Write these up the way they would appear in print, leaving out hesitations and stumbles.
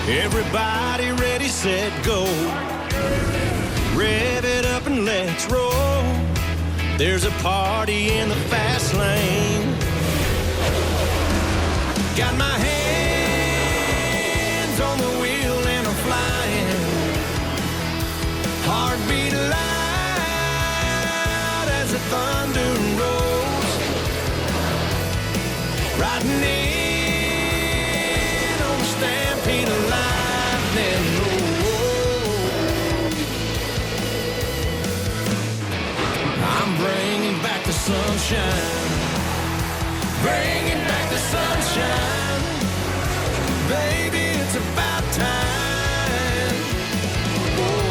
Everybody ready, set, go. Rev it up and let's roll. There's a party in the fast lane. Got my hands on the wheel and I'm flying. Heartbeat loud as the thunder rolls. Riding in on the stampede of lightning. I'm bringing back the sunshine. Bringing back the sunshine. Baby, it's about time. Whoa.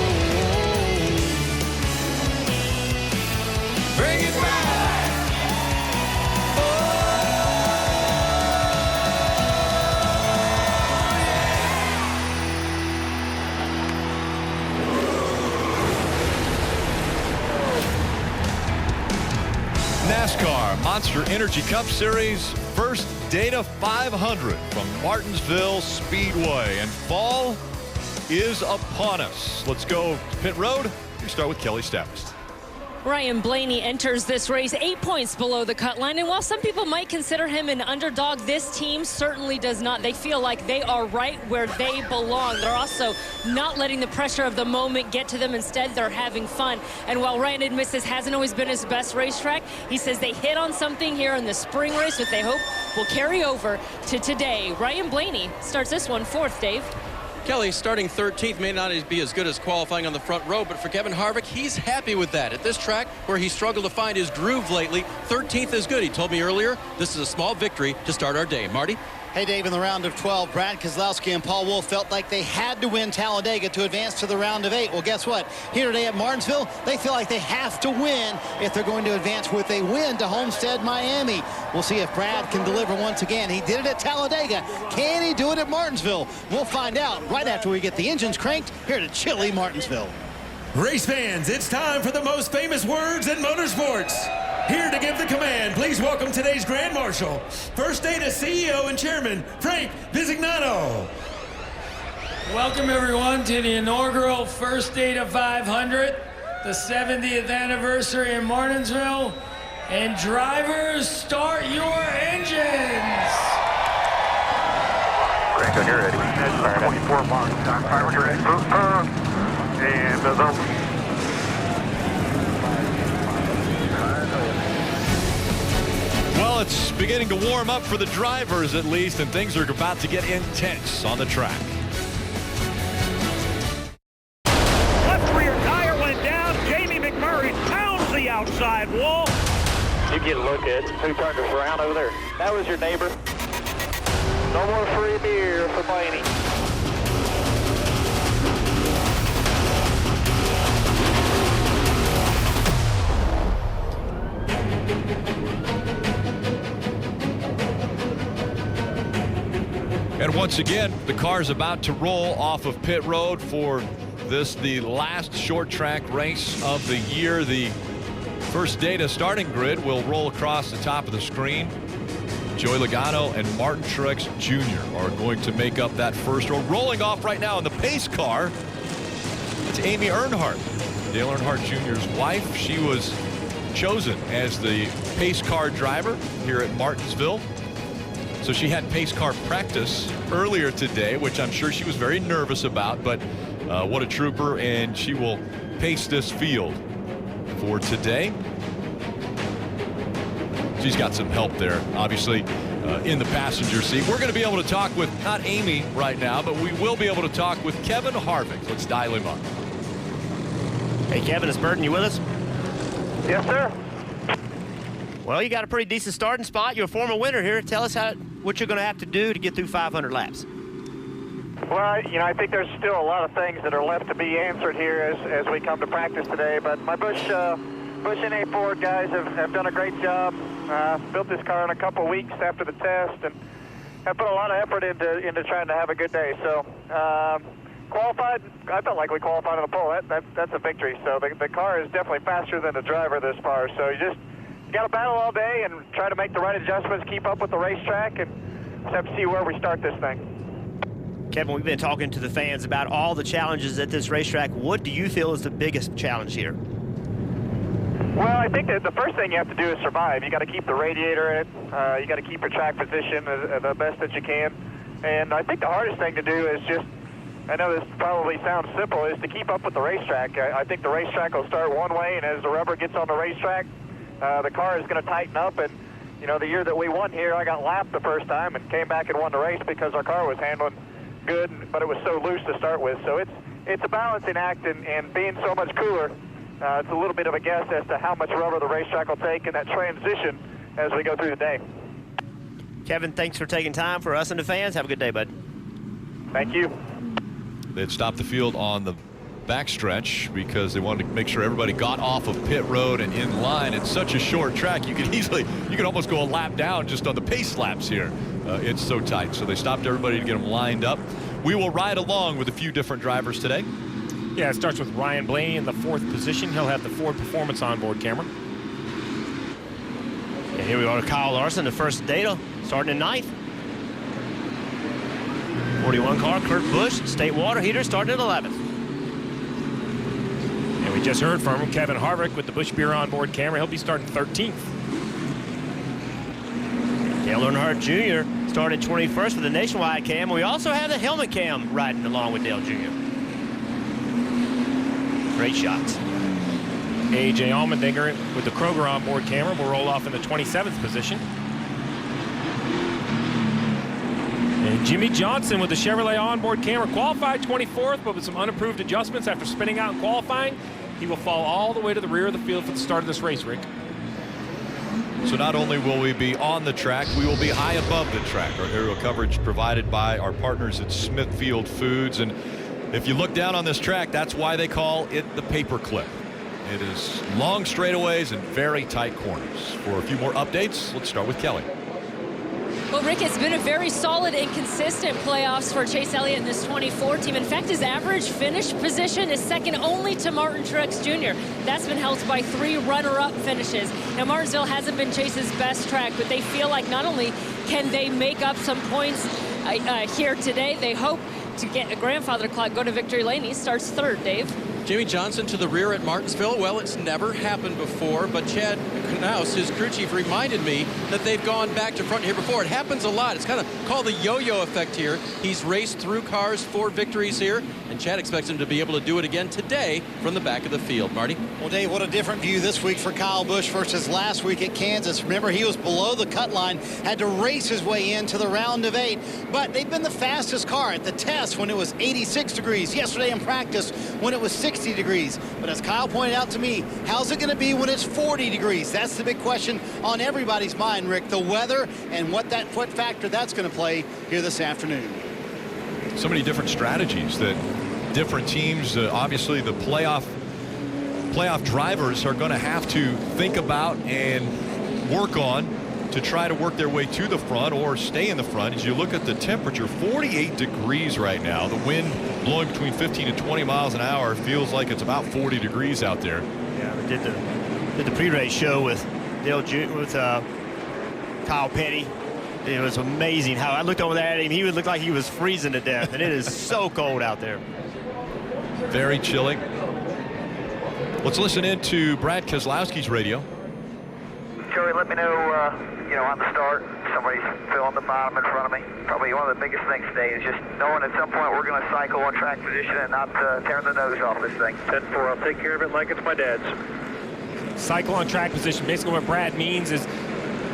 Bring it back. Oh, NASCAR Monster Energy Cup Series First Data 500 from Martinsville Speedway, and fall is upon us. Let's go to pit road. We start with Kelly Stavast. Ryan Blaney enters this race 8 points below the cut line, and while some people might consider him an underdog, this team certainly does not. They feel like they are right where they belong. They're also not letting the pressure of the moment get to them. Instead, they're having fun. And while Ryan admits this hasn't always been his best racetrack, he says they hit on something here in the spring race that they hope will carry over to today. Ryan Blaney starts this one fourth, Dave. Kelly starting 13th may not be as good as qualifying on the front row, but for Kevin Harvick, he's happy with that. At this track, where he struggled to find his groove lately, 13th is good. He told me earlier, this is a small victory to start our day. Marty? Hey, Dave, in the round of 12, Brad Keselowski and Paul Wolfe felt like they had to win Talladega to advance to the round of 8. Well, guess what? Here today at Martinsville, they feel like they have to win if they're going to advance with a win to Homestead, Miami. We'll see if Brad can deliver once again. He did it at Talladega. Can he do it at Martinsville? We'll find out right after we get the engines cranked here to chilly Martinsville. Race fans, it's time for the most famous words in motorsports. Here to give the command, please welcome today's Grand Marshal, First Data CEO and Chairman, Frank Bisignano. Welcome everyone to the inaugural First Data 500, the 70th anniversary in Martinsville. And drivers, start your engines. Frank, when you're ready. 24 marks, time fire when you're ready. And over. Well, it's beginning to warm up for the drivers at least, and things are about to get intense on the track. Left rear tire went down. Jamie McMurray pounds the outside wall. You get a look at who turned us around over there. That was your neighbor. No more free beer for Blaney. And once again, the car's about to roll off of pit road for this, the last short track race of the year. The First Data starting grid will roll across the top of the screen. Joey Logano and Martin Truex Jr. are going to make up that first row. Rolling off right now in the pace car, it's Amy Earnhardt, Dale Earnhardt Jr.'s wife. She was chosen as the pace car driver here at Martinsville. So she had pace car practice earlier today, which I'm sure she was very nervous about, but what a trooper, and she will pace this field for today. She's got some help there, obviously, in the passenger seat. We're going to be able to talk with, not Amy right now, but we will be able to talk with Kevin Harvick. Let's dial him up. Hey, Kevin, is Burton, you with us? Yes, sir. Well, you got a pretty decent starting spot. You're a former winner here. Tell us what you're going to have to do to get through 500 laps. Well, I think there's still a lot of things that are left to be answered here as we come to practice today. But my Busch NA Ford guys have done a great job. Built this car in a couple weeks after the test and have put a lot of effort into trying to have a good day. So qualified, I felt like we qualified on the pole. That's a victory. So the car is definitely faster than the driver this far. So you got to battle all day and try to make the right adjustments, keep up with the racetrack, and just have to see where we start this thing. Kevin, we've been talking to the fans about all the challenges at this racetrack. What do you feel is the biggest challenge here? Well, I think that the first thing you have to do is survive. You got to keep the radiator in. You got to keep your track position the best that you can. And I think the hardest thing to do is just, I know this probably sounds simple, is to keep up with the racetrack. I think the racetrack will start one way, and as the rubber gets on the racetrack, the car is going to tighten up. And, you know, the year that we won here, I got lapped the first time and came back and won the race because our car was handling good, but it was so loose to start with. So it's a balancing act, and being so much cooler, it's a little bit of a guess as to how much rubber the racetrack will take in that transition as we go through the day. Kevin, thanks for taking time for us and the fans. Have a good day, bud. Thank you. They'd stopped the field on the backstretch because they wanted to make sure everybody got off of pit road and in line. It's such a short track, you could almost go a lap down just on the pace laps here. It's so tight. So they stopped everybody to get them lined up. We will ride along with a few different drivers today. Yeah, it starts with Ryan Blaney in the 4th position. He'll have the Ford Performance onboard camera. And here we are, Kyle Larson, the first data, starting in 9th. 41 car, Kurt Busch, State Water Heater, starting at 11th. And we just heard from Kevin Harvick with the Busch Beer onboard camera. He'll be starting 13th. Dale Earnhardt Jr. started 21st with the nationwide cam. We also have the helmet cam riding along with Dale Jr. Great shots. A.J. Allmendinger with the Kroger onboard camera will roll off in the 27th position. And Jimmy Johnson with the Chevrolet onboard camera qualified 24th, but with some unapproved adjustments after spinning out in qualifying, he will fall all the way to the rear of the field for the start of this race, Rick. So not only will we be on the track, we will be high above the track. Our aerial coverage provided by our partners at Smithfield Foods. And if you look down on this track, that's why they call it the paperclip. It is long straightaways and very tight corners. For a few more updates, let's start with Kelly. Well, Rick, it's been a very solid and consistent playoffs for Chase Elliott in this 24 team. In fact, his average finish position is second only to Martin Truex Jr. That's been helped by 3 runner-up finishes. Now, Martinsville hasn't been Chase's best track, but they feel like not only can they make up some points here today, they hope to get a grandfather clock, go to victory lane. He starts 3rd, Dave. Jimmy Johnson to the rear at Martinsville. Well, it's never happened before, but Chad Knaus, his crew chief, reminded me that they've gone back to front here before. It happens a lot. It's kind of called the yo-yo effect here. He's raced through cars for victories here, and Chad expects him to be able to do it again today from the back of the field. Marty? Well, Dave, what a different view this week for Kyle Busch versus last week at Kansas. Remember, he was below the cut line, had to race his way into the round of 8, but they've been the fastest car at the test when it was 86 degrees, yesterday in practice when it was 60 degrees. But as Kyle pointed out to me, how's it going to be when it's 40 degrees? That's the big question on everybody's mind, Rick, the weather and what that foot factor that's going to play here this afternoon. So many different strategies that different teams, obviously the playoff drivers are going to have to think about and work on to try to work their way to the front or stay in the front. As you look at the temperature, 48 degrees right now. The wind blowing between 15 and 20 miles an hour. Feels like it's about 40 degrees out there. Yeah, we did the pre-race show with Dale with Kyle Petty. It was amazing how I looked over there at him. He would look like he was freezing to death, and it is so cold out there. Very chilly. Let's listen in to Brad Keselowski's radio. Joey, let me know, on the start, somebody's filling the bottom in front of me. Probably one of the biggest things today is just knowing at some point we're going to cycle on track position and not tearing the nose off this thing. 10-4, I'll take care of it like it's my dad's. Cycle on track position. Basically what Brad means is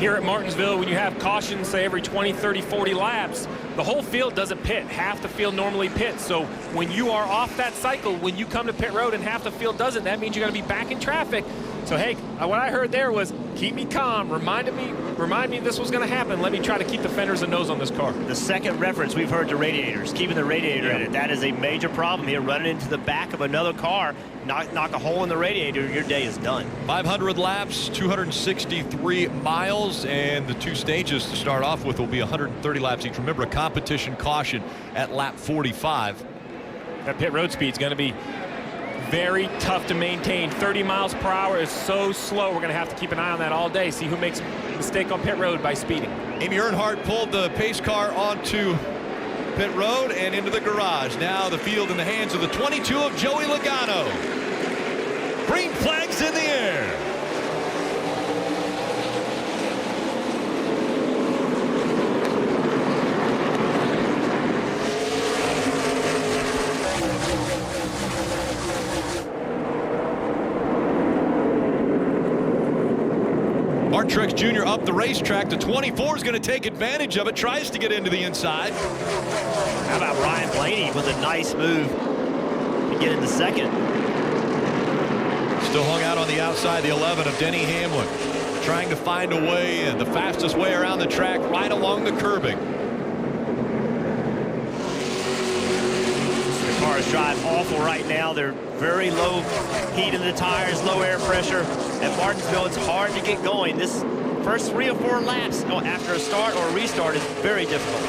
here at Martinsville, when you have caution, say every 20, 30, 40 laps, the whole field doesn't pit. Half the field normally pits. So when you are off that cycle, when you come to pit road and half the field doesn't, that means you're going to be back in traffic. So, hey, what I heard there was keep me calm, remind me this was going to happen. Let me try to keep the fenders and nose on this car. The second reference we've heard to radiators, keeping the radiator in it. That is a major problem here, running into the back of another car, knock a hole in the radiator, your day is done. 500 laps, 263 miles, and the 2 stages to start off with will be 130 laps each. Remember, a competition caution at lap 45. That pit road speed is going to be very tough to maintain. 30 miles per hour is so slow. We're going to have to keep an eye on that all day. See who makes a mistake on pit road by speeding. Amy Earnhardt pulled the pace car onto pit road and into the garage. Now the field in the hands of the 22 of Joey Logano. Green flags in the air. Martin Truex Jr. up the racetrack. The 24 is going to take advantage of it. Tries to get into the inside. How about Ryan Blaney with a nice move to get into second? Still hung out on the outside, the 11 of Denny Hamlin. Trying to find a way in. The fastest way around the track, right along the curbing. The cars drive awful right now. They're very low heat in the tires, low air pressure. At Martinsville, it's hard to get going. This first 3 or 4 laps after a start or a restart is very difficult.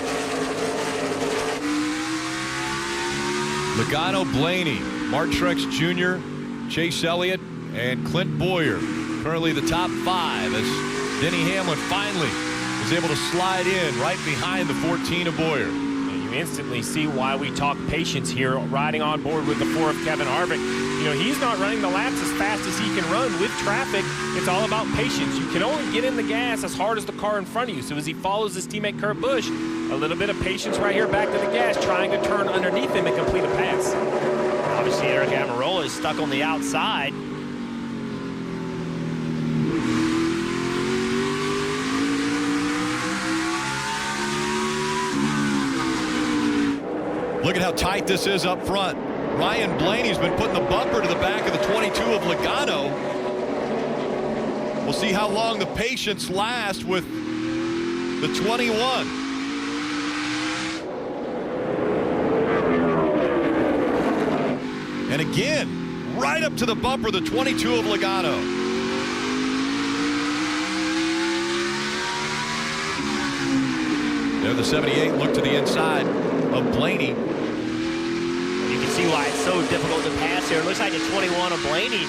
Logano, Blaney, Martin Truex Jr., Chase Elliott, and Clint Bowyer. Currently the top 5 as Denny Hamlin finally is able to slide in right behind the 14 of Bowyer. You instantly see why we talk patience here, riding on board with the 4 of Kevin Harvick. You know, he's not running the laps as fast as he can run with traffic. It's all about patience. You can only get in the gas as hard as the car in front of you. So as he follows his teammate Kurt Busch, a little bit of patience right here back to the gas, trying to turn underneath him and complete a pass. Obviously, Eric Almirola is stuck on the outside. Look at how tight this is up front. Ryan Blaney's been putting the bumper to the back of the 22 of Logano. We'll see how long the patience lasts with the 21. And again, right up to the bumper, the 22 of Logano. There the 78 look to the inside of Blaney. You can see why it's so difficult to pass here. It looks like the 21 of Blaney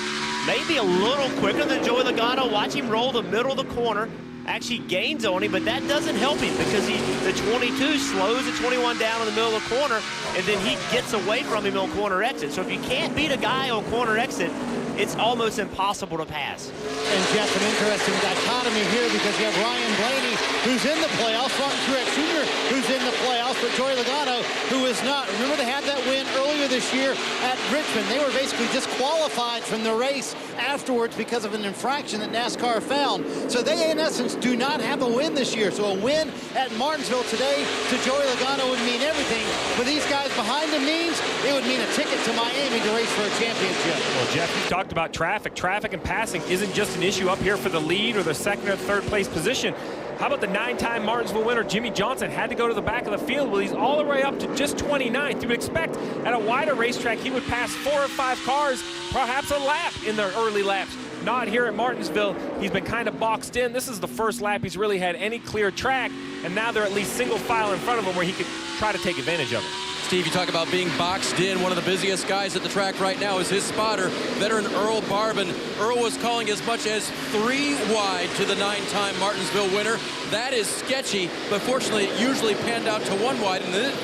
maybe a little quicker than Joey Logano. Watch him roll the middle of the corner. Actually gains on him, but that doesn't help him because the 22 slows the 21 down in the middle of the corner, and then he gets away from him on corner exit. So if you can't beat a guy on corner exit, it's almost impossible to pass. And Jeff, an interesting dichotomy here because you have Ryan Blaney, who's in the playoffs, Martin Truex Jr., who's in the playoffs, but Joey Logano, who is not. Remember they had that win earlier this year at Richmond. They were basically disqualified from the race afterwards because of an infraction that NASCAR found. So they, in essence, do not have a win this year. So a win at Martinsville today to Joey Logano would mean everything. For these guys behind him means it would mean a ticket to Miami to race for a championship. Well, Jeff, you talked about traffic. Traffic and passing isn't just an issue up here for the lead or the second or third place position. How about the 9-time Martinsville winner, Jimmie Johnson, had to go to the back of the field. Well, he's all the way up to just 29th. You would expect at a wider racetrack he would pass 4 or 5 cars, perhaps a lap in the early laps. Not here at Martinsville. He's been kind of boxed in. This is the first lap he's really had any clear track, and now they're at least single file in front of him where he could try to take advantage of it. Steve, you talk about being boxed in. One of the busiest guys at the track right now is his spotter, veteran Earl Barbin. Earl was calling as much as 3 wide to the 9-time Martinsville winner. That is sketchy, but fortunately it usually panned out to 1 wide.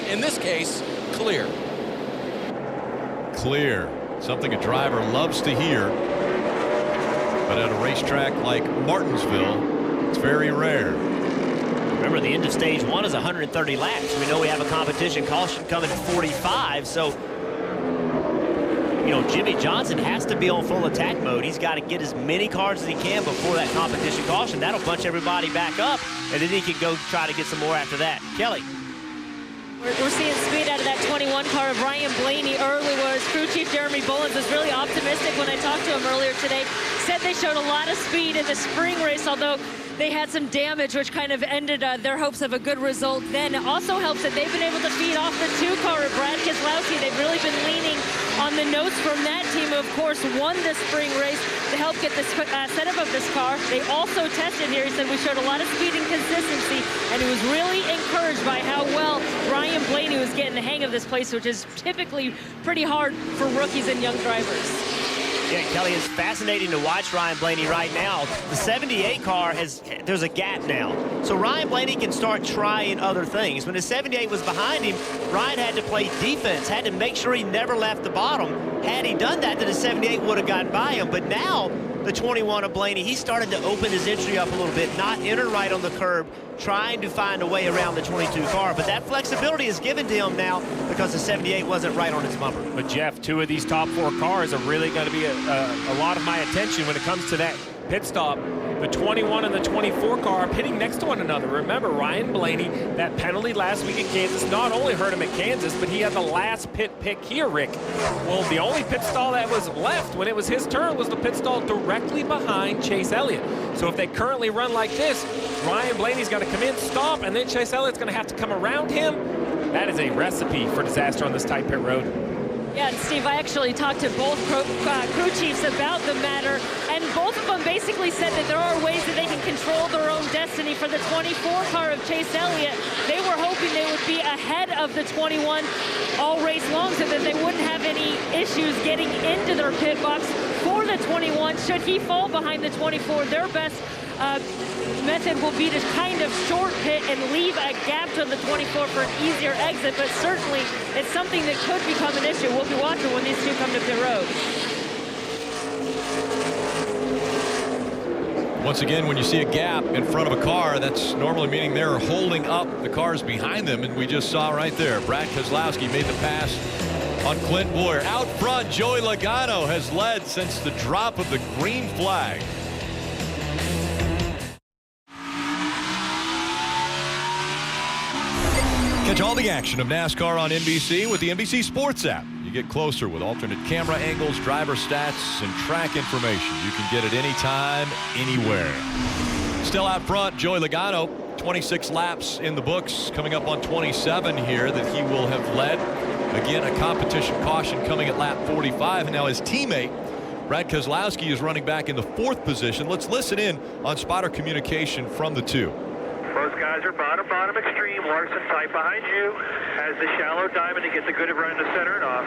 In this case, clear. Clear. Something a driver loves to hear. But at a racetrack like Martinsville, it's very rare. Remember, the end of stage 1 is 130 laps. We know we have a competition caution coming at 45, so you know, Jimmie Johnson has to be on full attack mode. He's got to get as many cars as he can before that competition caution. That'll bunch everybody back up, and then he can go try to get some more after that. Kelly. We're seeing speed out of that 21 car of Ryan Blaney early, whereas crew chief Jeremy Bullins was really optimistic when I talked to him earlier today. Said they showed a lot of speed in the spring race, although they had some damage, which kind of ended their hopes of a good result then. It also helps that they've been able to feed off the 2 car of Brad Keselowski. They've really been leaning on the notes from that team, who, of course, won the spring race to help get the setup of this car. They also tested here. He said we showed a lot of speed and consistency, and he was really encouraged by how well Ryan Blaney was getting the hang of this place, which is typically pretty hard for rookies and young drivers. Yeah, Kelly, it's fascinating to watch Ryan Blaney right now. The 78 car there's a gap now. So Ryan Blaney can start trying other things. When the 78 was behind him, Ryan had to play defense, had to make sure he never left the bottom. Had he done that, then the 78 would have gotten by him. But now, the 21 of Blaney, he started to open his entry up a little bit, not enter right on the curb, trying to find a way around the 22 car. But that flexibility is given to him now because the 78 wasn't right on its bumper. But Jeff, 2 of these top 4 cars are really going to be a lot of my attention when it comes to that pit stop. The 21 and the 24 car are pitting next to one another. Remember, Ryan Blaney, that penalty last week at Kansas not only hurt him at Kansas, but he had the last pit pick here, Rick. Well, the only pit stall that was left when it was his turn was the pit stall directly behind Chase Elliott. So if they currently run like this, Ryan Blaney's going to come in, stop, and then Chase Elliott's going to have to come around him. That is a recipe for disaster on this tight pit road. Yeah, and Steve, I actually talked to both crew chiefs about the matter, and both of them basically said that there are ways that they can control their own destiny. For the 24 car of Chase Elliott, they were hoping they would be ahead of the 21 all race long so that they wouldn't have any issues getting into their pit box. For the 21, should he fall behind the 24, their best method will be to kind of short pit and leave a gap to the 24 for an easier exit, but certainly it's something that could become an issue. We'll be watching when these two come to pit road. Once again, when you see a gap in front of a car, that's normally meaning they're holding up the cars behind them, and we just saw right there, Brad Keselowski made the pass on Clint Bowyer. Out front, Joey Logano has led since the drop of the green flag. Catch all the action of NASCAR on NBC with the NBC Sports app. You get closer with alternate camera angles, driver stats, and track information. You can get it anytime, anywhere. Still out front, Joey Logano, 26 laps in the books, coming up on 27 here that he will have led. Again, a competition caution coming at lap 45. And now his teammate, Brad Keselowski, is running back in the 4th position. Let's listen in on spotter communication from the two. Those guys are bottom extreme. Larson tight behind you. Has the shallow diamond to get the good run to center and off.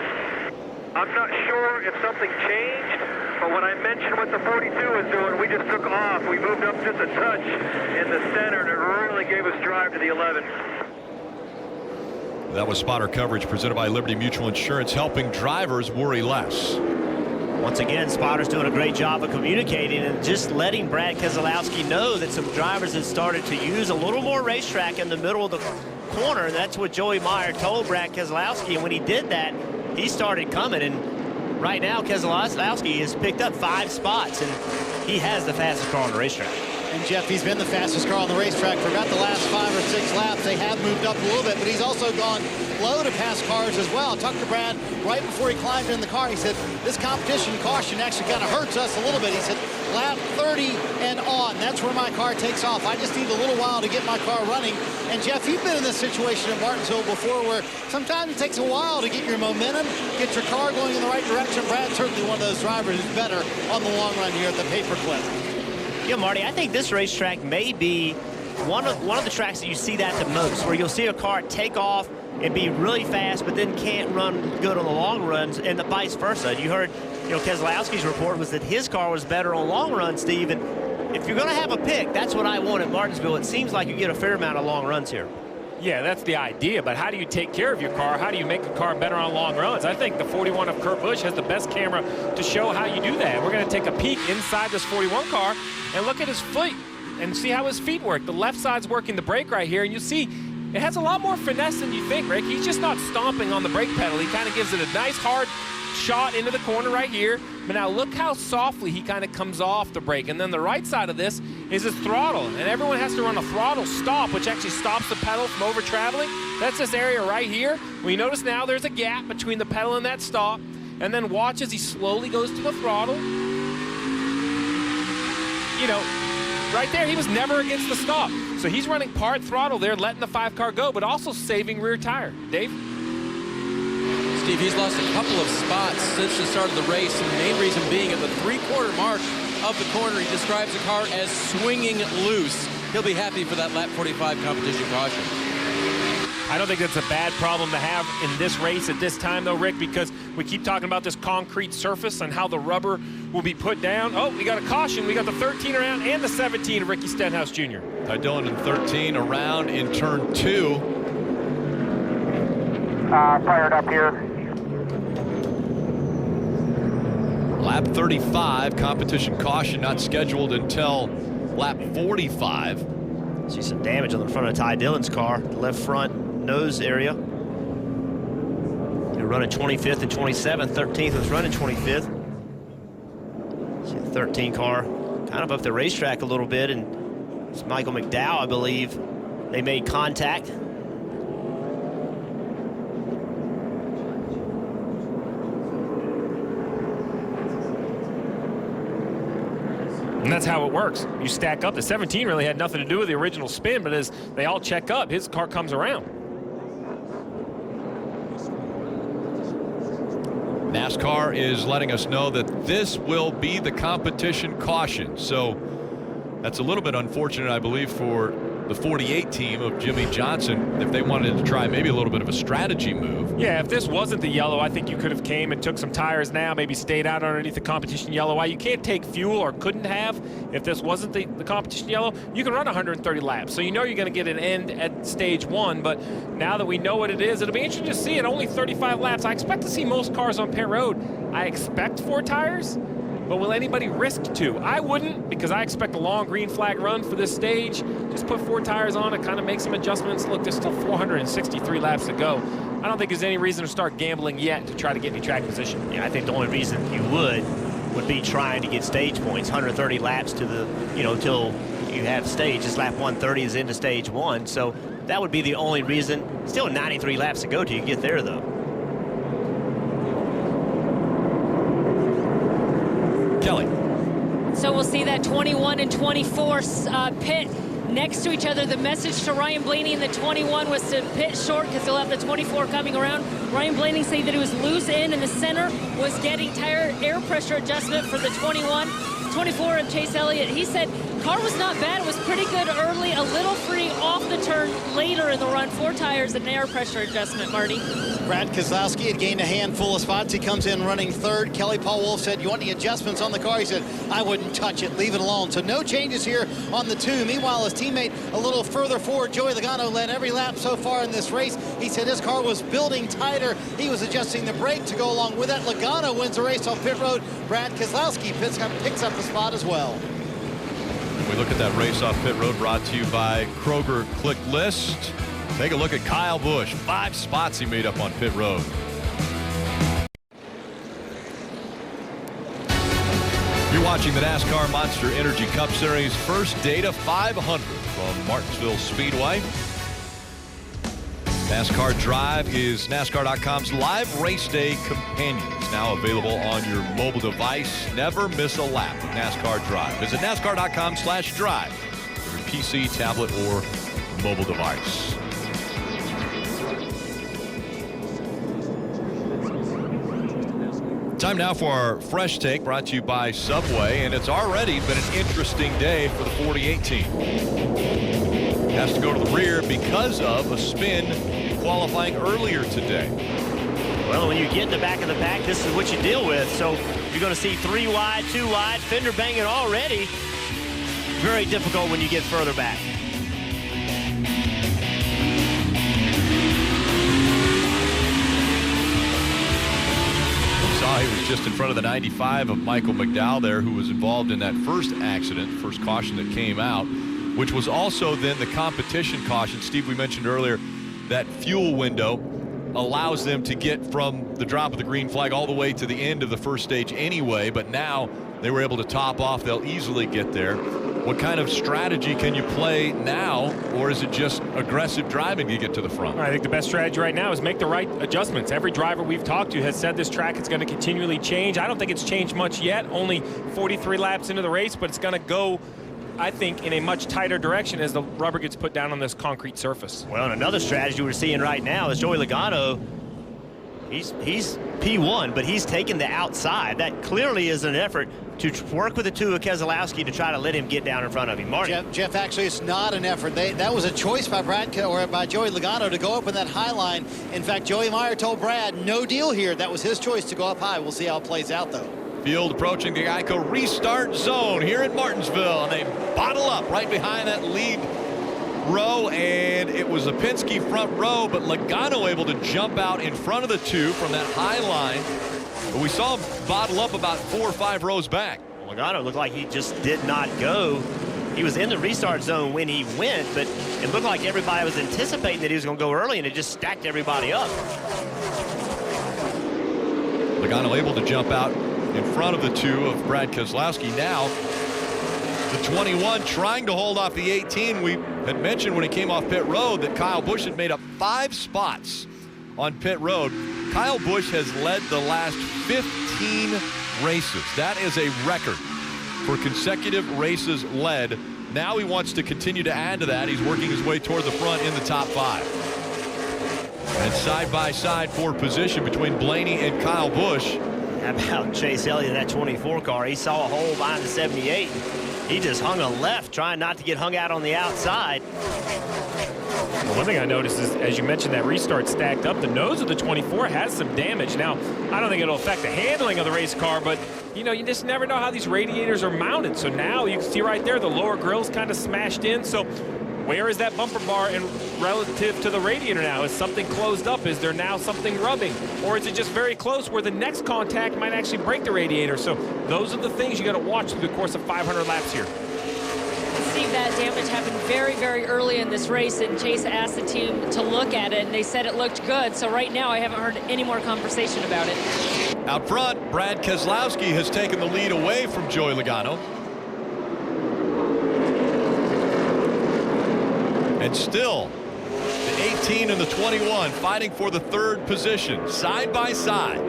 I'm not sure if something changed, but when I mentioned what the 42 was doing, we just took off. We moved up just a touch in the center, and it really gave us drive to the 11. That was spotter coverage presented by Liberty Mutual Insurance, helping drivers worry less. Once again, spotters doing a great job of communicating and just letting Brad Keselowski know that some drivers have started to use a little more racetrack in the middle of the corner. And that's what Joey Meyer told Brad Keselowski. And when he did that, he started coming. And right now, Keselowski has picked up 5 spots, and he has the fastest car on the racetrack. And Jeff, he's been the fastest car on the racetrack for about the last 5 or 6 laps. They have moved up a little bit, but he's also gone low to pass cars as well. I talked to Brad right before he climbed in the car. He said, this competition caution actually kind of hurts us a little bit. He said, lap 30 and on, that's where my car takes off. I just need a little while to get my car running. And Jeff, you've been in this situation at Martinsville before where sometimes it takes a while to get your momentum, get your car going in the right direction. Brad's certainly one of those drivers who's better on the long run here at the Paperclip. Yeah, Marty, I think this racetrack may be one of the tracks that you see that the most, where you'll see a car take off and be really fast, but then can't run good on the long runs, and the vice versa. You heard, Keselowski's report was that his car was better on long runs, Steve. And if you're going to have a pick, that's what I want at Martinsville. It seems like you get a fair amount of long runs here. Yeah, that's the idea, but how do you take care of your car? How do you make a car better on long runs? I think the 41 of Kurt Busch has the best camera to show how you do that. We're going to take a peek inside this 41 car and look at his foot and see how his feet work. The left side's working the brake right here, and you see it has a lot more finesse than you think, Rick. He's just not stomping on the brake pedal. He kind of gives it a nice hard shot into the corner right here. But now look how softly he kind of comes off the brake. And then the right side of this is his throttle. And everyone has to run a throttle stop, which actually stops the pedal from over traveling. That's this area right here. We notice now there's a gap between the pedal and that stop. And then watch as he slowly goes to the throttle. Right there, he was never against the stop. So he's running part throttle there, letting the 5 car go, but also saving rear tire. Dave? Steve, he's lost a couple of spots since the start of the race, and the main reason being at the 3/4 mark of the corner, he describes the car as swinging loose. He'll be happy for that lap 45 competition caution. I don't think that's a bad problem to have in this race at this time, though, Rick, because we keep talking about this concrete surface and how the rubber will be put down. Oh, we got a caution. We got the 13 around and the 17 of Ricky Stenhouse Jr. Ty Dillon in 13 around in turn 2. Fired up here. Lap 35, competition caution not scheduled until lap 45. See some damage on the front of Ty Dillon's car, the left front nose area. They're running 25th and 27th. 13th was running 25th. See the 13 car kind of up the racetrack a little bit, and it's Michael McDowell, I believe. They made contact. And that's how it works. You stack up. The 17 really had nothing to do with the original spin, but as they all check up, his car comes around. NASCAR is letting us know that this will be the competition caution. So that's a little bit unfortunate, I believe, for the 48 team of Jimmy Johnson if they wanted to try maybe a little bit of a strategy move. Yeah, if this wasn't the yellow, I think you could have came and took some tires now, maybe stayed out underneath the competition yellow. Why you can't take fuel, or couldn't have, if this wasn't the competition yellow, you can run 130 laps. So you know you're going to get an end at stage 1, but now that we know what it is, it'll be interesting to see it. Only 35 laps. I expect to see most cars on pit road. I expect 4 tires. But will anybody risk 2? I wouldn't, because I expect a long green flag run for this stage. Just put 4 tires on it, kind of make some adjustments. Look, there's still 463 laps to go. I don't think there's any reason to start gambling yet to try to get any track position. Yeah, I think the only reason you would be trying to get stage points. 130 laps to the, till you have stage. This lap 130 is into stage 1. So that would be the only reason. Still 93 laps to go till you get there, though. Kelly. So we'll see that 21 and 24 pit next to each other. The message to Ryan Blaney in the 21 was to pit short because he'll have the 24 coming around. Ryan Blaney saying that he was loose in the center, was getting tire air pressure adjustment for the 21. 24 of Chase Elliott. He said car was not bad. It was pretty good early, a little free off the turn later in the run. 4 tires and an air pressure adjustment, Marty. Brad Keselowski had gained a handful of spots. He comes in running 3rd. Kelly Paul Wolf said, you want any adjustments on the car? He said, I wouldn't touch it, leave it alone. So no changes here on the 2. Meanwhile, his teammate a little further forward, Joey Logano, led every lap so far in this race. He said his car was building tighter. He was adjusting the brake to go along with that. Logano wins the race off pit road. Brad Keselowski picks up the spot as well. We look at that race off pit road, brought to you by Kroger Click List. Take a look at Kyle Busch. 5 spots he made up on pit road. You're watching the NASCAR Monster Energy Cup Series First Data 500 from Martinsville Speedway. NASCAR Drive is NASCAR.com's live race day companion. It's now available on your mobile device. Never miss a lap with NASCAR Drive. Visit NASCAR.com/drive for your PC, tablet, or mobile device. Time now for our Fresh Take, brought to you by Subway, and it's already been an interesting day for the 48 team. Has to go to the rear because of a spin qualifying earlier today. Well, when you get in the back of the pack, this is what you deal with. So you're going to see 3 wide, 2 wide, fender banging already. Very difficult when you get further back. He was just in front of the 95 of Michael McDowell there, who was involved in that first accident, first caution that came out, which was also then the competition caution. Steve, we mentioned earlier that fuel window allows them to get from the drop of the green flag all the way to the end of the first stage anyway, but now they were able to top off. They'll easily get there. What kind of strategy can you play now, or is it just aggressive driving to get to the front? I think the best strategy right now is make the right adjustments. Every driver we've talked to has said this track is going to continually change. I don't think it's changed much yet, only 43 laps into the race, but it's going to go, I think, in a much tighter direction as the rubber gets put down on this concrete surface. Well, and another strategy we're seeing right now is Joey Logano He's P1, but he's taken the outside. That clearly is an effort to work with the two of Keselowski to try to let him get down in front of him. Marty. Jeff, actually, it's not an effort. That was a choice by by Joey Logano to go up in that high line. In fact, Joey Meyer told Brad, no deal here. That was his choice to go up high. We'll see how it plays out, though. Field approaching the Geico restart zone here in Martinsville, and they bottle up right behind that lead row, and it was a Penske front row, but Logano able to jump out in front of the two from that high line. But we saw him bottle up about 4 or 5 rows back. Logano looked like he just did not go. He was in the restart zone when he went, but it looked like everybody was anticipating that he was going to go early, and it just stacked everybody up. Logano able to jump out in front of the two of Brad Keselowski. Now the 21 trying to hold off the 18. We had mentioned when he came off pit road that Kyle Busch had made up 5 spots on pit road. Kyle Busch has led the last 15 races. That is a record for consecutive races led. Now he wants to continue to add to that. He's working his way toward the front in the top 5. And side by side for position between Blaney and Kyle Busch. How about Chase Elliott in that 24 car? He saw a hole behind the 78. He just hung a left, trying not to get hung out on the outside. Well, one thing I noticed is, as you mentioned, that restart stacked up. The nose of the 24 has some damage. Now, I don't think it'll affect the handling of the race car, but, you know, you just never know how these radiators are mounted. So now you can see right there, the lower grill's kind of smashed in. So where is that bumper bar in relative to the radiator now? Is something closed up? Is there now something rubbing? Or is it just very close where the next contact might actually break the radiator? So those are the things you got to watch through the course of 500 laps here. Steve, that damage happened very, very early in this race, and Chase asked the team to look at it, and they said it looked good. So right now, I haven't heard any more conversation about it. Out front, Brad Keselowski has taken the lead away from Joey Logano. And still, the 18 and the 21 fighting for the 3rd position, side by side.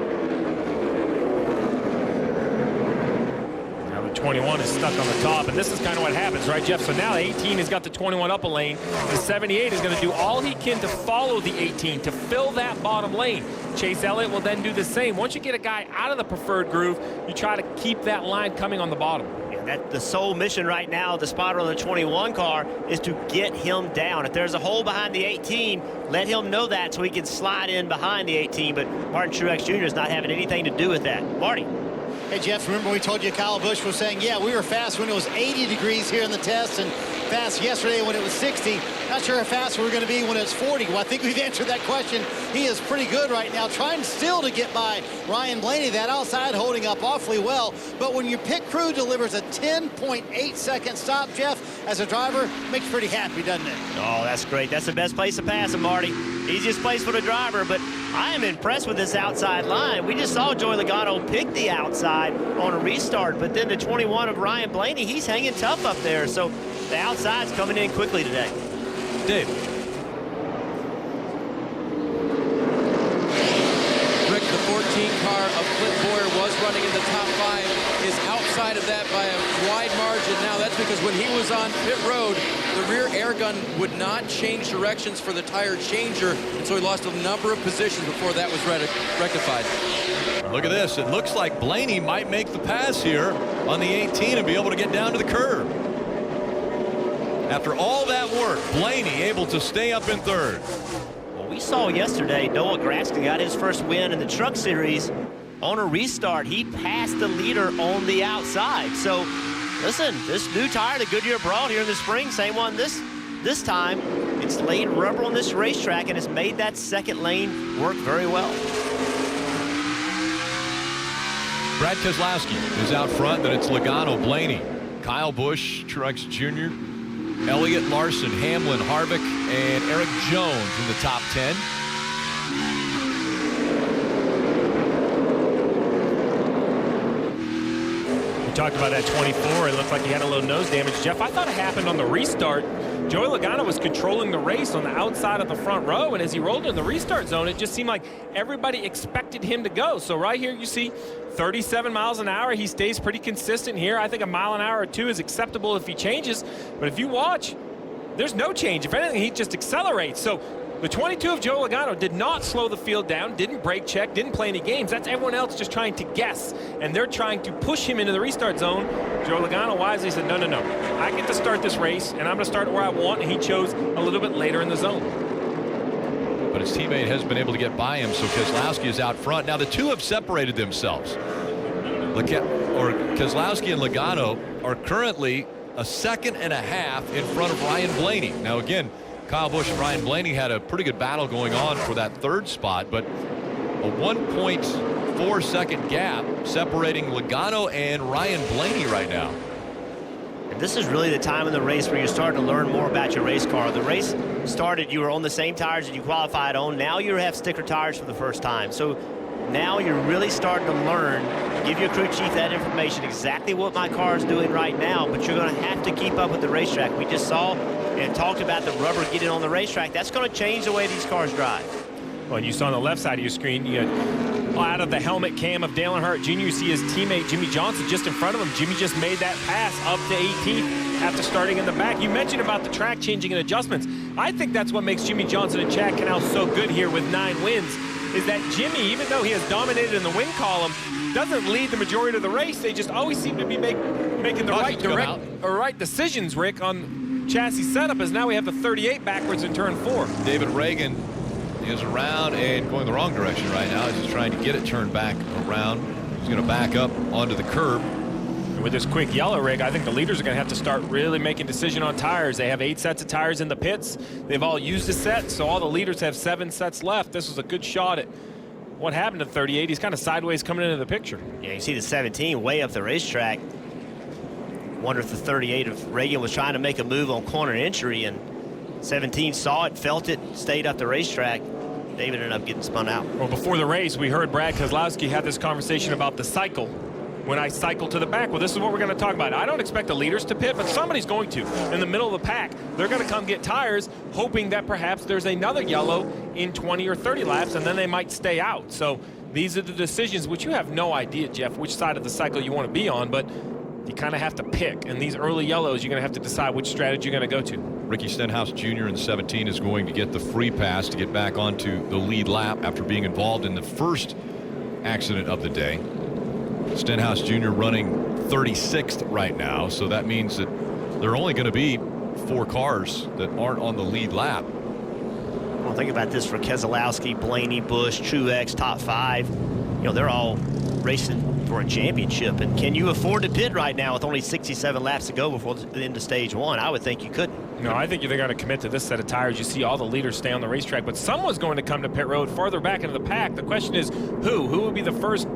Now the 21 is stuck on the top, and this is kind of what happens, right, Jeff? So now 18 has got the 21 up a lane. The 78 is going to do all he can to follow the 18, to fill that bottom lane. Chase Elliott will then do the same. Once you get a guy out of the preferred groove, you try to keep that line coming on the bottom. The sole mission right now, the spotter on the 21 car, is to get him down. If there's a hole behind the 18, let him know that so he can slide in behind the 18. But Martin Truex Jr. is not having anything to do with that. Marty. Hey, Jeff, remember we told you Kyle Busch was saying, yeah, we were fast when it was 80 degrees here in the test and fast yesterday when it was 60. Not sure how fast we're going to be when it's 40. Well, I think we've answered that question. He is pretty good right now, trying still to get by Ryan Blaney. That outside holding up awfully well. But when your pit crew delivers a 10.8-second stop, Jeff, as a driver, makes you pretty happy, doesn't it? Oh, that's great. That's the best place to pass him, Marty. Easiest place for the driver, but I am impressed with this outside line. We just saw Joey Logano pick the outside on a restart, but then the 21 of Ryan Blaney, he's hanging tough up there. So the outside's coming in quickly today. Dave. Rick, the 14 car of Clint Bowyer was running in the top 5, is outside of that by a wide margin. Now that's because when he was on pit road, the rear air gun would not change directions for the tire changer, and so he lost a number of positions before that was rectified. Look at this. It looks like Blaney might make the pass here on the 18 and be able to get down to the curb. After all that work, Blaney able to stay up in 3rd. Well, we saw yesterday Noah Gragson got his first win in the Truck Series on a restart. He passed the leader on the outside. So, listen, this new tire that Goodyear brought here in the spring, same one this time. It's laid rubber on this racetrack, and it's made that second lane work very well. Brad Keselowski is out front. Then it's Logano, Blaney, Kyle Busch, Truex Jr., Elliott, Larson, Hamlin, Harvick, and Eric Jones in the top 10. We talked about that 24. It looked like he had a little nose damage. Jeff, I thought it happened on the restart. Joey Logano was controlling the race on the outside of the front row, and as he rolled in the restart zone, it just seemed like everybody expected him to go. So right here you see 37 miles an hour. He stays pretty consistent here. I think a mile an hour or 2 is acceptable if he changes. But if you watch, there's no change. If anything, he just accelerates. So The 22 of Joe Logano did not slow the field down, didn't brake check, didn't play any games. That's everyone else just trying to guess, and they're trying to push him into the restart zone. Joe Logano wisely said, no, no, no. I get to start this race, and I'm going to start where I want, and he chose a little bit later in the zone. But his teammate has been able to get by him, so Keselowski is out front. Now the two have separated themselves. Keselowski and Logano are currently a second and a half in front of Ryan Blaney. Now again, Kyle Busch and Ryan Blaney had a pretty good battle going on for that third spot, but a 1.4 second gap separating Logano and Ryan Blaney right now. And this is really the time in the race where you start to learn more about your race car. The race started, you were on the same tires that you qualified on. Now you have sticker tires for the first time. So now you're really starting to learn, give your crew chief that information, exactly what my car is doing right now, but you're going to have to keep up with the racetrack. We just saw and talked about the rubber getting on the racetrack. That's going to change the way these cars drive. Well, and you saw on the left side of your screen, you got out of the helmet cam of Dale Earnhardt Jr., you see his teammate Jimmie Johnson just in front of him. Jimmy just made that pass up to 18th after starting in the back. You mentioned about the track changing and adjustments. I think that's what makes Jimmie Johnson and Chad Knaus so good here with 9 wins, is that Jimmy, even though he has dominated in the win column, doesn't lead the majority of the race. They just always seem to be making the right decisions, Rick, on chassis setup, as now we have the 38 backwards in turn 4. David Ragan is around and going the wrong direction right now. He's just trying to get it turned back around. He's going to back up onto the curb. And with this quick yellow, Rick, I think the leaders are going to have to start really making decision on tires. They have 8 sets of tires in the pits. They've all used a set, so all the leaders have 7 sets left. This was a good shot at what happened to 38. He's kind of sideways coming into the picture. Yeah, you see the 17 way up the racetrack. Wonder if the 38 of Ragan was trying to make a move on corner entry, and 17 saw it, felt it, stayed up the racetrack. David ended up getting spun out. Well, before the race, we heard Brad Keselowski have this conversation about the cycle. When I cycle to the back, well, this is what we're going to talk about. I don't expect the leaders to pit, but somebody's going to. In the middle of the pack, they're going to come get tires, hoping that perhaps there's another yellow in 20 or 30 laps, and then they might stay out. So these are the decisions, which you have no idea, Jeff, which side of the cycle you want to be on, but you kind of have to pick. And these early yellows, you're going to have to decide which strategy you're going to go to. Ricky Stenhouse Jr. in 17 is going to get the free pass to get back onto the lead lap after being involved in the first accident of the day. Stenhouse Jr. running 36th right now, so that means that there are only going to be 4 cars that aren't on the lead lap. Well, think about this for Keselowski, Blaney, Busch, Truex, top 5. You know, they're all racing for a championship. And can you afford to pit right now with only 67 laps to go before the end of stage 1? I would think you couldn't. No, I think they're going to commit to this set of tires. You see all the leaders stay on the racetrack, but someone's going to come to pit road farther back into the pack. The question is who? Who will be the first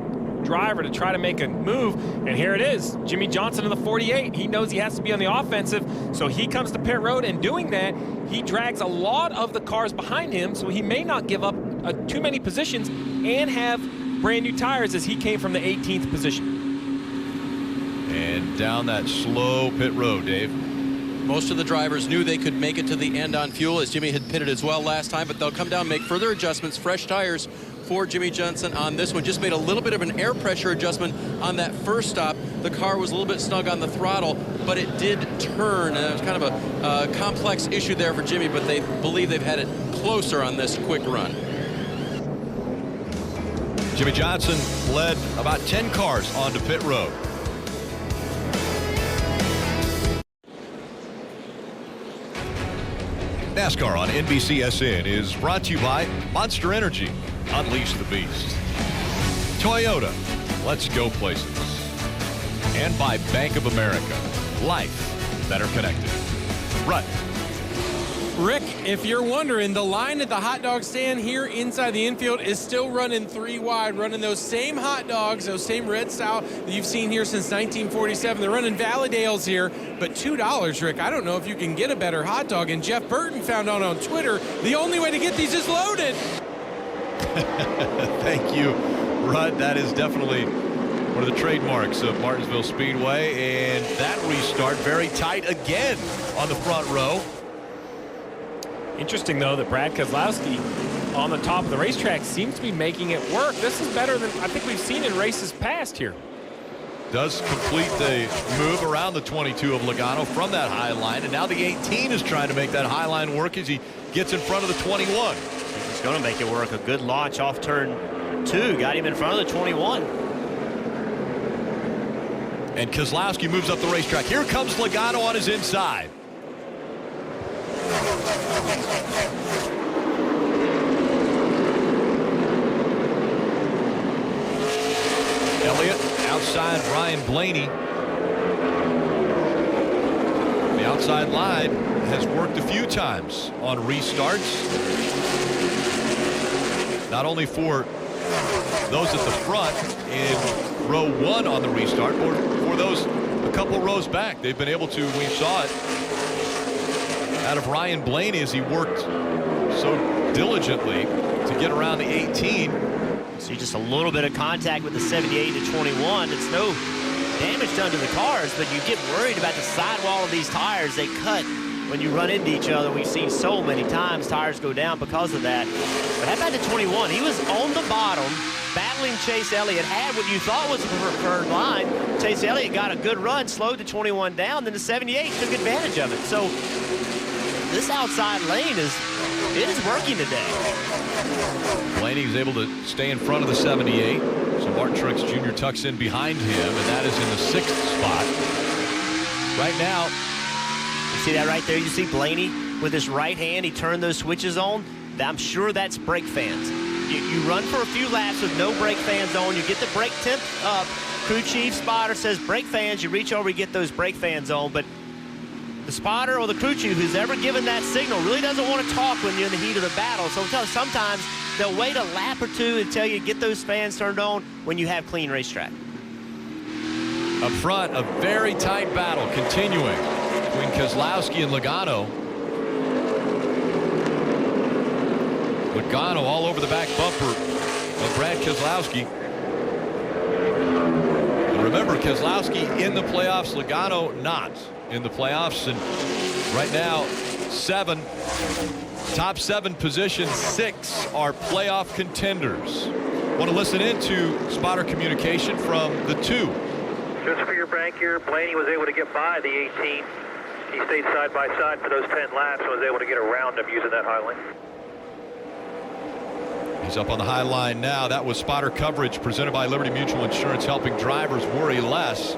driver to try to make a move? And here it is, Jimmie Johnson in the 48. He knows he has to be on the offensive, so he comes to pit road, and doing that, he drags a lot of the cars behind him, so he may not give up too many positions and have brand new tires, as he came from the 18th position. And down that slow pit road, Dave. Most of the drivers knew they could make it to the end on fuel, as Jimmy had pitted as well last time, but they'll come down, make further adjustments, fresh tires for Jimmie Johnson on this one. Just made a little bit of an air pressure adjustment on that first stop. The car was a little bit snug on the throttle, but it did turn. It was kind of a complex issue there for Jimmy, but they believe they've had it closer on this quick run. Jimmie Johnson led about 10 cars onto pit road. NASCAR on NBCSN is brought to you by Monster Energy. Unleash the beast. Toyota. Let's go places. And by Bank of America. Life better connected. Rut. Rick, if you're wondering, the line at the hot dog stand here inside the infield is still running 3 wide, running those same hot dogs, those same red style that you've seen here since 1947. They're running Valladales here, but $2, Rick. I don't know if you can get a better hot dog. And Jeff Burton found out on Twitter, the only way to get these is loaded. Thank you, Rudd. That is definitely one of the trademarks of Martinsville Speedway. And that restart very tight again on the front row. Interesting, though, that Brad Keselowski on the top of the racetrack seems to be making it work. This is better than I think we've seen in races past here. does complete the move around the 22 of Logano from that high line, and now the 18 is trying to make that high line work as he gets in front of the 21. He's going to make it work. A good launch off turn 2 got him in front of the 21. And Keselowski moves up the racetrack. Here comes Logano on his inside. Elliott outside Ryan Blaney. The outside line has worked a few times on restarts. Not only for those at the front in row 1 on the restart, or for those a couple rows back. They've been able to, we saw it out of Ryan Blaney as he worked so diligently to get around the 18. See just a little bit of contact with the 78 to 21. It's no damage done to the cars, but you get worried about the sidewall of these tires. They cut when you run into each other. We've seen so many times tires go down because of that. But how about the 21? He was on the bottom battling Chase Elliott, had what you thought was a preferred line. Chase Elliott got a good run, slowed the 21 down, then the 78 took advantage of it. So this outside lane is working today. Blaney's able to stay in front of the 78. So Martin Truex Jr. tucks in behind him, and that is in the 6th spot. Right now, you see that right there? You see Blaney with his right hand, he turned those switches on. I'm sure that's brake fans. You run for a few laps with no brake fans on, you get the brake temp up, crew chief spotter says brake fans, you reach over, you get those brake fans on, but the spotter or the crew chief who's ever given that signal really doesn't want to talk when you're in the heat of the battle. So sometimes they'll wait a lap or two and tell you get those fans turned on when you have clean racetrack. Up front, a very tight battle continuing between Keselowski and Logano. Logano all over the back bumper of Brad Keselowski. And remember, Keselowski in the playoffs, Logano not in the playoffs. And right now, top 7 positions, 6 are playoff contenders. Want to listen into spotter communication from the 2. Just for your bank here, Blaney was able to get by the 18. He stayed side by side for those 10 laps and was able to get around him using that high line. He's up on the high line now. That was spotter coverage presented by Liberty Mutual Insurance, helping drivers worry less.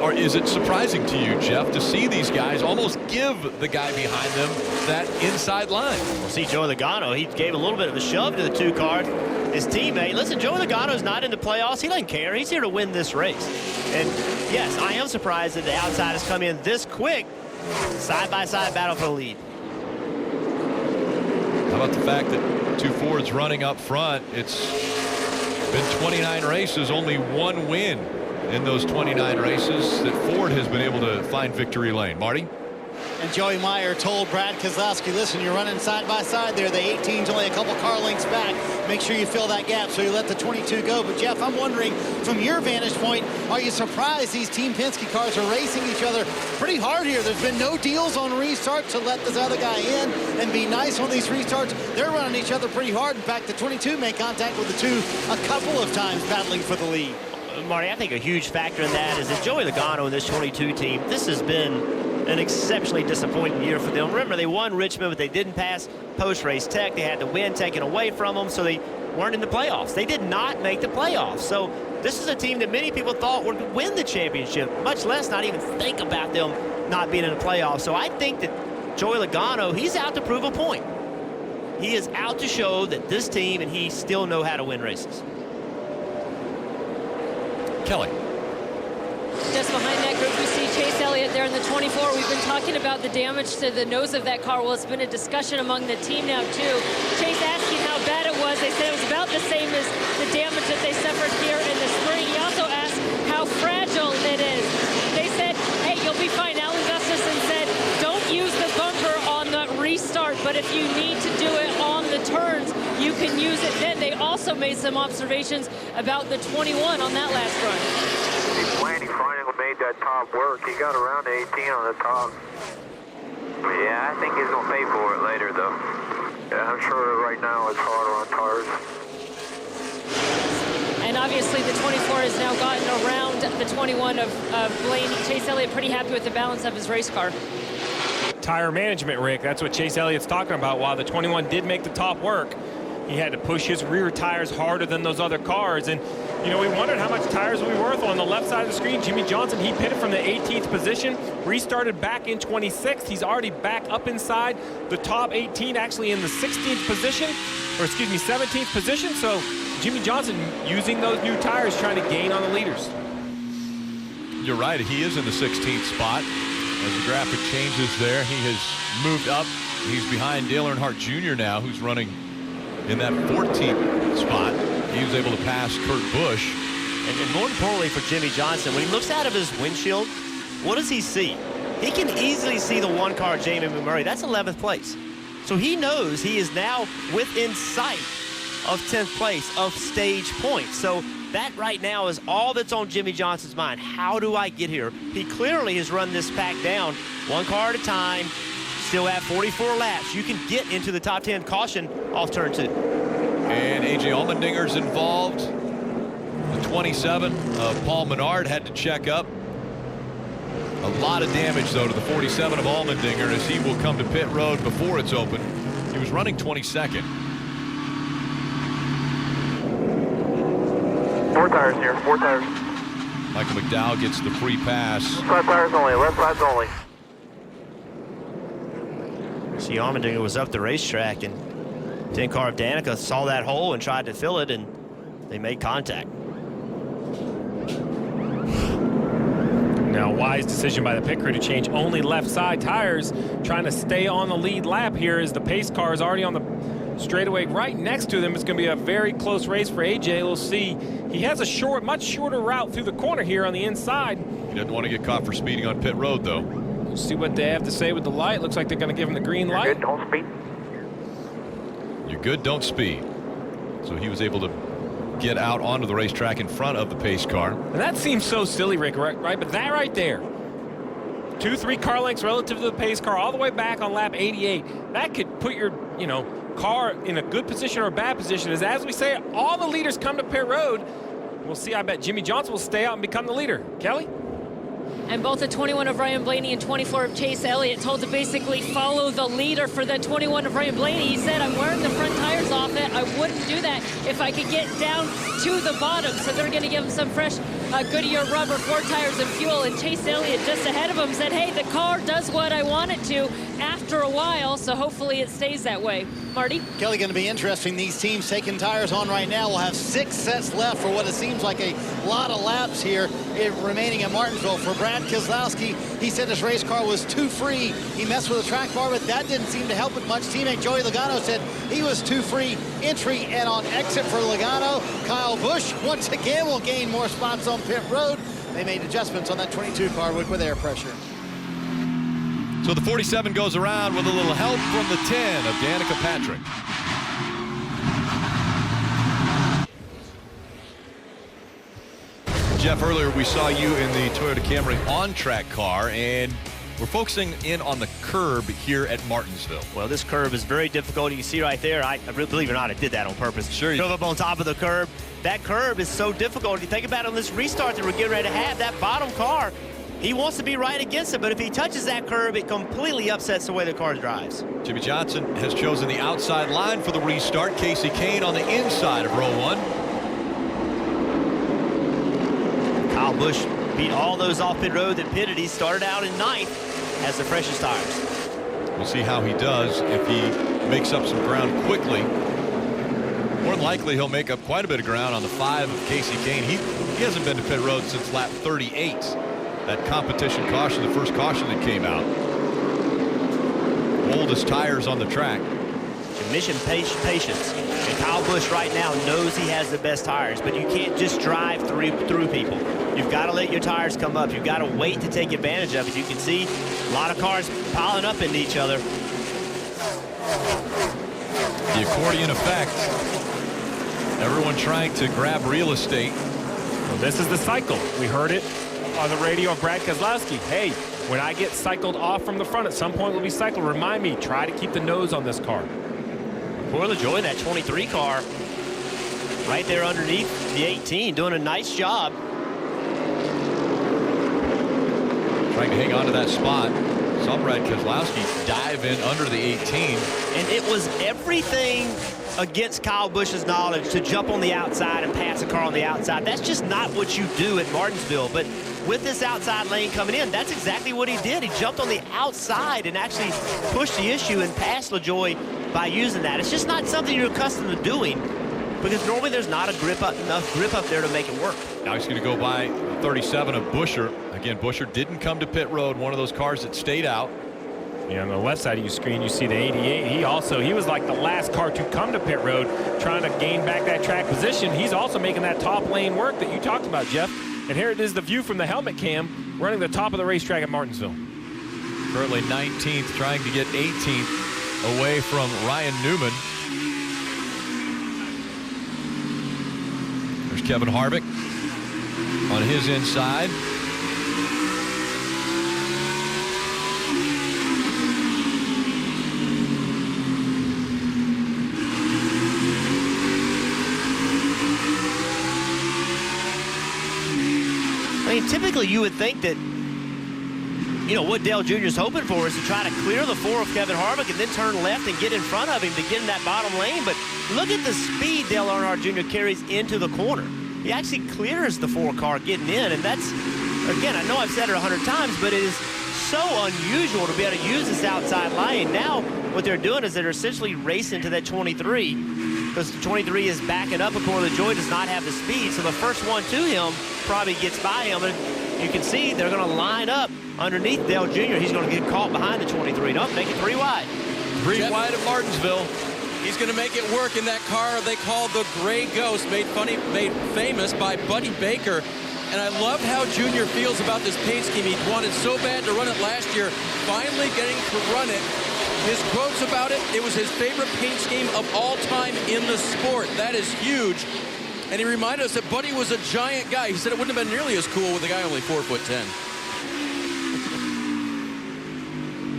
Or is it surprising to you, Jeff, to see these guys almost give the guy behind them that inside line? Well, see, Joey Logano, he gave a little bit of a shove to the 2 car. His teammate, listen, Joey Logano's not in the playoffs. He doesn't care. He's here to win this race. And yes, I am surprised that the outside has come in this quick. Side-by-side battle for the lead. How about the fact that 2 Fords running up front? It's been 29 races, only 1 win in those 29 races that Ford has been able to find victory lane. Marty? And Joey Meyer told Brad Keselowski, listen, you're running side by side there. The 18's only a couple car lengths back. Make sure you fill that gap, so you let the 22 go. But Jeff, I'm wondering, from your vantage point, are you surprised these Team Penske cars are racing each other pretty hard here? There's been no deals on restart to let this other guy in and be nice on these restarts. They're running each other pretty hard. In fact, the 22 made contact with the 2 a couple of times battling for the lead. Marty, I think a huge factor in that is that Joey Logano and this 22 team, this has been an exceptionally disappointing year for them. Remember, they won Richmond, but they didn't pass post-race tech. They had the win taken away from them, so they weren't in the playoffs. They did not make the playoffs. So this is a team that many people thought would win the championship, much less not even think about them not being in the playoffs. So I think that Joey Logano, he's out to prove a point. He is out to show that this team and he still know how to win races. Kelly. Just behind that group, we see Chase Elliott there in the 24. We've been talking about the damage to the nose of that car. Well, it's been a discussion among the team now, too. Chase asking how bad it was. They said it was about the same as the damage that they suffered here in the spring. He also asked how fragile it is. They said, hey, you'll be fine. Alan Gustafson said, don't use the bumper on the restart, but if you need to do it on the turns, you can use it then. They also made some observations about the 21 on that last run. Blaney finally made that top work. He got around the 18 on the top. Yeah, I think he's going to pay for it later, though. Yeah, I'm sure right now it's harder on tires. And Obviously, the 24 has now gotten around the 21 of Blaney. Chase Elliott pretty happy with the balance of his race car. Tire management, Rick. That's what Chase Elliott's talking about. While the 21 did make the top work, he had to push his rear tires harder than those other cars. And, you know, we wondered how much tires would be worth. On the left side of the screen, Jimmie Johnson, he pitted from the 18th position, restarted back in 26th. He's already back up inside the top 18, actually in the 16th position, or excuse me, 17th position. So Jimmie Johnson using those new tires, trying to gain on the leaders. You're right, he is in the 16th spot. As the graphic changes there, he has moved up. He's behind Dale Earnhardt Jr. now, who's running in that 14th spot. He was able to pass Kurt Busch. And more importantly for Jimmie Johnson, when he looks out of his windshield, what does he see? He can easily see the one car, Jamie McMurray. That's 11th place. So he knows he is now within sight of 10th place of stage points. So that right now is all that's on Jimmie Johnson's mind. How do I get here? He clearly has run this pack down one car at a time, still at 44 laps. You can get into the top 10. Caution off turn 2. And A.J. Allmendinger's involved. The 27 of Paul Menard had to check up. A lot of damage, though, to the 47 of Allmendinger as he will come to pit road before it's open. He was running 22nd. 4 tires here, 4 tires. Michael McDowell gets the free pass. 5 tires only, left sides only. See, Allmendinger was up the racetrack, and 10 car of Danica saw that hole and tried to fill it, and they made contact. Now, wise decision by the pit crew to change only left side tires, trying to stay on the lead lap here as the pace car is already on the straightaway right next to them. It's going to be a very close race for AJ. We'll see. He has a much shorter route through the corner here on the inside. He doesn't want to get caught for speeding on pit road, though. We'll see what they have to say with the light. Looks like they're going to give him the green light. Good, don't speed. You're good, don't speed. So he was able to get out onto the racetrack in front of the pace car. And that seems so silly, Rick, right? But that right there, 2-3 car lengths relative to the pace car all the way back on lap 88, that could put your, car in a good position or a bad position. As we say, all the leaders come to pit road. We'll see. I bet Jimmie Johnson will stay out and become the leader. Kelly? And both the 21 of Ryan Blaney and 24 of Chase Elliott told to basically follow the leader for the 21 of Ryan Blaney. He said, I'm wearing the front tires off it. I wouldn't do that if I could get down to the bottom. So they're going to give him some fresh Goodyear rubber, 4 tires and fuel. And Chase Elliott just ahead of him said, hey, the car does what I want it to after a while. So hopefully it stays that way. Marty? Kelly, going to be interesting. These teams taking tires on right now. We'll have 6 sets left for what it seems like a lot of laps here remaining at Martinsville. For Brad Keselowski, he said his race car was too free. He messed with the track bar, but that didn't seem to help it much. Teammate Joey Logano said he was too free entry and on exit for Logano. Kyle Busch once again will gain more spots on pit road. They made adjustments on that 22 car with air pressure. So the 47 goes around with a little help from the 10 of Danica Patrick. Jeff, earlier we saw you in the Toyota Camry on-track car, and we're focusing in on the curb here at Martinsville. Well, this curb is very difficult. You can see right there, I really, believe it or not, I did that on purpose. Sure. Drove up on top of the curb. That curb is so difficult. If you think about it on this restart that we're getting ready to have, that bottom car, he wants to be right against it, but if he touches that curb, it completely upsets the way the car drives. Jimmie Johnson has chosen the outside line for the restart. Casey Kane on the inside of row 1. Kyle Busch beat all those off pit road that pitted. He started out in 9th, has the freshest tires. We'll see how he does if he makes up some ground quickly. More than likely, he'll make up quite a bit of ground on the 5 of Casey Kane. He hasn't been to pit road since lap 38. That competition caution, the first caution that came out. Oldest tires on the track. Mission patience. And Kyle Busch right now knows he has the best tires, but you can't just drive through people. You've got to let your tires come up. You've got to wait to take advantage of it. You can see a lot of cars piling up into each other. The accordion effect. Everyone trying to grab real estate. Well, this is the cycle. We heard it on the radio of Brad Keselowski. Hey, when I get cycled off from the front, at some point we'll be cycled. Remind me, try to keep the nose on this car. Corey LaJoie, that 23 car, right there underneath the 18, doing a nice job. Trying to hang on to that spot. Saw Brad Keselowski dive in under the 18. And it was everything against Kyle Busch's knowledge to jump on the outside and pass a car on the outside. That's just not what you do at Martinsville. But with this outside lane coming in, that's exactly what he did. He jumped on the outside and actually pushed the issue and passed LaJoie by using that. It's just not something you're accustomed to doing, because normally there's not enough grip up there to make it work. Now he's going to go by 37 of Buescher. Again, Buescher didn't come to pit road, one of those cars that stayed out. Yeah, on the left side of your screen, you see the 88. He was like the last car to come to pit road, trying to gain back that track position. He's also making that top lane work that you talked about, Jeff. And here it is, the view from the helmet cam, running the top of the racetrack at Martinsville. Currently 19th, trying to get 18th away from Ryan Newman. There's Kevin Harvick on his inside. I mean, typically you would think that, you know, what Dale Jr. is hoping for is to try to clear the 4 of Kevin Harvick and then turn left and get in front of him to get in that bottom lane. But look at the speed Dale Earnhardt Jr. carries into the corner. He actually clears the 4 car getting in, and that's, again, I know I've said it 100 times, but it is so unusual to be able to use this outside lane. Now what they're doing is they're essentially racing to that 23, because the 23 is backing up. Of course, LaJoie does not have the speed, so the first one to him probably gets by him, and you can see they're going to line up underneath Dale Jr. He's going to get caught behind the 23. Nope, make it 3 wide. 3 wide at Martinsville. He's going to make it work in that car they call the Gray Ghost, made famous by Buddy Baker. And I love how Junior feels about this paint scheme. He wanted so bad to run it last year, finally getting to run it. His quotes about it, it was his favorite paint scheme of all time in the sport. That is huge. And he reminded us that Buddy was a giant guy. He said it wouldn't have been nearly as cool with a guy only 4'10".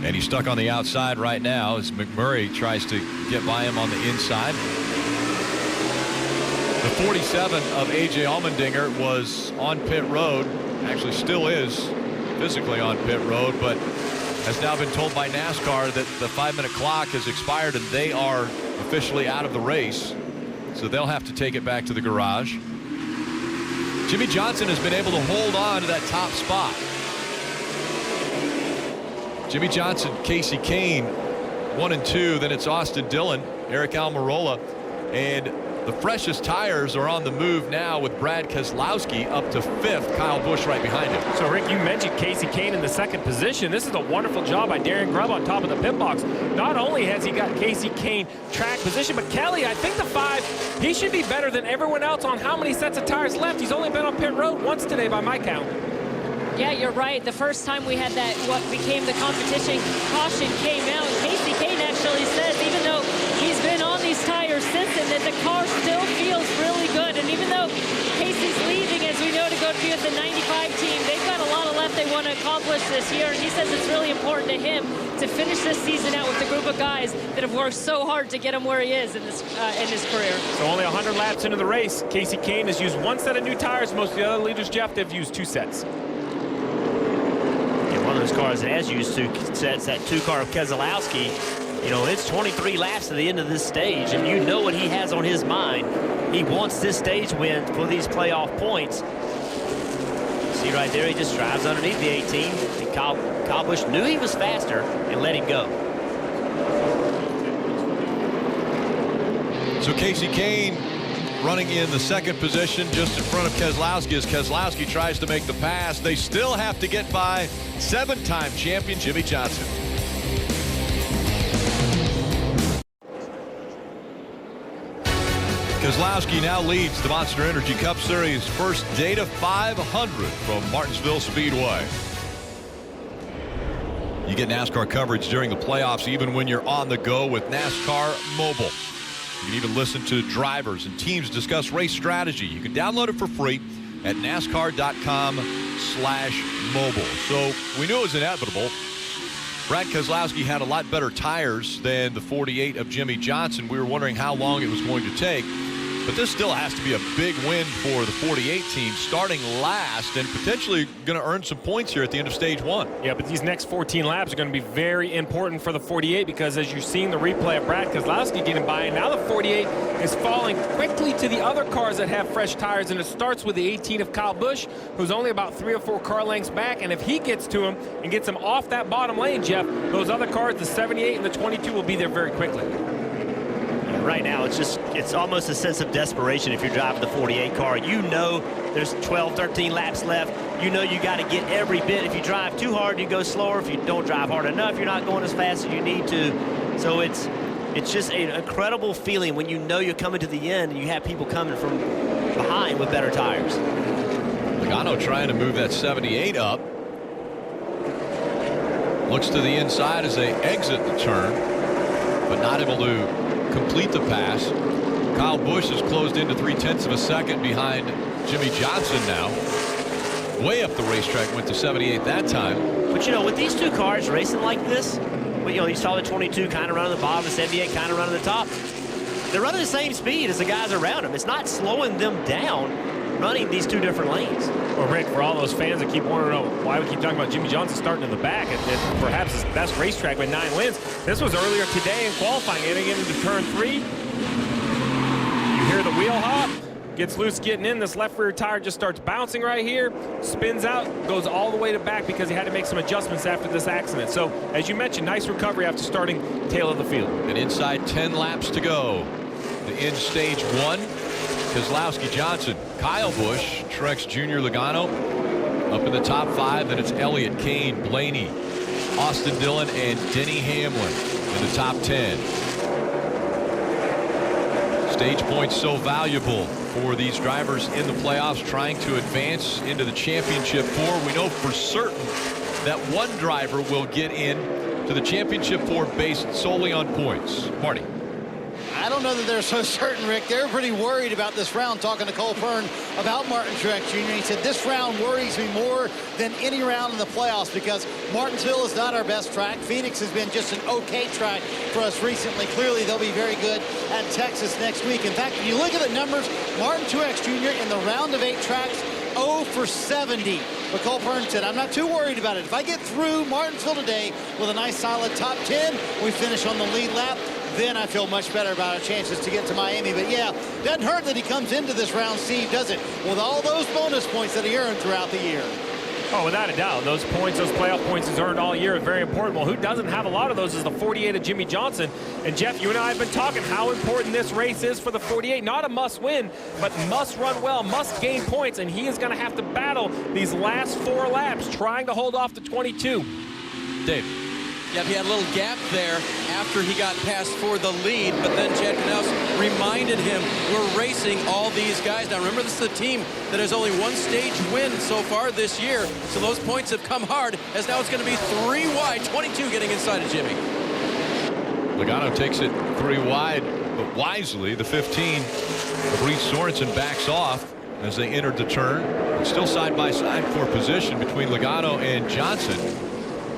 And he's stuck on the outside right now as McMurray tries to get by him on the inside. The 47 of A.J. Allmendinger was on pit road, actually still is physically on pit road, but has now been told by NASCAR that the 5-minute clock has expired and they are officially out of the race. So they'll have to take it back to the garage. Jimmy Johnson has been able to hold on to that top spot. Jimmy Johnson, Casey Kane, 1 and 2. Then it's Austin Dillon, Eric Almirola, and the freshest tires are on the move now with Brad Keselowski up to 5th. Kyle Busch right behind him. So, Rick, you mentioned Casey Kane in the 2nd position. This is a wonderful job by Darian Grubb on top of the pit box. Not only has he got Casey Kane track position, but Kelly, I think the 5, he should be better than everyone else on how many sets of tires left. He's only been on pit road once today by my count. Yeah, you're right. The first time we had that, what became the competition caution came out. Casey Kane actually says, even though he's been on these tires since then, that the car still feels really good. And even though Casey's leaving, as we know, to go to be with the 95 team, they've got a lot of left they want to accomplish this year. And he says it's really important to him to finish this season out with a group of guys that have worked so hard to get him where he is in his career. So only 100 laps into the race, Casey Kane has used 1 set of new tires. Most of the other leaders, Jeff, they've used 2 sets. One of those cars that has used 2 sets, that 2 car of Keselowski, you know, it's 23 laps to the end of this stage, and you know what he has on his mind. He wants this stage win for these playoff points. See right there, he just drives underneath the 18. And Kyle Busch knew he was faster and let him go. So Casey Kane running in the 2nd position just in front of Keselowski as Keselowski tries to make the pass. They still have to get by 7-time champion Jimmy Johnson. Keselowski now leads the Monster Energy Cup Series first Data 500 from Martinsville Speedway. You get NASCAR coverage during the playoffs even when you're on the go with NASCAR Mobile. You can even listen to drivers and teams discuss race strategy. You can download it for free at NASCAR.com/mobile. So we knew it was inevitable. Brad Keselowski had a lot better tires than the 48 of Jimmy Johnson. We were wondering how long it was going to take. But this still has to be a big win for the 48 team, starting last and potentially going to earn some points here at the end of stage 1. Yeah, but these next 14 laps are going to be very important for the 48 because as you're seeing the replay of Brad Keselowski getting by, and now the 48 is falling quickly to the other cars that have fresh tires, and it starts with the 18 of Kyle Busch, who's only about 3 or 4 car lengths back, and if he gets to him and gets him off that bottom lane, Jeff, those other cars, the 78 and the 22, will be there very quickly. Right now, it's almost a sense of desperation if you're driving the 48 car. You know there's 12, 13 laps left. You know you got to get every bit. If you drive too hard, you go slower. If you don't drive hard enough, you're not going as fast as you need to. So it's just an incredible feeling when you know you're coming to the end and you have people coming from behind with better tires. Logano trying to move that 78 up. Looks to the inside as they exit the turn, but not able to complete the pass. Kyle Busch has closed into 0.3 of a second behind Jimmy Johnson now. Way up the racetrack, went to 78 that time. But you know, with these two cars racing like this, well, you know, you saw the 22 kind of running the bottom, the 78 kind of running the top. They're running the same speed as the guys around them. It's not slowing them down running these two different lanes. Well, Rick, for all those fans that keep wanting to know why we keep talking about Jimmy Johnson starting in the back and perhaps his best racetrack with 9 wins, this was earlier today in qualifying, getting into turn 3. You hear the wheel hop, gets loose getting in. This left rear tire just starts bouncing right here, spins out, goes all the way to back because he had to make some adjustments after this accident. So, as you mentioned, nice recovery after starting tail of the field. And inside 10 laps to go. To end stage 1. Keselowski, Johnson, Kyle Busch, Truex Jr., Logano up in the top 5. Then it's Elliott, Kane, Blaney, Austin Dillon, and Denny Hamlin in the top 10. Stage points so valuable for these drivers in the playoffs trying to advance into the championship 4. We know for certain that one driver will get in to the championship 4 based solely on points. Marty. I don't know that they're so certain, Rick. They're pretty worried about this round, talking to Cole Pearn about Martin Truex Jr. He said, this round worries me more than any round in the playoffs because Martinsville is not our best track. Phoenix has been just an okay track for us recently. Clearly, they'll be very good at Texas next week. In fact, if you look at the numbers, Martin Truex Jr. in the round of 8 tracks, 0 for 70. But Cole Pearn said, I'm not too worried about it. If I get through Martinsville today with a nice solid top 10, we finish on the lead lap, then I feel much better about our chances to get to Miami. But yeah, doesn't hurt that he comes into this round, Steve, does it? With all those bonus points that he earned throughout the year. Oh, without a doubt. Those points, those playoff points he's earned all year are very important. Well, who doesn't have a lot of those is the 48 of Jimmy Johnson. And Jeff, you and I have been talking how important this race is for the 48. Not a must win, but must run well, must gain points. And he is going to have to battle these last 4 laps trying to hold off the 22. Dave. Yeah, he had a little gap there after he got past for the lead, but then Chad Knaus reminded him, we're racing all these guys. Now remember, this is a team that has only 1 stage win so far this year, so those points have come hard, as now it's going to be 3 wide, 22 getting inside of Jimmy. Logano takes it 3 wide, but wisely, the 15 of Reed Sorensen backs off as they entered the turn. It's still side by side for position between Logano and Johnson.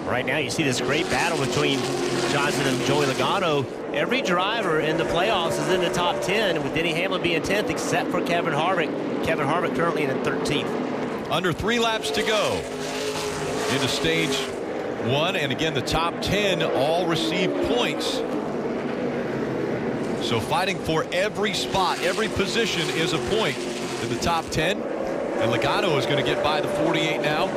Right now, you see this great battle between Johnson and Joey Logano. Every driver in the playoffs is in the top 10, with Denny Hamlin being 10th, except for Kevin Harvick. Kevin Harvick currently in 13th. Under 3 laps to go into stage 1, and again, the top 10 all receive points. So fighting for every spot, every position is a point in the top 10, and Logano is going to get by the 48 now.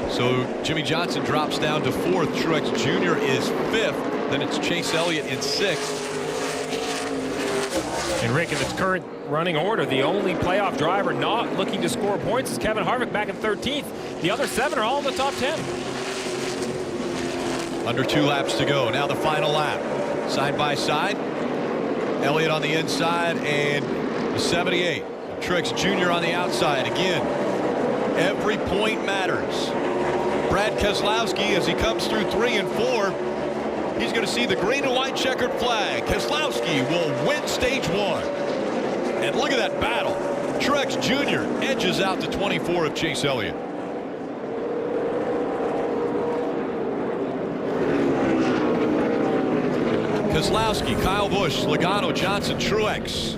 So Jimmy Johnson drops down to 4th. Truex Jr. is 5th. Then it's Chase Elliott in 6th. And Rick, in its current running order, the only playoff driver not looking to score points is Kevin Harvick back in 13th. The other 7 are all in the top 10. Under 2 laps to go. Now the final lap. Side by side. Elliott on the inside and the 78. Truex Jr. on the outside. Again, every point matters. Brad Keselowski, as he comes through 3 and 4, he's going to see the green and white checkered flag. Keselowski will win stage 1. And look at that battle. Truex Jr. edges out to 24 of Chase Elliott. Keselowski, Kyle Busch, Logano, Johnson, Truex.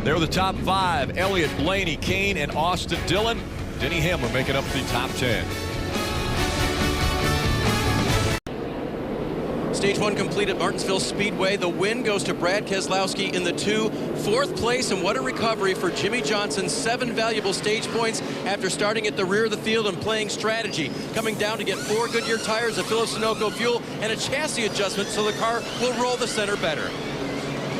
They're the top 5. Elliott, Blaney, Kane, and Austin Dillon. Denny Hamlin making up the top 10. Stage 1 complete at Martinsville Speedway. The win goes to Brad Keselowski in the 2. 4th place, and what a recovery for Jimmie Johnson. 7 valuable stage points after starting at the rear of the field and playing strategy. Coming down to get 4 Goodyear tires, a Phillips Sunoco fuel, and a chassis adjustment so the car will roll the center better.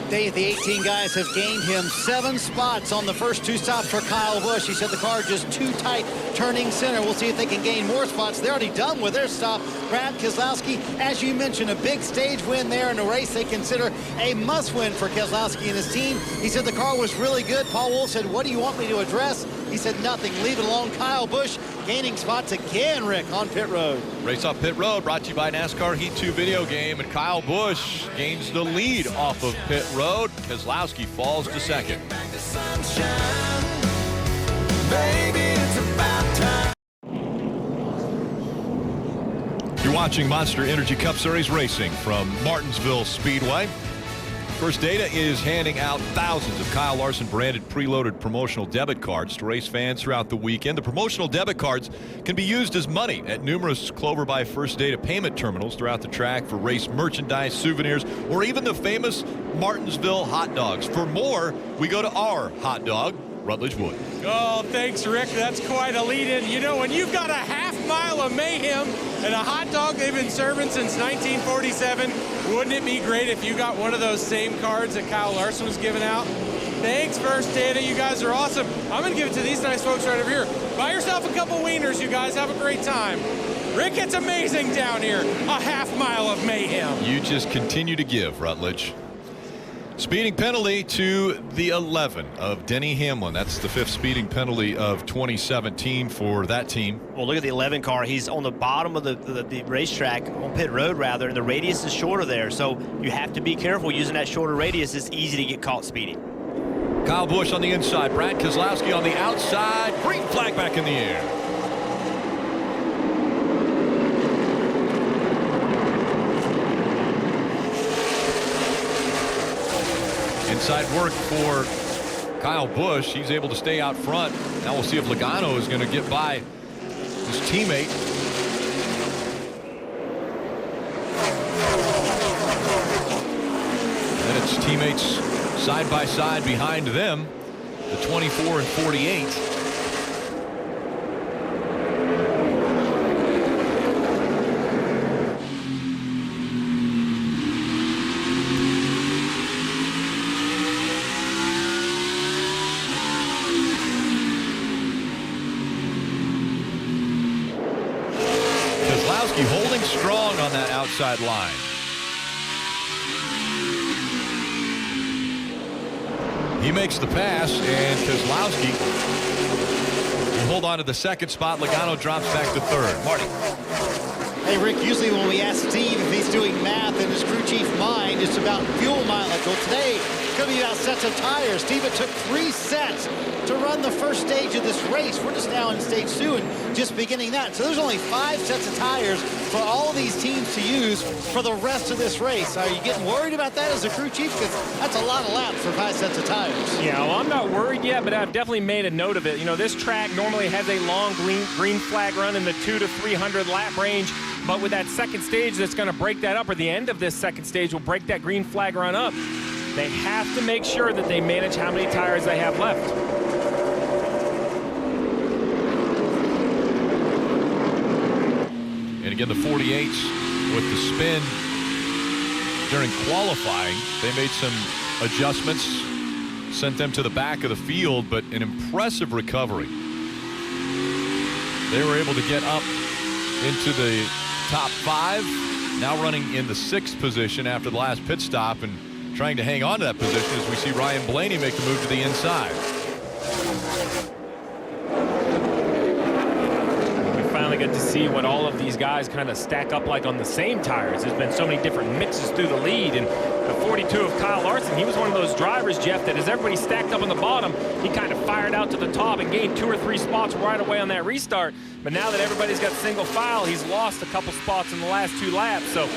The 18 guys have gained him 7 spots on the first 2 stops for Kyle Busch. He said the car just too tight turning center. We'll see if they can gain more spots. They're already done with their stop. Brad Keselowski, as you mentioned, a big stage win there in a race they consider a must-win for Keselowski and his team. He said the car was really good. Paul Wolfe said, what do you want me to address? He said nothing. Leave it alone. Kyle Busch gaining spots again, Rick, on pit road. Race off pit road brought to you by NASCAR Heat 2 video game, and Kyle Busch gains the lead off of pit road. Keselowski falls to second. You're watching Monster Energy Cup Series racing from Martinsville Speedway. First Data is handing out thousands of Kyle Larson branded preloaded promotional debit cards to race fans throughout the weekend. The promotional debit cards can be used as money at numerous Clover by First Data payment terminals throughout the track for race merchandise, souvenirs, or even the famous Martinsville hot dogs. For more, we go to our hot dog, Rutledge Wood. Oh, thanks, Rick. That's quite a lead-in. You know, when you've got a half-mile of mayhem and a hot dog they've been serving since 1947, wouldn't it be great if you got one of those same cards that Kyle Larson was giving out? Thanks, First Data. You guys are awesome. I'm going to give it to these nice folks right over here. Buy yourself a couple wieners, you guys. Have a great time. Rick, it's amazing down here. A half-mile of mayhem. You just continue to give, Rutledge. Speeding penalty to the 11 of Denny Hamlin. That's the 5th speeding penalty of 2017 for that team. Well, look at the 11 car. He's on the bottom of the racetrack, on pit road rather, and the radius is shorter there. So you have to be careful using that shorter radius. It's easy to get caught speeding. Kyle Busch on the inside, Brad Keselowski on the outside. Green flag back in the air. Inside work for Kyle Busch. He's able to stay out front. Now we'll see if Logano is going to get by his teammate. And it's teammates side by side behind them, the 24 and 48. Holding strong on that outside line. He makes the pass, and Keselowski will hold on to the 2nd spot. Logano drops back to 3rd. Marty. Hey, Rick, usually when we ask Steve if he's doing math in his crew chief mind, it's about fuel mileage. Well, today, it's going to be about sets of tires. Steve, it took 3 sets to run the first stage of this race. We're just now in stage 2 and just beginning that. So there's only 5 sets of tires for all of these teams to use for the rest of this race. Are you getting worried about that as a crew chief? Because that's a lot of laps for 5 sets of tires. Yeah, well, I'm not worried yet, but I've definitely made a note of it. You know, this track normally has a long green flag run in the 200 to 300 lap range. But with that second stage that's going to break that up, or the end of this second stage will break that green flag run up, they have to make sure that they manage how many tires they have left. And again, the 48s with the spin during qualifying, they made some adjustments, sent them to the back of the field, but an impressive recovery. They were able to get up into the top 5, now running in the 6th position after the last pit stop and trying to hang on to that position as we see Ryan Blaney make the move to the inside. Get to see what all of these guys kind of stack up like on the same tires. There's been so many different mixes through the lead, and the 42 of Kyle Larson, he was one of those drivers, Jeff, that as everybody stacked up on the bottom, he kind of fired out to the top and gained 2 or 3 spots right away on that restart. But now that everybody's got single file, he's lost a couple spots in the last 2 laps. So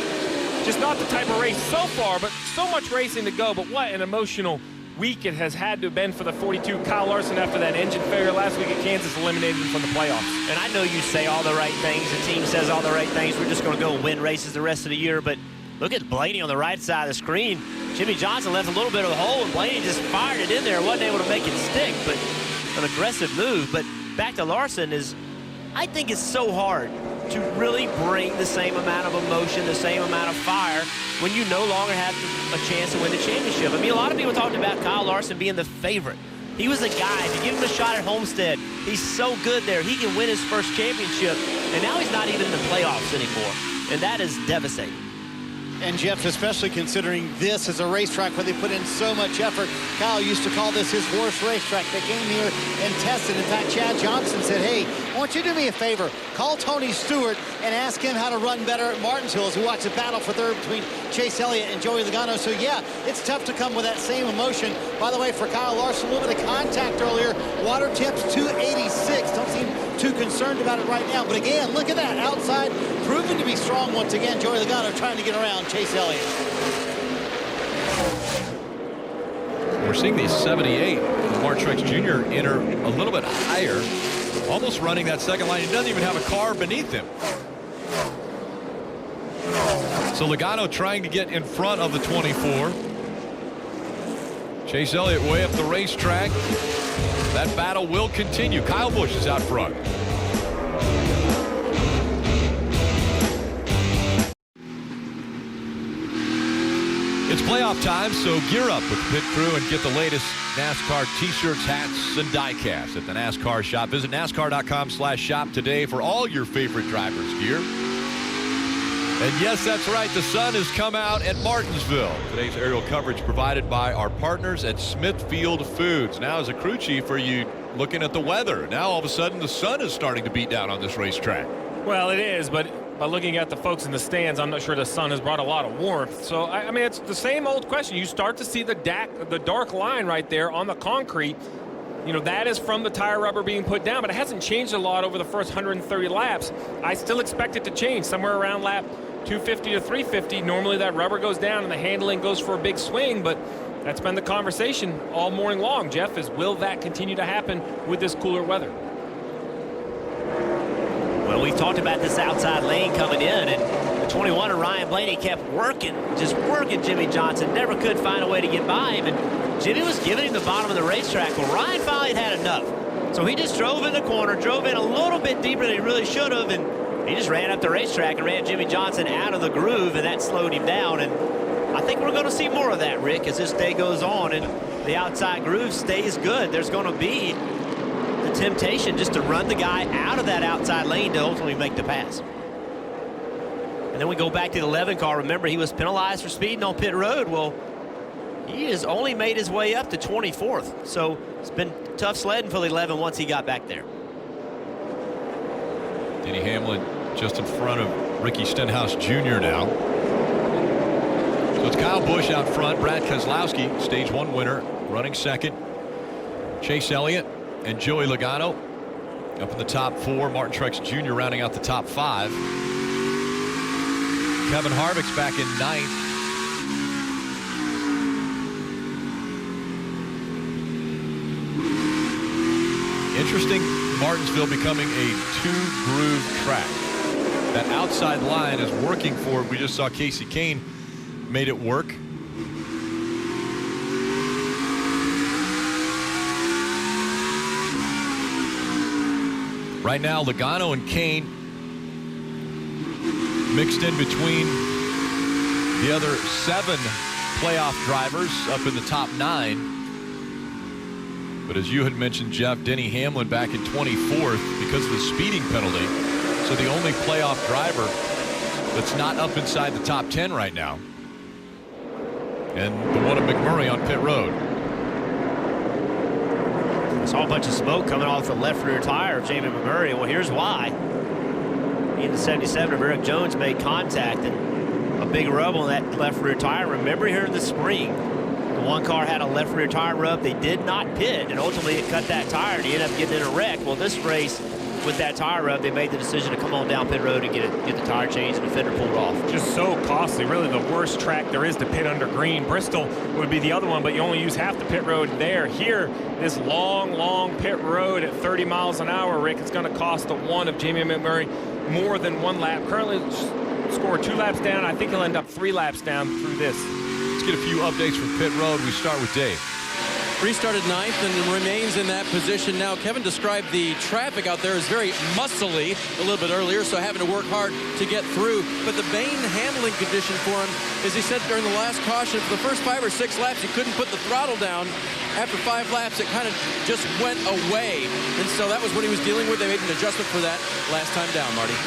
just not the type of race so far, but so much racing to go. But what an emotional week it has had to have been for the 42. Kyle Larson, after that engine failure last week at Kansas, eliminated him from the playoffs. And I know you say all the right things, the team says all the right things, we're just going to go win races the rest of the year, but look at Blaney on the right side of the screen. Jimmie Johnson left a little bit of a hole, and Blaney just fired it in there. Wasn't able to make it stick, but an aggressive move. But back to Larson I think it's so hard to really bring the same amount of emotion, the same amount of fire when you no longer have a chance to win the championship. I mean, a lot of people talked about Kyle Larson being the favorite. He was the guy. If you give him a shot at Homestead, he's so good there. He can win his first championship, and now he's not even in the playoffs anymore, and that is devastating. And Jeff, especially considering this is a racetrack where they put in so much effort. Kyle used to call this his worst racetrack. They came here and tested. In fact, Chad Johnson said, hey, I want you to do me a favor. Call Tony Stewart and ask him how to run better at Martinsville as we watch the battle for third between Chase Elliott and Joey Logano. So, yeah, it's tough to come with that same emotion. By the way, for Kyle Larson, a little bit of contact earlier. Water temps 286. Don't seem too concerned about it right now. But, again, look at that. Outside, proving to be strong once again. Joey Logano trying to get around Chase Elliott. We're seeing the 78. Martin Truex Jr. enter a little bit higher, almost running that second line. He doesn't even have a car beneath him. So Logano trying to get in front of the 24. Chase Elliott way up the racetrack. That battle will continue. Kyle Busch is out front. It's playoff time, so gear up with the pit crew and get the latest NASCAR t-shirts, hats, and die-casts at the NASCAR shop. Visit NASCAR.com/shop today for all your favorite drivers' gear. And yes, that's right, the sun has come out at Martinsville. Today's aerial coverage provided by our partners at Smithfield Foods. Now, as a crew chief, are you looking at the weather? Now, all of a sudden, the sun is starting to beat down on this racetrack. Well, it is, but by looking at the folks in the stands, I'm not sure the sun has brought a lot of warmth. So, I mean, it's the same old question. You start to see the dark line right there on the concrete. You know, that is from the tire rubber being put down, but it hasn't changed a lot over the first 130 laps. I still expect it to change somewhere around lap 250 to 350. Normally that rubber goes down and the handling goes for a big swing, but that's been the conversation all morning long, Jeff, is will that continue to happen with this cooler weather? Well, we've talked about this outside lane coming in, and the 21 of Ryan Blaney kept working, just working Jimmie Johnson. Never could find a way to get by him, and Jimmie was giving him the bottom of the racetrack. Well, Ryan finally had enough. So he just drove in the corner, drove in a little bit deeper than he really should have, and he just ran up the racetrack and ran Jimmie Johnson out of the groove, and that slowed him down. And I think we're going to see more of that, Rick, as this day goes on, and the outside groove stays good. There's going to be the temptation just to run the guy out of that outside lane to ultimately make the pass. And then we go back to the 11 car. Remember, he was penalized for speeding on pit road. Well, he has only made his way up to 24th. So it's been tough sledding for the 11 once he got back there. Denny Hamlin just in front of Ricky Stenhouse Jr. now. So it's Kyle Busch out front. Brad Keselowski, stage 1 winner, running second. Chase Elliott and Joey Logano up in the top 4. Martin Truex Jr. rounding out the top 5. Kevin Harvick's back in 9th. Interesting, Martinsville becoming a 2-groove track. That outside line is working for, we just saw Casey Kane made it work. Right now, Logano and Kane mixed in between the other 7 playoff drivers up in the top 9. But as you had mentioned, Jeff, Denny Hamlin back in 24th because of the speeding penalty. So the only playoff driver that's not up inside the top 10 right now. And the one of McMurray on pit road. I saw a bunch of smoke coming off the left rear tire of Jamie McMurray. Well, here's why. He and the 77 of Eric Jones made contact, and a big rub on that left rear tire. Remember here in the spring, the one car had a left rear tire rub. They did not pit, and ultimately it cut that tire, and he ended up getting in a wreck. Well, this race, with that tire rub, they made the decision to come on down pit road and get the tire changed and the fender pulled off. Just so costly. Really the worst track there is to pit under green. Bristol would be the other one, but you only use half the pit road there. Here, this long pit road at 30 miles an hour, Rick, it's going to cost the one of Jamie McMurray more than 1 lap. Currently scored 2 laps down. I think he'll end up 3 laps down through this. Let's get a few updates from pit road. We start with Dave. Restarted 9th and remains in that position now. Kevin described the traffic out there as very muscly a little bit earlier, so having to work hard to get through. But the main handling condition for him, as he said during the last caution, for the first 5 or 6 laps, he couldn't put the throttle down. After 5 laps, it kind of just went away. And so that was what he was dealing with. They made an adjustment for that last time down, Marty.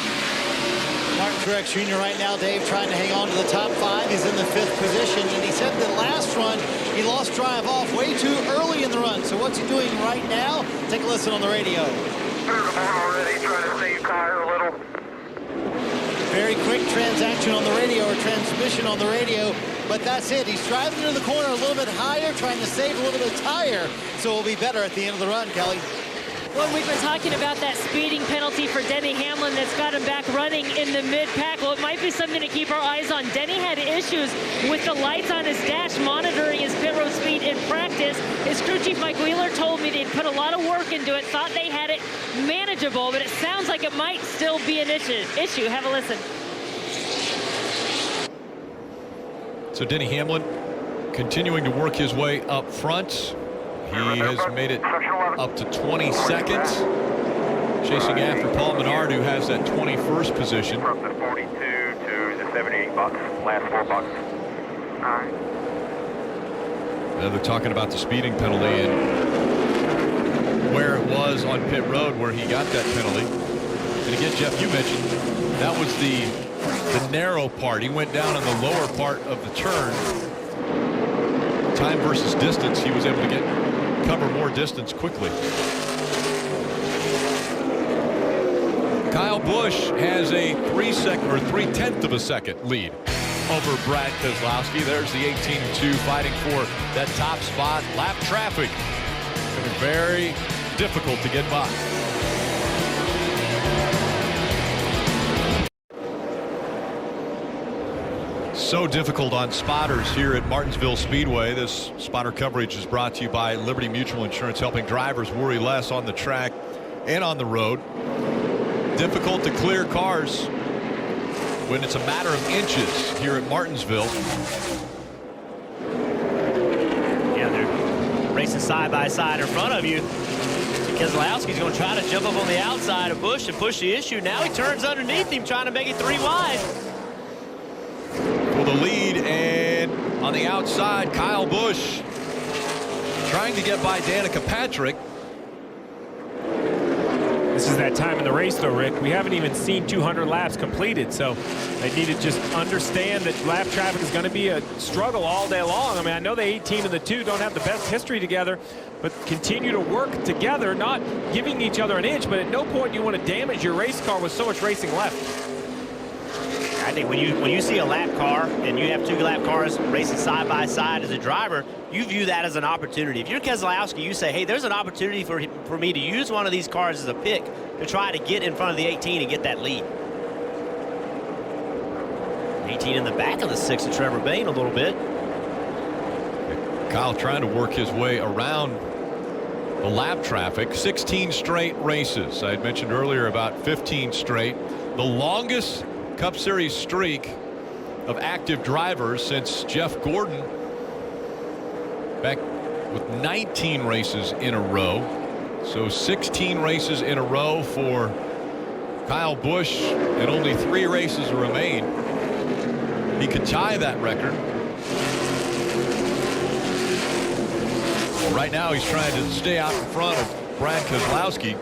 Martin Truex Jr. right now, Dave, trying to hang on to the top 5. He's in the 5th position, and he said the last run he lost drive off way too early in the run. So what's he doing right now? Take a listen on the radio. Already trying to save tire a little. Very quick transaction on the radio, or transmission on the radio, but that's it. He's driving into the corner a little bit higher, trying to save a little bit of tire, so it'll be better at the end of the run, Kelly. Well, we've been talking about that speeding penalty for Denny Hamlin that's got him back running in the mid-pack. Well, it might be something to keep our eyes on. Denny had issues with the lights on his dash monitoring his pit road speed in practice. His crew chief, Mike Wheeler, told me they'd put a lot of work into it, thought they had it manageable, but it sounds like it might still be an issue. Have a listen. So Denny Hamlin continuing to work his way up front. He has made it up to 22nd, chasing after Paul Menard, who has that 21st position. From the 42 to the 78 bucks, last 4 bucks. All right. Now they're talking about the speeding penalty and where it was on pit road where he got that penalty. And again, Jeff, you mentioned that was the narrow part. He went down on the lower part of the turn. Time versus distance, he was able to cover more distance quickly. Kyle Busch has a 3/10 of a second lead over Brad Keselowski. There's the 18-2 fighting for that top spot. Lap traffic. It's been very difficult to get by. So difficult on spotters here at Martinsville Speedway. This spotter coverage is brought to you by Liberty Mutual Insurance, helping drivers worry less on the track and on the road. Difficult to clear cars when it's a matter of inches here at Martinsville. Yeah, they're racing side by side in front of you. Keselowski's going to try to jump up on the outside of Busch and push the issue. Now he turns underneath him, trying to make it 3 wide. For the lead, and on the outside, Kyle Busch trying to get by Danica Patrick. This is that time in the race, though, Rick. We haven't even seen 200 laps completed, so they need to just understand that lap traffic is going to be a struggle all day long. I mean, I know the 18 and the 2 don't have the best history together, but continue to work together, not giving each other an inch, but at no point do you want to damage your race car with so much racing left. I think when you see a lap car and you have 2 lap cars racing side by side as a driver, you view that as an opportunity. If you're Keselowski, you say, hey, there's an opportunity for me to use one of these cars as a pick to try to get in front of the 18 and get that lead. 18 in the back of the 6 of Trevor Bayne a little bit. Kyle trying to work his way around the lap traffic. 16 straight races. I had mentioned earlier about 15 straight. The longest Cup Series streak of active drivers since Jeff Gordon back with 19 races in a row. So 16 races in a row for Kyle Busch, and only 3 races remain. He could tie that record. Well, right now he's trying to stay out in front of Brad Keselowski.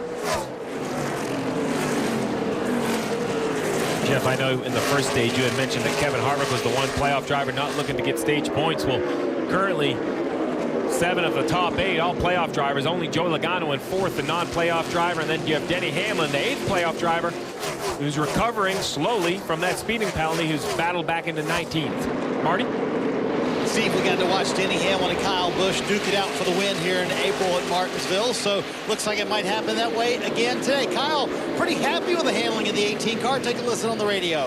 Jeff, I know in the first stage you had mentioned that Kevin Harvick was the one playoff driver not looking to get stage points. Well, currently 7 of the top 8 all playoff drivers. Only Joey Logano in 4th, the non-playoff driver, and then you have Denny Hamlin, the 8th playoff driver, who's recovering slowly from that speeding penalty, who's battled back into 19th. Marty? Steve, we got to watch Denny Hamlin and Kyle Busch duke it out for the win here in April at Martinsville. So looks like it might happen that way again today. Kyle, pretty happy with the handling of the 18 car. Take a listen on the radio.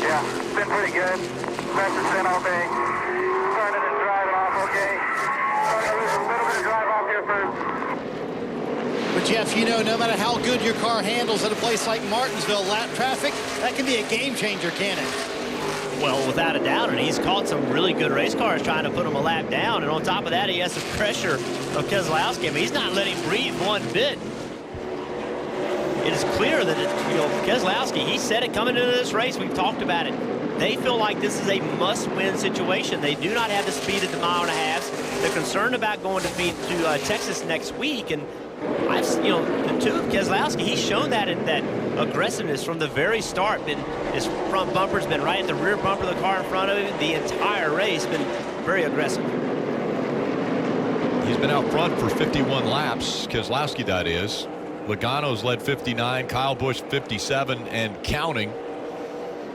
Yeah, it's been pretty good. Best it's been all day. Turning and driving off okay. Starting to lose a little bit of drive off here first. But Jeff, you know, no matter how good your car handles at a place like Martinsville, lap traffic, that can be a game changer, can it? Well, without a doubt, and he's caught some really good race cars trying to put him a lap down, and on top of that, he has the pressure of Keselowski. I mean, he's not letting him breathe one bit. It is clear that, Keselowski, he said it coming into this race, we've talked about it. They feel like this is a must-win situation. They do not have the speed at the mile and a half. They're concerned about going to Texas next week, and the two of Keselowski, he's shown that aggressiveness from the very start. His front bumper's been right at the rear bumper of the car in front of him. The entire race been very aggressive. He's been out front for 51 laps, Keselowski that is. Logano's led 59, Kyle Busch 57 and counting.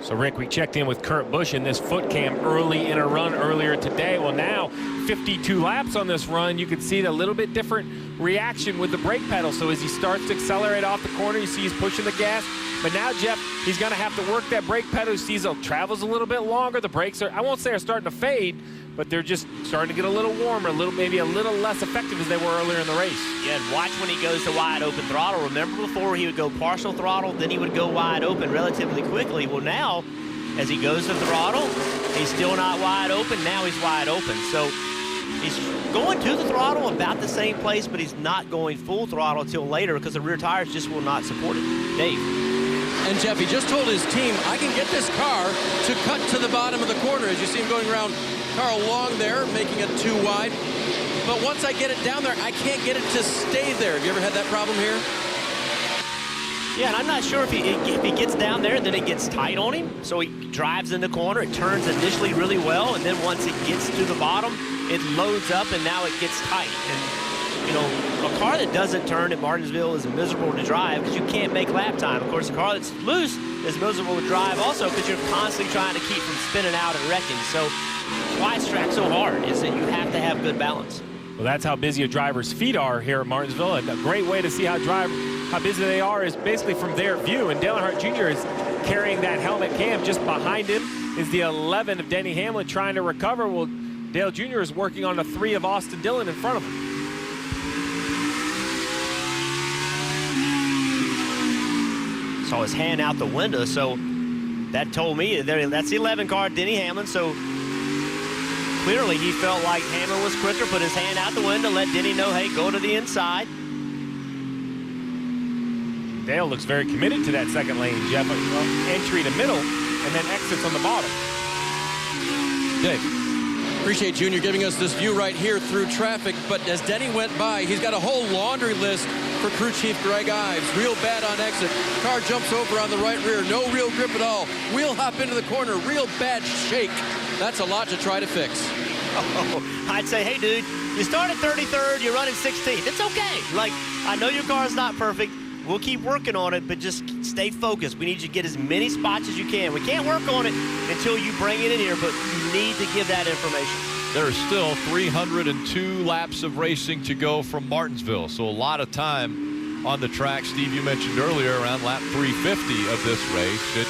So, Rick, we checked in with Kurt Busch in this foot cam early in a run earlier today. Well, now 52 laps on this run, you can see a little bit different reaction with the brake pedal. So as he starts to accelerate off the corner, you see he's pushing the gas. But now, Jeff, he's going to have to work that brake pedal. He sees it travels a little bit longer. The brakes are, I won't say are starting to fade, but they're just starting to get a little warmer, maybe a little less effective as they were earlier in the race. Yeah, and watch when he goes to wide open throttle. Remember before he would go partial throttle, then he would go wide open relatively quickly. Well, now, as he goes to throttle, he's still not wide open. Now he's wide open. So he's going to the throttle about the same place, but he's not going full throttle until later because the rear tires just will not support it. Dave. And Jeff, he just told his team, I can get this car to cut to the bottom of the corner. As you see him going around Carl Long there, making it too wide. But once I get it down there, I can't get it to stay there. Have you ever had that problem here? Yeah, and I'm not sure if he gets down there, then it gets tight on him. So he drives in the corner. It turns initially really well, and then once it gets to the bottom, it loads up, and now it gets tight. And, a car that doesn't turn at Martinsville is miserable to drive because you can't make lap time. Of course, a car that's loose is miserable to drive also because you're constantly trying to keep from spinning out and wrecking. So why it's tracked so hard is that you have to have good balance. Well, that's how busy a driver's feet are here at Martinsville. And a great way to see how busy they are is basically from their view. And Dale Earnhardt Jr. is carrying that helmet cam. Just behind him is the 11 of Denny Hamlin trying to recover. Well, Dale Jr. is working on the 3 of Austin Dillon in front of him. Saw his hand out the window, so that told me that's the 11 car, Denny Hamlin. So clearly he felt like Hamlin was quicker, put his hand out the window, let Denny know, hey, go to the inside. Dale looks very committed to that second lane, Jeff. Entry to middle and then exits on the bottom. Dave. Appreciate Junior giving us this view right here through traffic, but as Denny went by, he's got a whole laundry list for crew chief Greg Ives. Real bad on exit. Car jumps over on the right rear. No real grip at all. Wheel hop into the corner. Real bad shake. That's a lot to try to fix. Oh, I'd say, hey, dude, you started 33rd, you're running 16th. It's okay. Like, I know your car's not perfect. We'll keep working on it, but just stay focused. We need you to get as many spots as you can. We can't work on it until you bring it in here, but you need to give that information. There's still 302 laps of racing to go from Martinsville, so a lot of time on the track. Steve, you mentioned earlier around lap 350 of this race, it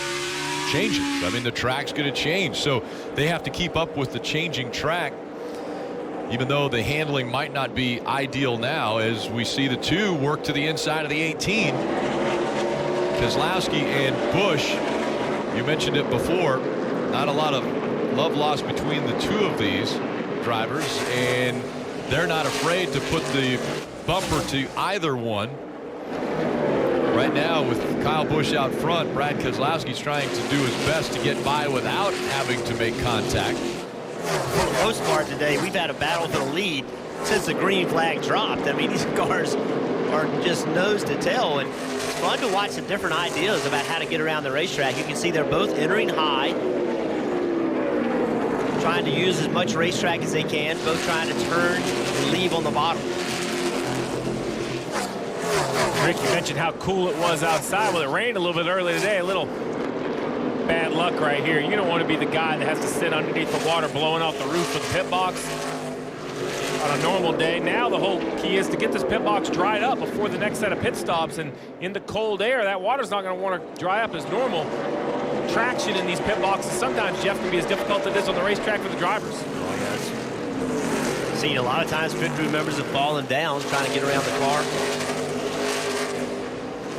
changes. I mean, the track's going to change, so they have to keep up with the changing track, even though the handling might not be ideal now, as we see the two work to the inside of the 18. Keselowski and Busch, you mentioned it before, not a lot of love lost between the two of these drivers, and they're not afraid to put the bumper to either one. Right now, with Kyle Busch out front, Brad Keselowski's trying to do his best to get by without having to make contact. For the most part today, we've had a battle for the lead since the green flag dropped. I mean, these cars are just nose to tail, and it's fun to watch the different ideas about how to get around the racetrack. You can see they're both entering high, trying to use as much racetrack as they can, both trying to turn and leave on the bottom. Rick, you mentioned how cool it was outside. Well, it rained a little bit earlier today, a little bad luck right here. You don't want to be the guy that has to sit underneath the water blowing off the roof of the pit box on a normal day. Now the whole key is to get this pit box dried up before the next set of pit stops, and in the cold air, that water's not going to want to dry up as normal. Traction in these pit boxes sometimes, Jeff, can be as difficult as it is on the racetrack for the drivers. Oh, yes. Seen a lot of times pit crew members have fallen down trying to get around the car.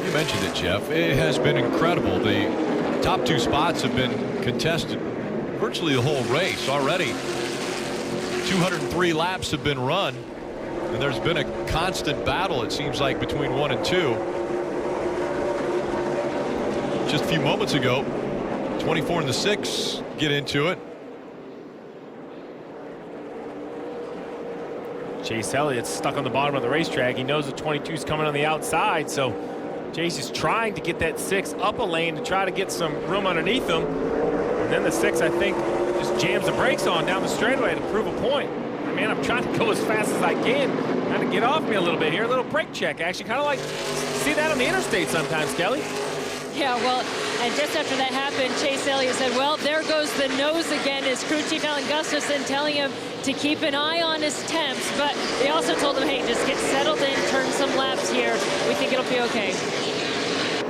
You mentioned it, Jeff. It has been incredible. The top 2 spots have been contested virtually the whole race already. 203 laps have been run, and there's been a constant battle, it seems like, between 1 and 2. Just a few moments ago, 24 and the 6 get into it. Chase Elliott's stuck on the bottom of the racetrack. He knows the 22's coming on the outside, so Chase is trying to get that 6 up a lane to try to get some room underneath him. And then the 6, I think, just jams the brakes on down the straightaway to prove a point. Man, I'm trying to go as fast as I can. Kind of get off me a little bit here. A little brake check, actually. Kind of like see that on the interstate sometimes, Kelly. Yeah, well, and just after that happened, Chase Elliott said, well, there goes the nose again, as crew chief Alan Gustafson telling him to keep an eye on his temps. But they also told him, hey, just get settled in, turn some laps here. We think it'll be okay.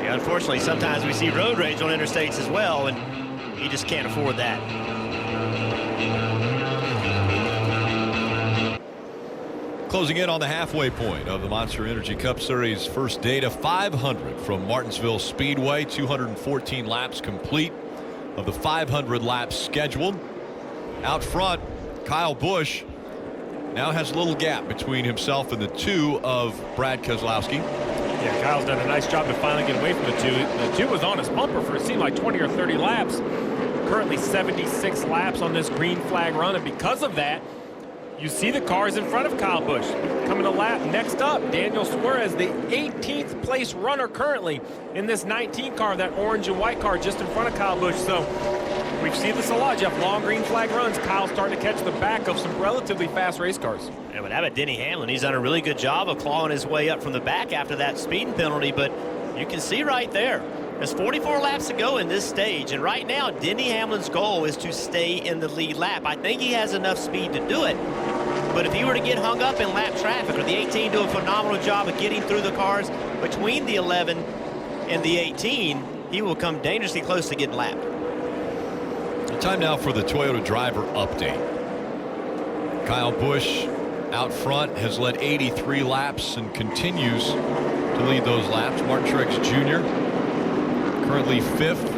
Yeah, unfortunately, sometimes we see road rage on interstates as well, and he just can't afford that. Closing in on the halfway point of the Monster Energy Cup Series first day to 500 from Martinsville Speedway. 214 laps complete of the 500 laps scheduled. Out front, Kyle Busch now has a little gap between himself and the 2 of Brad Keselowski. Yeah, Kyle's done a nice job to finally get away from the 2. The 2 was on his bumper for it seemed like 20 or 30 laps. Currently 76 laps on this green flag run, and because of that, you see the cars in front of Kyle Busch. Coming to lap next up, Daniel Suarez, the 18th place runner currently in this 19 car, that orange and white car just in front of Kyle Busch. So we've seen this a lot, Jeff. Long green flag runs. Kyle's starting to catch the back of some relatively fast race cars. Yeah, but how about Denny Hamlin? He's done a really good job of clawing his way up from the back after that speeding penalty, but you can see right there, there's 44 laps to go in this stage, and right now, Denny Hamlin's goal is to stay in the lead lap. I think he has enough speed to do it, but if he were to get hung up in lap traffic, or the 18 do a phenomenal job of getting through the cars between the 11 and the 18, he will come dangerously close to getting lapped. Time now for the Toyota driver update. Kyle Busch out front has led 83 laps and continues to lead those laps. Martin Truex Jr. currently 5th.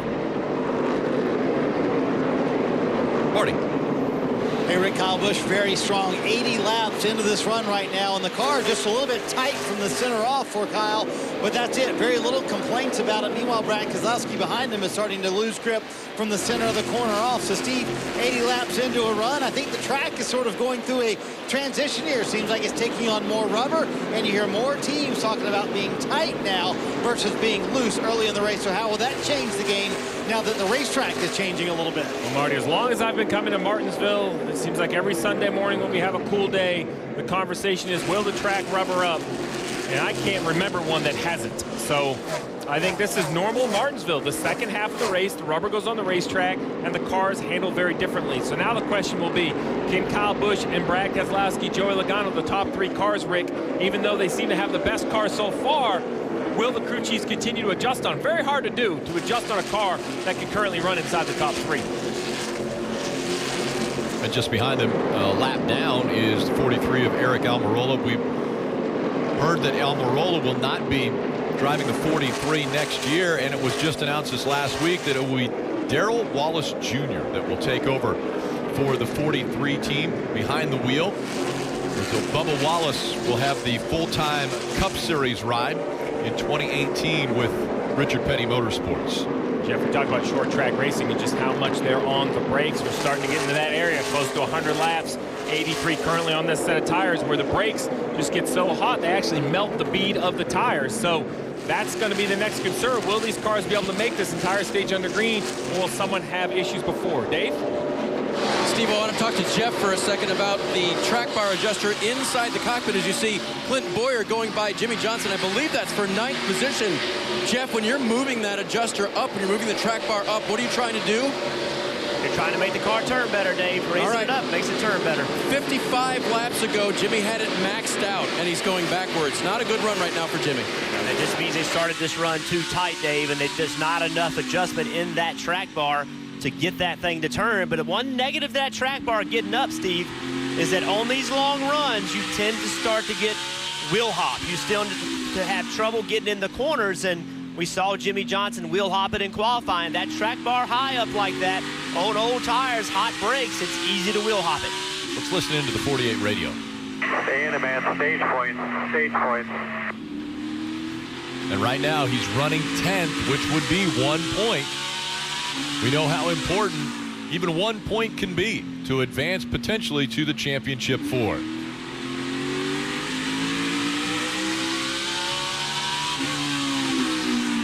Marty. Hey, Rick, Kyle Busch very strong. 80 laps into this run right now, and the car just a little bit tight from the center off for Kyle, but that's it. Very little complaints about it. Meanwhile, Brad Keselowski behind him is starting to lose grip from the center of the corner off. So, Steve, 80 laps into a run. I think the track is sort of going through a transition here. Seems like it's taking on more rubber, and you hear more teams talking about being tight now versus being loose early in the race. So how will that change the game now that the racetrack is changing a little bit? Well, Marty, as long as I've been coming to Martinsville, it seems like every Sunday morning when we have a cool day, the conversation is, will the track rubber up? And I can't remember one that hasn't. So I think this is normal Martinsville. The second half of the race, the rubber goes on the racetrack, and the cars handle very differently. So now the question will be, can Kyle Busch and Brad Keselowski, Joey Logano, the top 3 cars, Rick, even though they seem to have the best cars so far, will the crew chiefs continue to adjust on? Very hard to do, to adjust on a car that can currently run inside the top 3. And just behind them, a lap down, is 43 of Eric Almirola. We've heard that Almirola will not be driving the 43 next year, and it was just announced this last week that it will be Darrell Wallace Jr. that will take over for the 43 team behind the wheel. So Bubba Wallace will have the full-time Cup Series ride in 2018 with Richard Petty Motorsports. Jeff, we talk about short track racing and just how much they're on the brakes. We're starting to get into that area, close to 100 laps. 83 currently on this set of tires, where the brakes just get so hot they actually melt the bead of the tires. So that's going to be the next concern. Will these cars be able to make this entire stage under green, or will someone have issues before? Dave? Steve, I want to talk to Jeff for a second about the track bar adjuster inside the cockpit. As you see, Clint Boyer going by Jimmie Johnson. I believe that's for 9th position. Jeff, when you're moving that adjuster up, when you're moving the track bar up, what are you trying to do? You're trying to make the car turn better, Dave. Raising it up makes it turn better. 55 laps ago, Jimmy had it maxed out, and he's going backwards. Not a good run right now for Jimmy. And that just means they started this run too tight, Dave, and there's not enough adjustment in that track bar to get that thing to turn. But one negative of that track bar getting up, Steve, is that on these long runs, you tend to start to get wheel hop. You still to have trouble getting in the corners, and we saw Jimmie Johnson wheel hop it in qualifying. That track bar high up like that, on old tires, hot brakes, it's easy to wheel hop it. Let's listen into the 48 radio. Stay in it, man. Stage point. Stage point. And right now he's running 10th, which would be 1 point. We know how important even 1 point can be to advance potentially to the championship 4.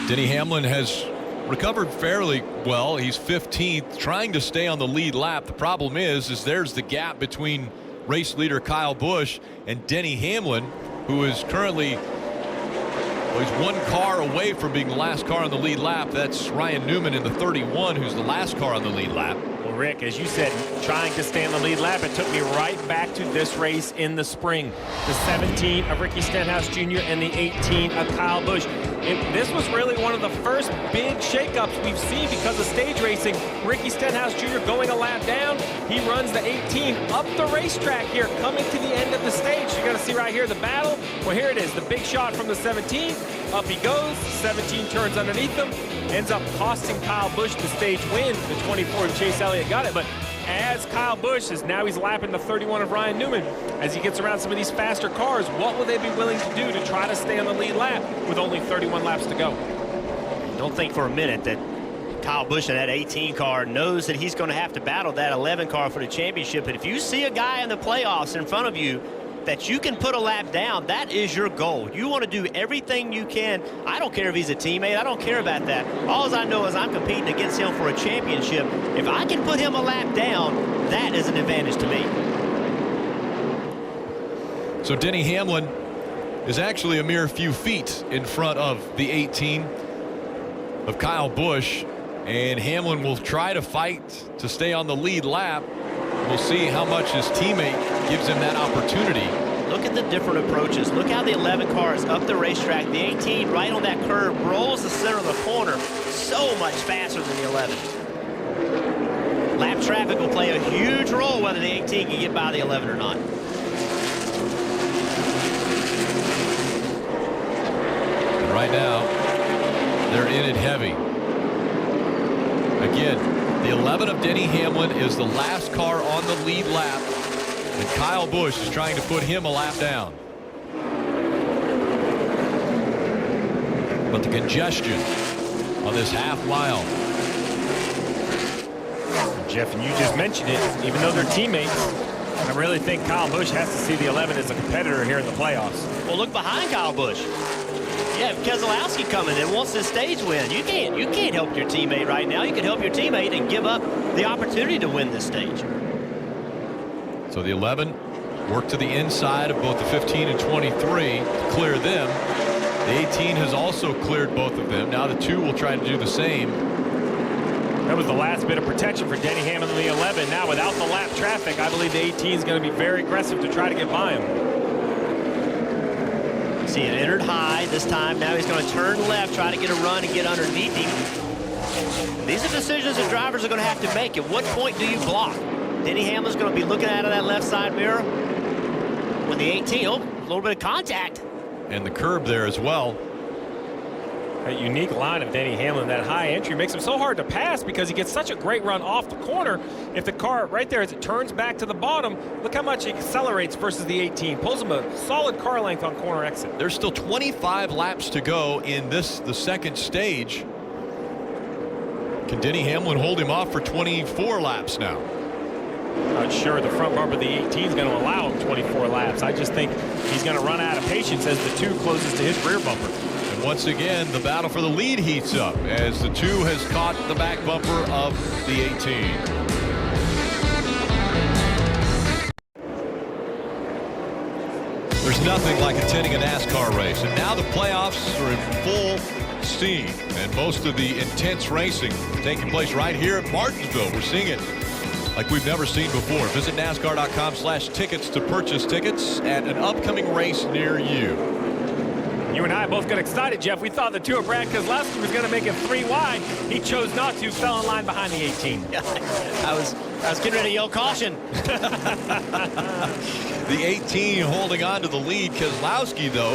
Denny Hamlin has recovered fairly well. He's 15th, trying to stay on the lead lap. The problem is there's the gap between race leader Kyle Busch and Denny Hamlin, who is currently, well, he's 1 car away from being the last car on the lead lap. That's Ryan Newman in the 31, who's the last car on the lead lap. Well, Rick, as you said, trying to stay on the lead lap, it took me right back to this race in the spring. The 17 of Ricky Stenhouse Jr. and the 18 of Kyle Busch. This was really one of the first big shakeups we've seen because of stage racing. Ricky Stenhouse Jr. going a lap down. He runs the 18 up the racetrack here, coming to the end of the stage. You're going to see right here the battle. Well, here it is, the big shot from the 17. Up he goes. 17 turns underneath him. Ends up costing Kyle Busch the stage win. The 24 of Chase Elliott got it, but as Kyle Busch is now, he's lapping the 31 of Ryan Newman. As he gets around some of these faster cars, what will they be willing to do to try to stay on the lead lap with only 31 laps to go? Don't think for a minute that Kyle Busch in that 18 car knows that he's going to have to battle that 11 car for the championship. And if you see a guy in the playoffs in front of you that you can put a lap down, that is your goal. You want to do everything you can. I don't care if he's a teammate. I don't care about that. All I know is I'm competing against him for a championship. If I can put him a lap down, that is an advantage to me. So Denny Hamlin is actually a mere few feet in front of the 18 of Kyle Busch, and Hamlin will try to fight to stay on the lead lap. We'll see how much his teammate gives him that opportunity. Look at the different approaches. Look how the 11 car is up the racetrack. The 18 right on that curve rolls the center of the corner so much faster than the 11. Lap traffic will play a huge role whether the 18 can get by the 11 or not. And right now, they're in it heavy. Again, the 11 of Denny Hamlin is the last car on the lead lap, and Kyle Busch is trying to put him a lap down. But the congestion on this half mile. Jeff, and you just mentioned it, even though they're teammates, I really think Kyle Busch has to see the 11 as a competitor here in the playoffs. Well, look behind Kyle Busch. Yeah, Keselowski coming in wants this stage win. You can't help your teammate right now. You can help your teammate and give up the opportunity to win this stage. So the 11 work to the inside of both the 15 and 23 to clear them. The 18 has also cleared both of them. Now the 2 will try to do the same. That was the last bit of protection for Denny Hamlin in the 11. Now without the lap traffic, I believe the 18 is going to be very aggressive to try to get by him. See, it entered high this time. Now he's going to turn left, try to get a run and get underneath him. These are decisions that drivers are going to have to make. At what point do you block? Denny Hamlin's going to be looking out of that left side mirror. When the 18, a little bit of contact. And the curb there as well. That unique line of Denny Hamlin, that high entry makes him so hard to pass because he gets such a great run off the corner. If the car right there, as it turns back to the bottom, look how much he accelerates versus the 18. Pulls him a solid car length on corner exit. There's still 25 laps to go in the second stage. Can Denny Hamlin hold him off for 24 laps now? Not sure the front bumper of the 18 is going to allow him 24 laps. I just think he's going to run out of patience as the 2 closes to his rear bumper. And once again, the battle for the lead heats up as the 2 has caught the back bumper of the 18. There's nothing like attending a NASCAR race, and now the playoffs are in full steam, and most of the intense racing taking place right here at Martinsville. We're seeing it like we've never seen before. Visit NASCAR.com/tickets to purchase tickets at an upcoming race near you. You and I both got excited, Jeff. We thought the 2 of Brad Keselowski was going to make it 3 wide. He chose not to, fell in line behind the 18. Yeah, I was getting ready to yell caution. The 18 holding on to the lead. Keselowski, though,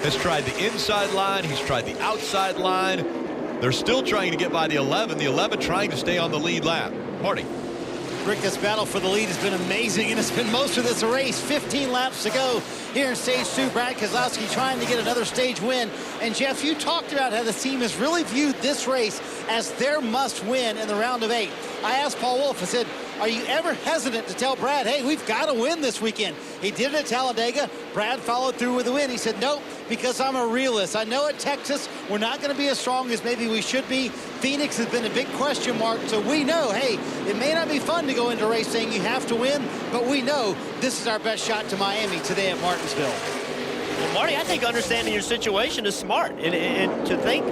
has tried the inside line. He's tried the outside line. They're still trying to get by the 11. The 11 trying to stay on the lead lap. Marty. Rick, this battle for the lead has been amazing, and it's been most of this race. 15 laps to go here in stage 2. Brad Keselowski trying to get another stage win. And Jeff, you talked about how the team has really viewed this race as their must-win in the round of 8. I asked Paul Wolfe, I said, are you ever hesitant to tell Brad, hey, we've got to win this weekend? He did it at Talladega. Brad followed through with the win. He said, nope, because I'm a realist. I know at Texas we're not going to be as strong as maybe we should be. Phoenix has been a big question mark, so we know, hey, it may not be fun to go into a race saying you have to win, but we know this is our best shot to Miami today at Martinsville. Well, Marty, I think understanding your situation is smart, and to think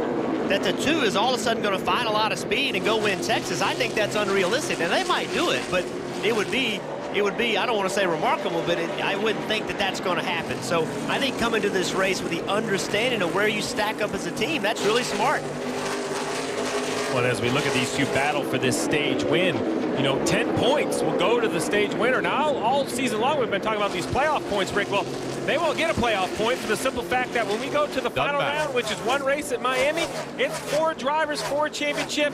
that the 2 is all of a sudden going to find a lot of speed and go win Texas, I think that's unrealistic. And they might do it, but it would be, I don't want to say remarkable, but I wouldn't think that that's going to happen. So I think coming to this race with the understanding of where you stack up as a team, that's really smart. Well, as we look at these 2 battle for this stage win, you know, 10 points will go to the stage winner. Now, all season long, we've been talking about these playoff points, Rick. Well, they won't get a playoff point for the simple fact that when we go to the final round, which is 1 race at Miami, it's 4 drivers, 4 championship.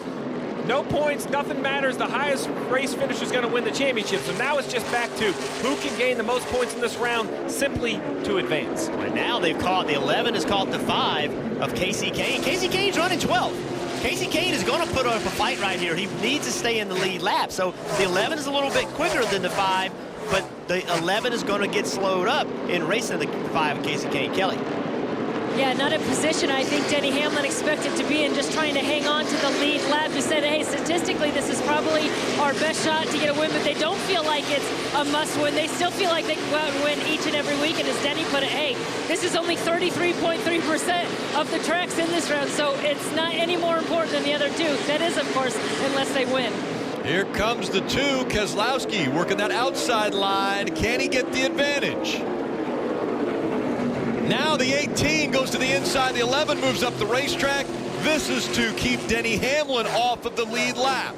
No points, nothing matters. The highest race finisher is going to win the championship. So now it's just back to who can gain the most points in this round simply to advance. Right now, they've caught the 11 has caught the 5 of Casey Kane. Casey Kane's running 12. Casey Kane is going to put up a fight right here. He needs to stay in the lead lap. So the 11 is a little bit quicker than the 5, but the 11 is going to get slowed up in racing the 5 of Casey Kane. Kelly. Yeah, not a position I think Denny Hamlin expected to be in, just trying to hang on to the lead lap. You said, hey, statistically, this is probably our best shot to get a win, but they don't feel like it's a must-win. They still feel like they can go out and win each and every week, and as Denny put it, hey, this is only 33.3% of the tracks in this round, so it's not any more important than the other 2. That is, of course, unless they win. Here comes the 2, Keselowski working that outside line. Can he get the advantage? Now the 18 goes to the inside. The 11 moves up the racetrack. This is to keep Denny Hamlin off of the lead lap.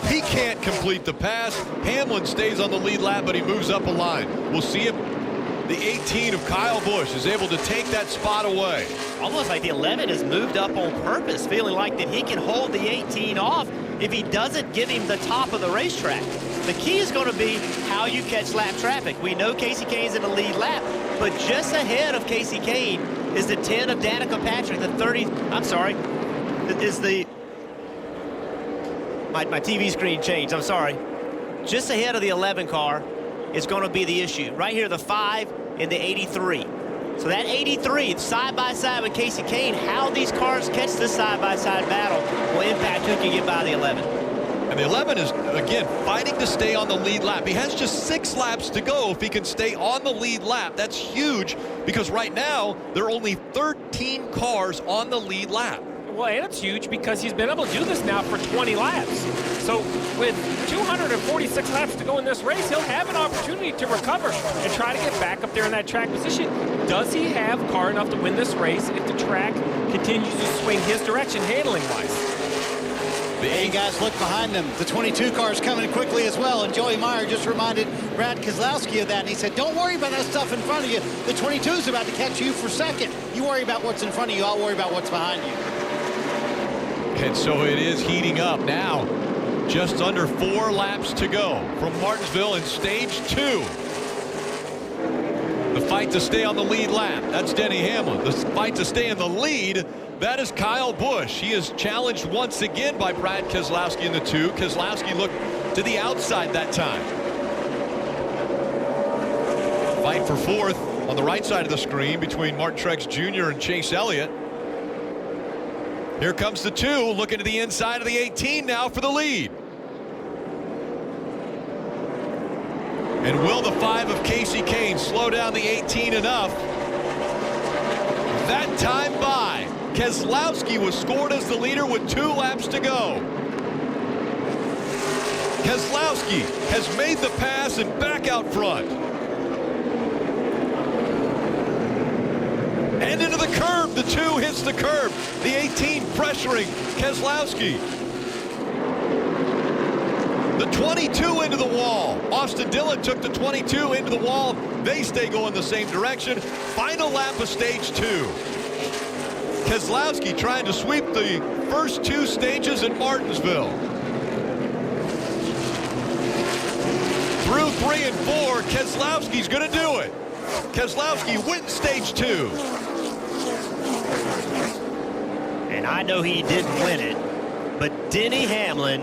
He can't complete the pass. Hamlin stays on the lead lap, but he moves up a line. We'll see if the 18 of Kyle Busch is able to take that spot away. Almost like the 11 has moved up on purpose, feeling like that he can hold the 18 off if he doesn't give him the top of the racetrack. The key is going to be how you catch lap traffic. We know Casey Kane's in the lead lap, but just ahead of Casey Kane is the 10 of Danica Patrick. The 30, I'm sorry, is the, my TV screen changed, I'm sorry. Just ahead of the 11 car is going to be the issue. Right here, the 5 and the 83. So that 83, side by side with Casey Kane, how these cars catch this side-by-side battle will impact who can get by the 11. And the 11 is, again, fighting to stay on the lead lap. He has just 6 laps to go. If he can stay on the lead lap, that's huge, because right now there are only 13 cars on the lead lap. Well, and it's huge because he's been able to do this now for 20 laps. So with 246 laps to go in this race, he'll have an opportunity to recover and try to get back up there in that track position. Does he have car enough to win this race if the track continues to swing his direction handling-wise? The 8 guys look behind them. The 22 car's coming quickly as well, and Joey Meyer just reminded Brad Keselowski of that, and he said, don't worry about that stuff in front of you. The 22 is about to catch you for second. You worry about what's in front of you, I'll worry about what's behind you. And so it is heating up now. Just under 4 laps to go from Martinsville in stage 2. The fight to stay on the lead lap, that's Denny Hamlin. The fight to stay in the lead, that is Kyle Busch. He is challenged once again by Brad Keselowski in the 2. Keselowski looked to the outside that time. Fight for 4th on the right side of the screen between Martin Truex Jr. and Chase Elliott. Here comes the 2, looking to the inside of the 18 now for the lead. And will the 5 of Kasey Kahne slow down the 18 enough? That time by, Keselowski was scored as the leader with 2 laps to go. Keselowski has made the pass and back out front. And into the curb. The 2 hits the curb. The 18 pressuring Keselowski. The 22 into the wall. Austin Dillon took the 22 into the wall. They stay going the same direction. Final lap of stage 2. Keselowski trying to sweep the first 2 stages in Martinsville. Through 3 and 4, Keselowski's going to do it. Keselowski wins stage 2. And I know he didn't win it, but Denny Hamlin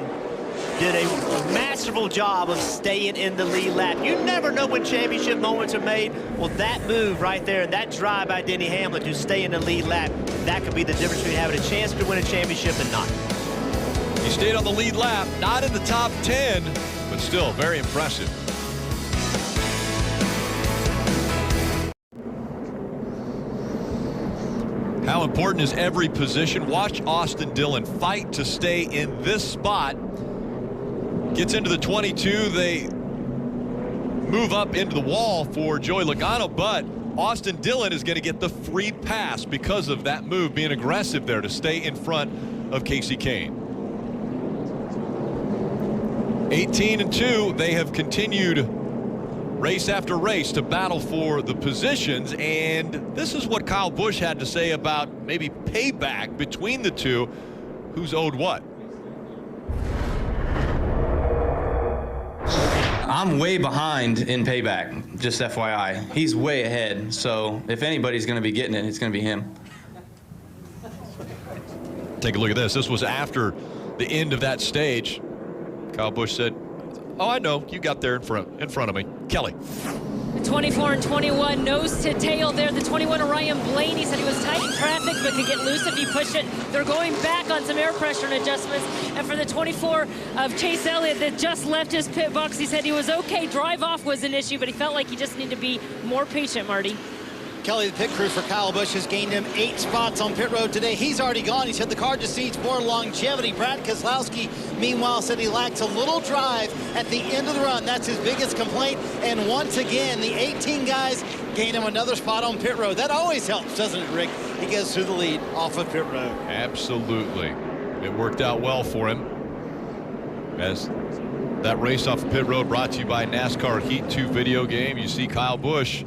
did a masterful job of staying in the lead lap. You never know when championship moments are made. Well, that move right there, that drive by Denny Hamlin to stay in the lead lap, that could be the difference between having a chance to win a championship and not. He stayed on the lead lap, not in the top 10, but still very impressive. How important is every position? Watch Austin Dillon fight to stay in this spot. Gets into the 22. They move up into the wall for Joey Logano, but Austin Dillon is going to get the free pass because of that move, being aggressive there to stay in front of Kasey Kahne. 18 and 2, they have continued race after race to battle for the positions, and this is what Kyle Busch had to say about maybe payback between the two. Who's owed what? I'm way behind in payback, just FYI. He's way ahead, so if anybody's going to be getting it, it's going to be him. Take a look at this. This was after the end of that stage. Kyle Busch said, "Oh, I know, you got there in front of me." Kelly. The 24 and 21 nose to tail there. The 21 of Ryan Blaney said he was tight in traffic but could get loose if he pushed it. They're going back on some air pressure and adjustments. And for the 24 of Chase Elliott that just left his pit box, he said he was okay. Drive off was an issue, but he felt like he just needed to be more patient, Marty. Kelly, the pit crew for Kyle Busch has gained him 8 spots on pit road today. He's already gone. He said the car just needs more longevity. Brad Keselowski, meanwhile, said he lacks a little drive at the end of the run. That's his biggest complaint. And once again, the 18 guys gain him another spot on pit road. That always helps, doesn't it, Rick? He gets through the lead off of pit road. Absolutely. It worked out well for him. As that race off of pit road brought to you by NASCAR Heat 2 video game. You see Kyle Busch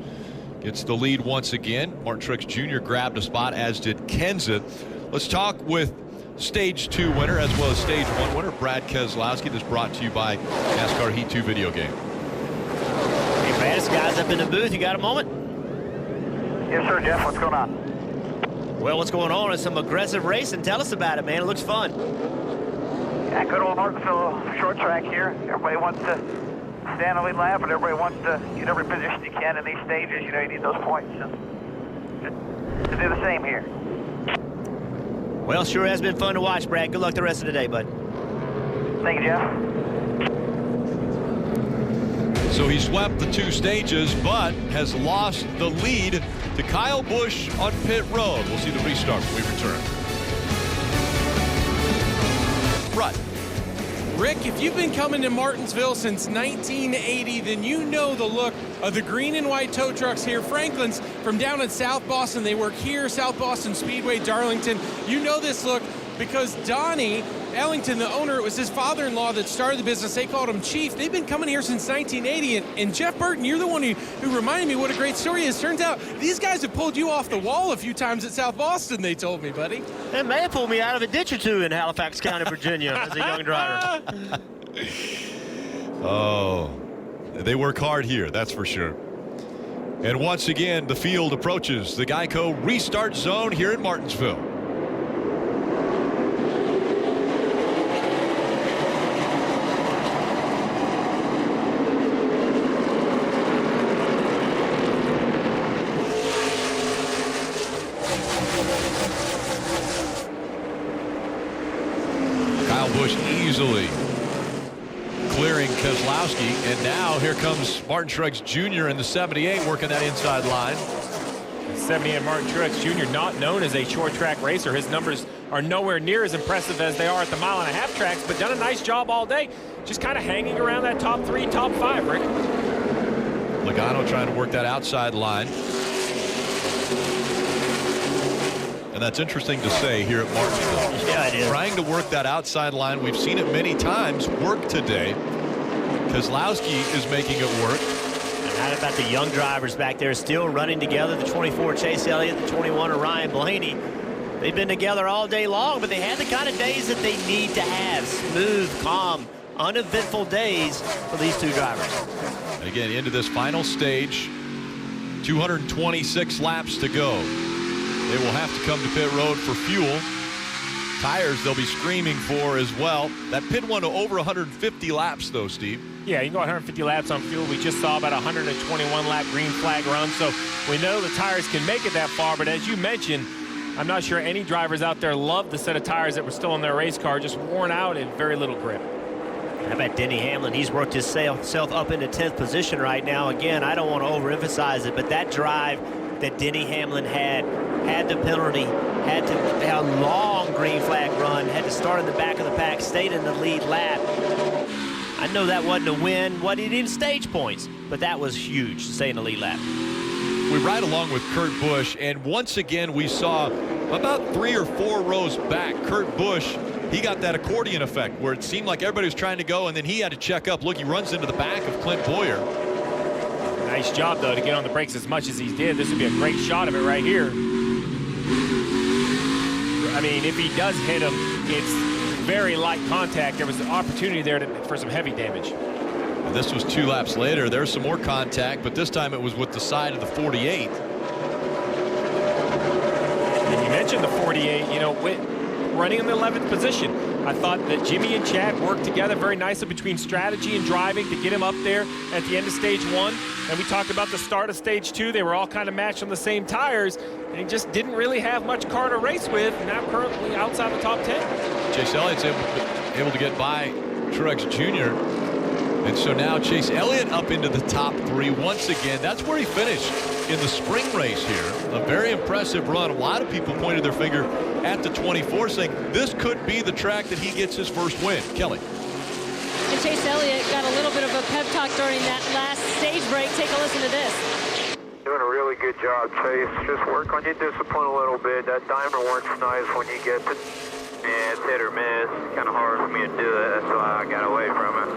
gets the lead once again. Martin Truex Jr. grabbed a spot, as did Kenseth. Let's talk with Stage 2 winner as well as Stage 1 winner, Brad Keselowski. This brought to you by NASCAR Heat 2 video game. Hey, Brad, this guy's up in the booth. You got a moment? Yes, sir, Jeff. What's going on? Well, what's going on is some aggressive racing. Tell us about it, man. It looks fun. Yeah, good old Martinsville short track here. Everybody wants to stand on the lead lap, and everybody wants to get every position you can in these stages. You know, you need those points. And to do the same here. Well, sure has been fun to watch, Brad. Good luck the rest of the day, bud. Thank you, Jeff. So he swept the 2 stages, but has lost the lead to Kyle Busch on pit road. We'll see the restart when we return. Right. Rick, if you've been coming to Martinsville since 1980, then you know the look of the green and white tow trucks here. Franklin's from down in South Boston. They work here, South Boston Speedway, Darlington. You know this look because Donnie Ellington, the owner, it was his father-in-law that started the business. They called him Chief. They've been coming here since 1980. And Jeff Burton, you're the one who reminded me what a great story is. Turns out these guys have pulled you off the wall a few times at South Boston, they told me, buddy. They may have pulled me out of a ditch or two in Halifax County, Virginia as a young driver. Oh, they work hard here, that's for sure. And once again, the field approaches the Geico restart zone here in Martinsville. Kyle Busch easily clearing Keselowski. And now here comes Martin Truex Jr. in the 78 working that inside line. 78 Martin Truex Jr., not known as a short track racer. His numbers are nowhere near as impressive as they are at the mile-and-a-half tracks, but done a nice job all day. Just kind of hanging around that top 3, top 5, Rick. Logano trying to work that outside line. And that's interesting to say here at Martinsville. Yeah, it is. Trying to work that outside line. We've seen it many times work today. Keselowski is making it work. And how about the young drivers back there still running together? The 24, Chase Elliott, the 21, Ryan Blaney. They've been together all day long, but they had the kind of days that they need to have. Smooth, calm, uneventful days for these two drivers. And again, into this final stage, 226 laps to go. They will have to come to pit road for fuel. Tires they'll be screaming for as well. That pit went to over 150 laps though, Steve. Yeah, you can go 150 laps on fuel. We just saw about 121 lap green flag run, so we know the tires can make it that far, but as you mentioned, I'm not sure any drivers out there love the set of tires that were still in their race car, just worn out and very little grip. How about Denny Hamlin? He's worked himself up into 10th position right now. Again, I don't want to overemphasize it, but that drive that Denny Hamlin had the penalty, had a long green flag run, had to start in the back of the pack, stayed in the lead lap. I know that wasn't a win, wasn't even stage points, but that was huge to stay in the lead lap. We ride along with Kurt Busch, and once again we saw about 3 or 4 rows back, Kurt Busch, he got that accordion effect where it seemed like everybody was trying to go, and then he had to check up. Look, he runs into the back of Clint Bowyer. Nice job, though, to get on the brakes as much as he did. This would be a great shot of it right here. I mean, if he does hit him, it's very light contact. There was an opportunity there for some heavy damage. This was 2 laps later. There's some more contact, but this time it was with the side of the 48. And you mentioned the 48, you know, running in the 11th position. I thought that Jimmy and Chad worked together very nicely between strategy and driving to get him up there at the end of stage 1. And we talked about the start of stage 2. They were all kind of matched on the same tires, and he just didn't really have much car to race with. Now currently outside the top 10. Chase Elliott's able to get by Truex Jr. And so now Chase Elliott up into the top 3 once again. That's where he finished in the spring race here. A very impressive run. A lot of people pointed their finger at the 24 saying this could be the track that he gets his first win. Kelly. And Chase Elliott got a little bit of a pep talk during that last stage break. Take a listen to this. Doing a really good job, Chase. Just work on your discipline a little bit. That dimer works nice when you get to... Yeah, it's hit or miss. It's kind of hard for me to do it. That's why I got away from it.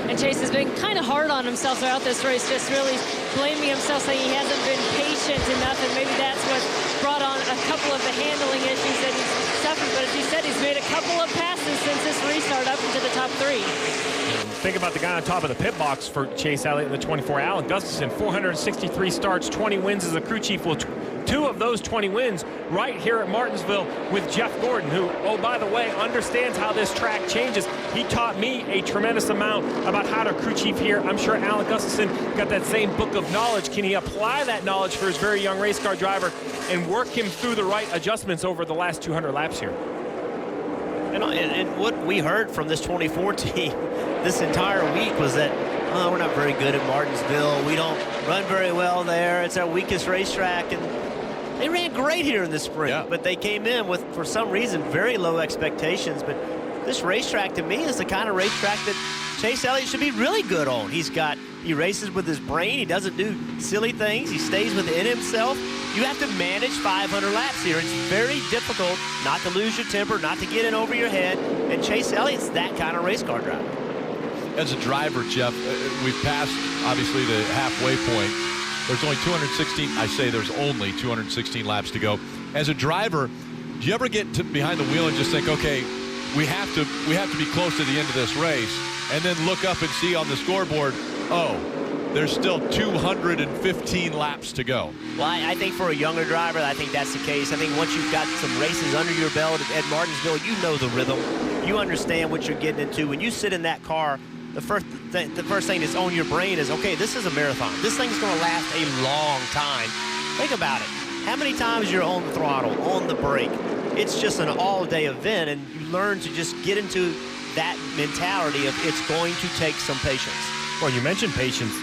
And Chase has been kind of hard on himself throughout this race, just really blaming himself, saying he hasn't been patient enough, and maybe that's what brought on a couple of the handling issues that he's suffered. But as he said, he's made a couple of passes since this restart up into the top 3. Think about the guy on top of the pit box for Chase Elliott in the 24, Alan Gustafson, 463 starts, 20 wins as a crew chief. Well, 2 of those 20 wins right here at Martinsville with Jeff Gordon, who, oh, by the way, understands how this track changes. He taught me a tremendous amount about how to crew chief here. I'm sure Alan Gustafson got that same book of knowledge. Can he apply that knowledge for his very young race car driver and work him through the right adjustments over the last 200 laps here? And what we heard from this 24 team this entire week was that, oh, we're not very good at Martinsville. We don't run very well there. It's our weakest racetrack. And they ran great here in the spring, but they came in with, for some reason, very low expectations. But this racetrack, to me, is the kind of racetrack that Chase Elliott should be really good on. He races with his brain. He doesn't do silly things. He stays within himself. You have to manage 500 laps here. It's very difficult not to lose your temper, not to get in over your head. And Chase Elliott's that kind of race car driver. As a driver, Jeff, we've passed, obviously, the halfway point. There's only 216 laps to go. As a driver, do you ever get behind the wheel and just think, okay, we have to be close to the end of this race, and then look up and see on the scoreboard, oh, there's still 215 laps to go? Well, I think for a younger driver, I think that's the case. I think once you've got some races under your belt at Martinsville, you know the rhythm. You understand what you're getting into. When you sit in that car, the first thing that's on your brain is, okay, this is a marathon. This thing's going to last a long time. Think about it. How many times you're on the throttle, on the brake? It's just an all-day event, and you learn to just get into that mentality of it's going to take some patience. Well, you mentioned patience.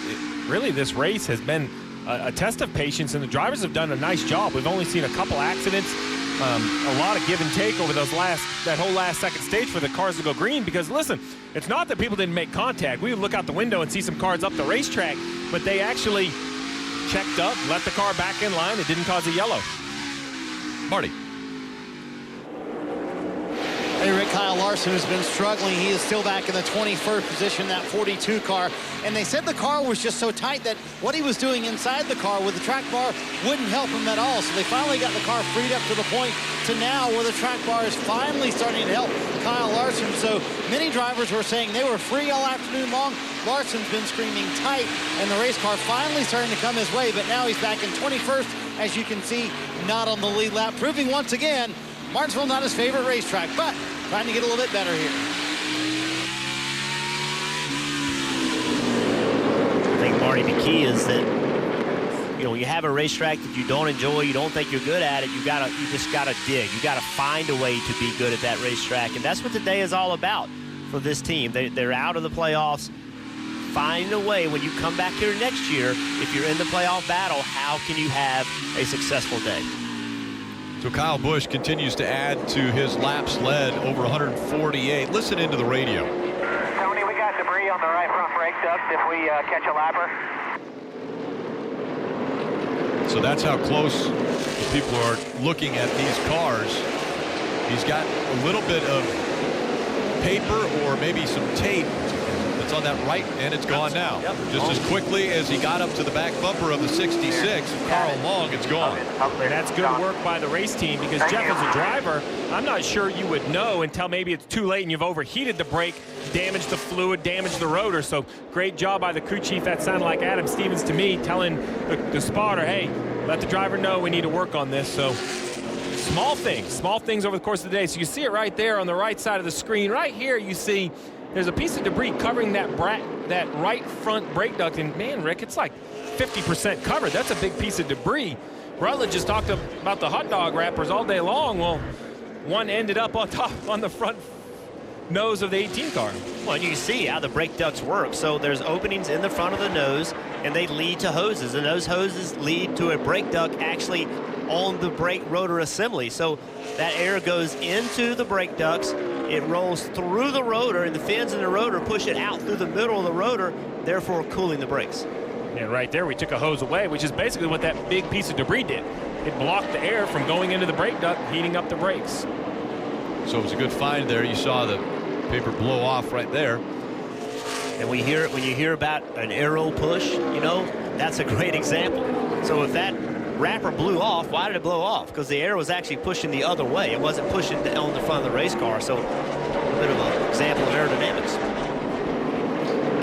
Really, this race has been a test of patience, and the drivers have done a nice job. We've only seen a couple accidents, a lot of give and take over that whole last second stage for the cars to go green. Because listen, it's not that people didn't make contact. We would look out the window and see some cars up the racetrack, but they actually checked up, let the car back in line. It didn't cause a yellow. Marty. Hey, Rick, Kyle Larson has been struggling. He is still back in the 21st position, that 42 car. And they said the car was just so tight that what he was doing inside the car with the track bar wouldn't help him at all. So they finally got the car freed up to the point to now where the track bar is finally starting to help Kyle Larson. So many drivers were saying they were free all afternoon long. Larson's been screaming tight, and the race car finally starting to come his way. But now he's back in 21st, as you can see, not on the lead lap, proving once again Martinsville not his favorite racetrack, but trying to get a little bit better here. I think, Marty, the key is that, you know, when you have a racetrack that you don't enjoy, you don't think you're good at it, you just gotta dig. You gotta find a way to be good at that racetrack, and that's what today is all about for this team. They're out of the playoffs. Find a way when you come back here next year, if you're in the playoff battle, how can you have a successful day? So Kyle Busch continues to add to his laps led, over 148. Listen into the radio. Tony, we got debris on the right front brake duct if we catch a lapper. So that's how close people are looking at these cars. He's got a little bit of paper or maybe some tape that's on that right, and it's gone now. Just as quickly as he got up to the back bumper of the 66, Carl Long, it's gone. That's good work by the race team, because Jeff, as a driver, I'm not sure you would know until maybe it's too late and you've overheated the brake, damaged the fluid, damaged the rotor. So great job by the crew chief. That sounded like Adam Stevens to me, telling the spotter, hey, let the driver know we need to work on this. So small things over the course of the day. So you see it right there on the right side of the screen. Right here you see there's a piece of debris covering that right front brake duct. And man, Rick, it's like 50% covered. That's a big piece of debris. Rutledge just talked about the hot dog wrappers all day long. Well, one ended up on top on the front nose of the 18 car. Well, you can see how the brake ducts work. So there's openings in the front of the nose, and they lead to hoses, and those hoses lead to a brake duct actually on the brake rotor assembly. So that air goes into the brake ducts, it rolls through the rotor, and the fins in the rotor push it out through the middle of the rotor, therefore cooling the brakes. And right there we took a hose away, which is basically what that big piece of debris did. It blocked the air from going into the brake duct, heating up the brakes. So it was a good find there. You saw the paper blow off right there. And when you hear about an aero push, you know, that's a great example. So if that wrapper blew off, why did it blow off? Because the air was actually pushing the other way. It wasn't pushing on the front of the race car. So a bit of an example of aerodynamics.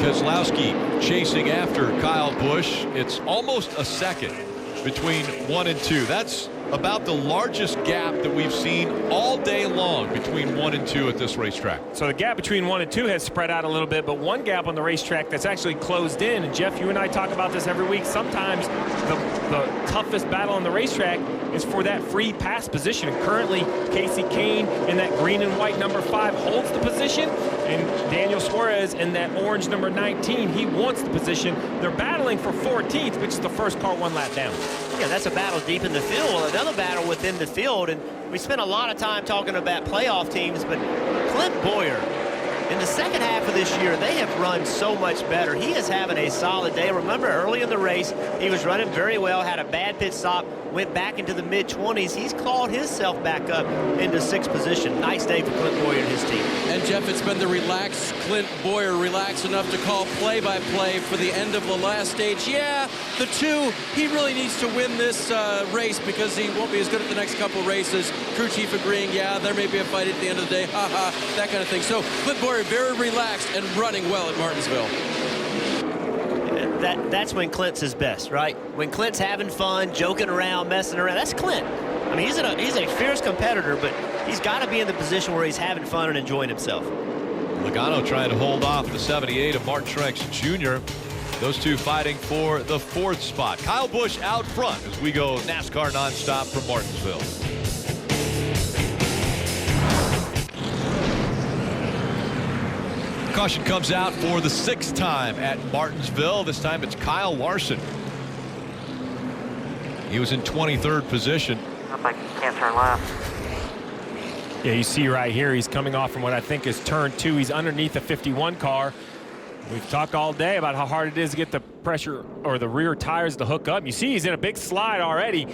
Keselowski chasing after Kyle Busch. It's almost a second between 1 and 2. That's about the largest gap that we've seen all day long between 1 and 2 at this racetrack. So the gap between 1 and 2 has spread out a little bit, but one gap on the racetrack that's actually closed in. And Jeff, you and I talk about this every week. Sometimes the toughest battle on the racetrack is for that free pass position. And currently, Casey Kane in that green and white number 5 holds the position, and Daniel Suarez in that orange number 19, he wants the position. They're battling for 14th, which is the first car 1 lap down. Yeah, that's a battle deep in the field. Another battle within the field, and we spent a lot of time talking about playoff teams, but Clint Bowyer, in the second half of this year, they have run so much better. He is having a solid day. Remember, early in the race, he was running very well, had a bad pit stop, went back into the mid-20s. He's clawed himself back up into 6th position. Nice day for Clint Bowyer and his team. And Jeff, it's been the relaxed Clint Bowyer, relaxed enough to call play-by-play for the end of the last stage. Yeah, the 2, he really needs to win this race because he won't be as good at the next couple races. Crew chief agreeing, yeah, there may be a fight at the end of the day, that kind of thing. So Clint Bowyer very relaxed and running well at Martinsville. That's when Clint's his best, right? When Clint's having fun, joking around, messing around. That's Clint. I mean, he's a fierce competitor, but he's got to be in the position where he's having fun and enjoying himself. Logano trying to hold off the 78 of Martin Truex Jr. Those two fighting for the 4th spot. Kyle Busch out front as we go NASCAR nonstop from Martinsville. Caution comes out for the 6th time at Martinsville. This time it's Kyle Larson. He was in 23rd position. I can't turn left. Yeah, you see right here, he's coming off from what I think is turn 2. He's underneath the 51 car. We've talked all day about how hard it is to get the pressure or the rear tires to hook up. You see he's in a big slide already.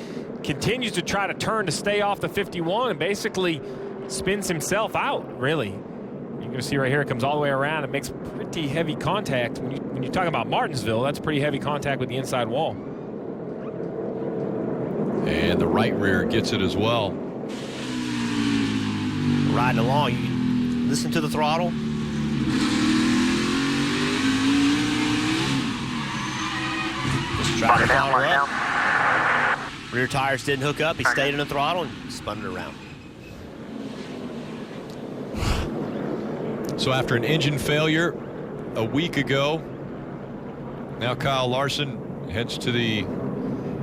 Continues to try to turn to stay off the 51 and basically spins himself out, really. You're going to see right here, it comes all the way around. It makes pretty heavy contact. When you talk about Martinsville, that's pretty heavy contact with the inside wall. And the right rear gets it as well. Riding along, you listen to the throttle. Just trying to throttle up. Rear tires didn't hook up. He stayed in the throttle and spun it around. So after an engine failure a week ago, now Kyle Larson heads to the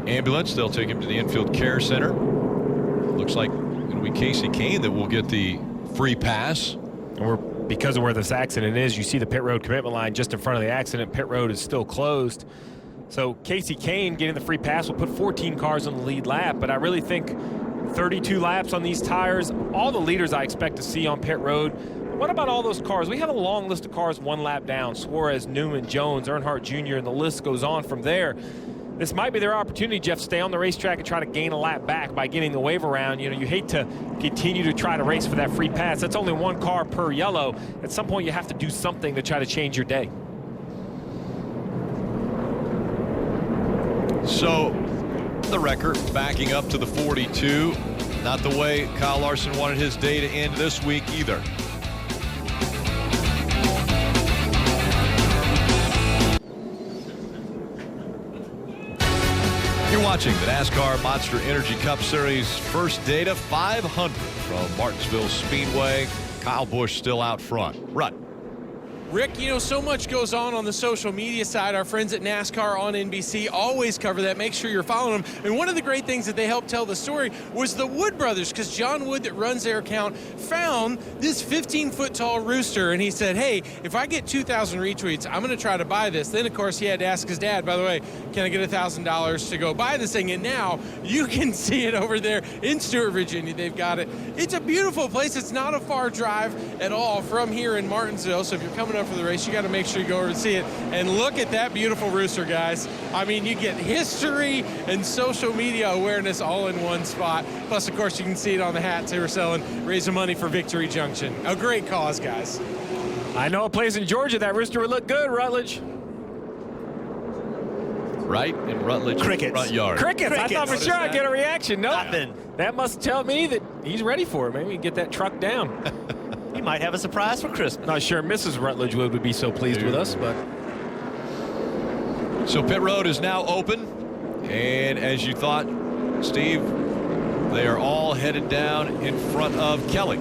ambulance. They'll take him to the infield care center. Looks like it'll be Casey Kane that will get the free pass. And because of where this accident is, you see the pit road commitment line just in front of the accident. Pit road is still closed. So Casey Kane getting the free pass will put 14 cars on the lead lap, but I really think 32 laps on these tires, all the leaders I expect to see on pit road. What about all those cars? We have a long list of cars 1 lap down. Suarez, Newman, Jones, Earnhardt Jr., and the list goes on from there. This might be their opportunity, Jeff, stay on the racetrack and try to gain a lap back by getting the wave around. You know, you hate to continue to try to race for that free pass. That's only 1 car per yellow. At some point, you have to do something to try to change your day. So the record backing up to the 42. Not the way Kyle Larson wanted his day to end this week either. You're watching the NASCAR Monster Energy Cup Series first data 500 from Martinsville Speedway. Kyle Busch still out front. Rut. Rick, you know, so much goes on the social media side. Our friends at NASCAR on NBC always cover that. Make sure you're following them. And one of the great things that they helped tell the story was the Wood brothers, because John Wood, that runs their account, found this 15-foot tall rooster, and he said, hey, if I get 2,000 retweets, I'm going to try to buy this. Then, of course, he had to ask his dad, by the way, can I get $1,000 to go buy this thing? And now you can see it over there in Stewart, Virginia. They've got it. It's a beautiful place. It's not a far drive at all from here in Martinsville. So if you're coming up for the race, you got to make sure you go over and see it. And look at that beautiful rooster, guys. I mean, you get history and social media awareness all in one spot. Plus, of course, you can see it on the hats they were selling, raising money for Victory Junction. A great cause, guys. I know a place in Georgia that rooster would look good, Rutledge. Right in Rutledge front yard. Crickets. I thought for sure I'd get a reaction. Nope. Nothing. That must tell me that he's ready for it. Maybe we can get that truck down. He might have a surprise for Christmas. Not sure Mrs. Rutledge would be so pleased with us, but. So pit road is now open. And as you thought, Steve, they are all headed down in front of Kelly.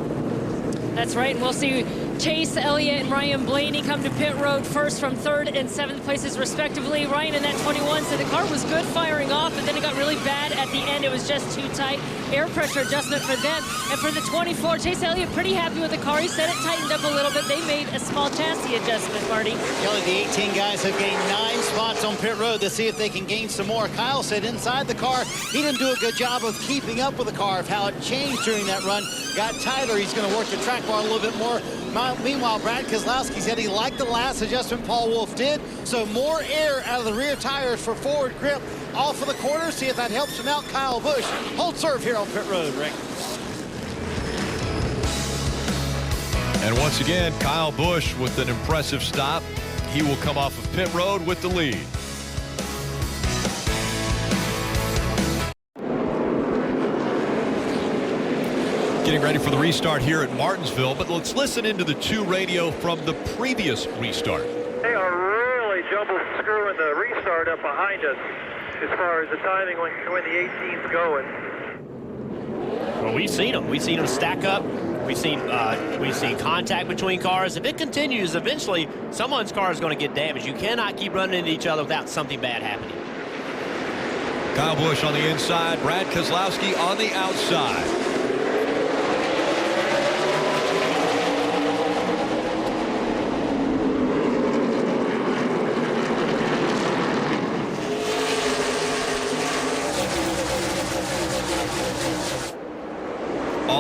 That's right, and we'll see Chase Elliott and Ryan Blaney come to pit road first from 3rd and 7th places respectively. Ryan in that 21 said the car was good firing off, but then it got really bad at the end. It was just too tight. Air pressure adjustment for them. And for the 24, Chase Elliott pretty happy with the car. He said it tightened up a little bit. They made a small chassis adjustment, Marty. Kelly, the 18 guys have gained 9 spots on pit road to see if they can gain some more. Kyle said inside the car, he didn't do a good job of keeping up with the car, of how it changed during that run. Got tighter. He's going to work the track bar a little bit more. Meanwhile, Brad Keselowski said he liked the last adjustment Paul Wolfe did. So more air out of the rear tires for forward grip. Off of the corner, see if that helps him out. Kyle Busch, hold serve here on pit road, Rick. And once again, Kyle Busch with an impressive stop. He will come off of pit road with the lead. Getting ready for the restart here at Martinsville, but let's listen into the 2 radio from the previous restart. They are really jumble screwing the restart up behind us as far as the timing when the 18's going. Well, we've seen them. We've seen them stack up. We've seen contact between cars. If it continues, eventually someone's car is going to get damaged. You cannot keep running into each other without something bad happening. Kyle Busch on the inside, Brad Keselowski on the outside.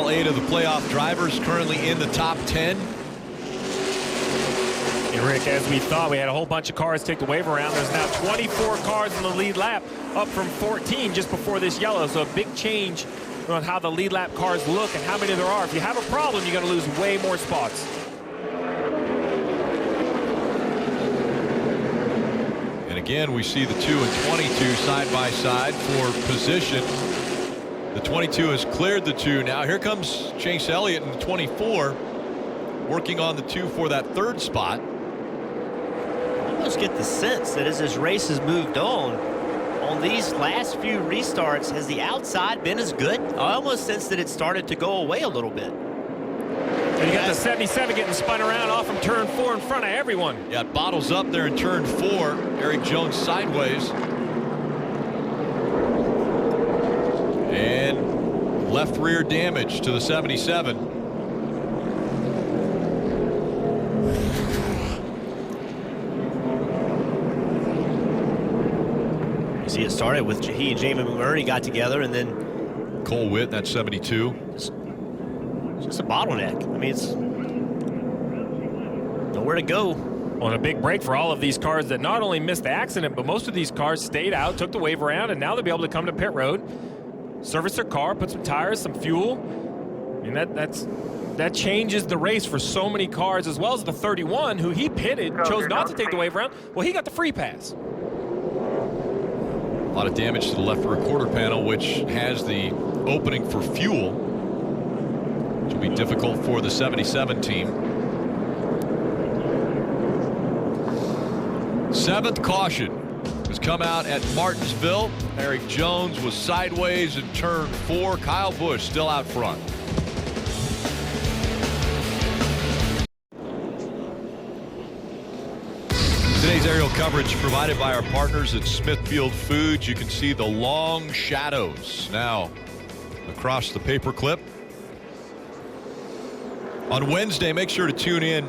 All 8 of the playoff drivers currently in the top 10. And Rick, as we thought, we had a whole bunch of cars take the wave around. There's now 24 cars in the lead lap, up from 14 just before this yellow. So a big change on how the lead lap cars look and how many there are. If you have a problem, you're going to lose way more spots. And again, we see the 2 and 22 side by side for position. The 22 has cleared the 2 now. Here comes Chase Elliott in the 24, working on the 2 for that 3rd spot. I almost get the sense that as this race has moved on these last few restarts, has the outside been as good? I almost sense that it started to go away a little bit. And you got the 77 getting spun around off from turn 4 in front of everyone. Yeah, it bottles up there in turn 4. Eric Jones sideways. And left rear damage to the 77. You see it started with he and Jamie McMurray got together, and then Cole Witt, that's 72. Just a bottleneck. I mean, it's nowhere to go. On a big break for all of these cars that not only missed the accident, but most of these cars stayed out, took the wave around, and now they'll be able to come to pit road, service their car, put some tires, some fuel. I mean, that changes the race for so many cars, as well as the 31, who he pitted, chose not to take the wave around. Well, he got the free pass. A lot of damage to the left rear quarter panel, which has the opening for fuel, which will be difficult for the 77 team. 7th caution has come out at Martinsville. Eric Jones was sideways in turn 4. Kyle Busch still out front. Today's aerial coverage provided by our partners at Smithfield Foods. You can see the long shadows now across the paperclip. On Wednesday, make sure to tune in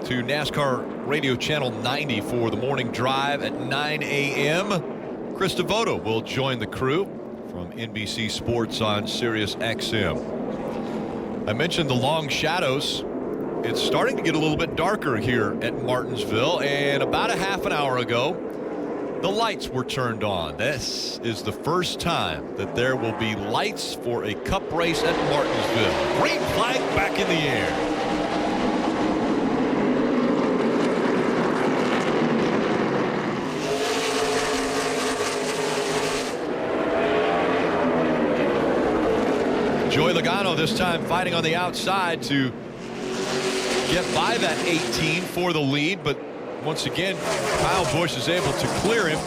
to NASCAR Radio Channel 90 for the morning drive at 9 a.m. Chris Devoto will join the crew from NBC Sports on Sirius XM. I mentioned the long shadows. It's starting to get a little bit darker here at Martinsville, and about a half an hour ago, the lights were turned on. This is the first time that there will be lights for a cup race at Martinsville. Green flag back in the air. Joey Logano this time fighting on the outside to get by that 18 for the lead, but once again Kyle Busch is able to clear him,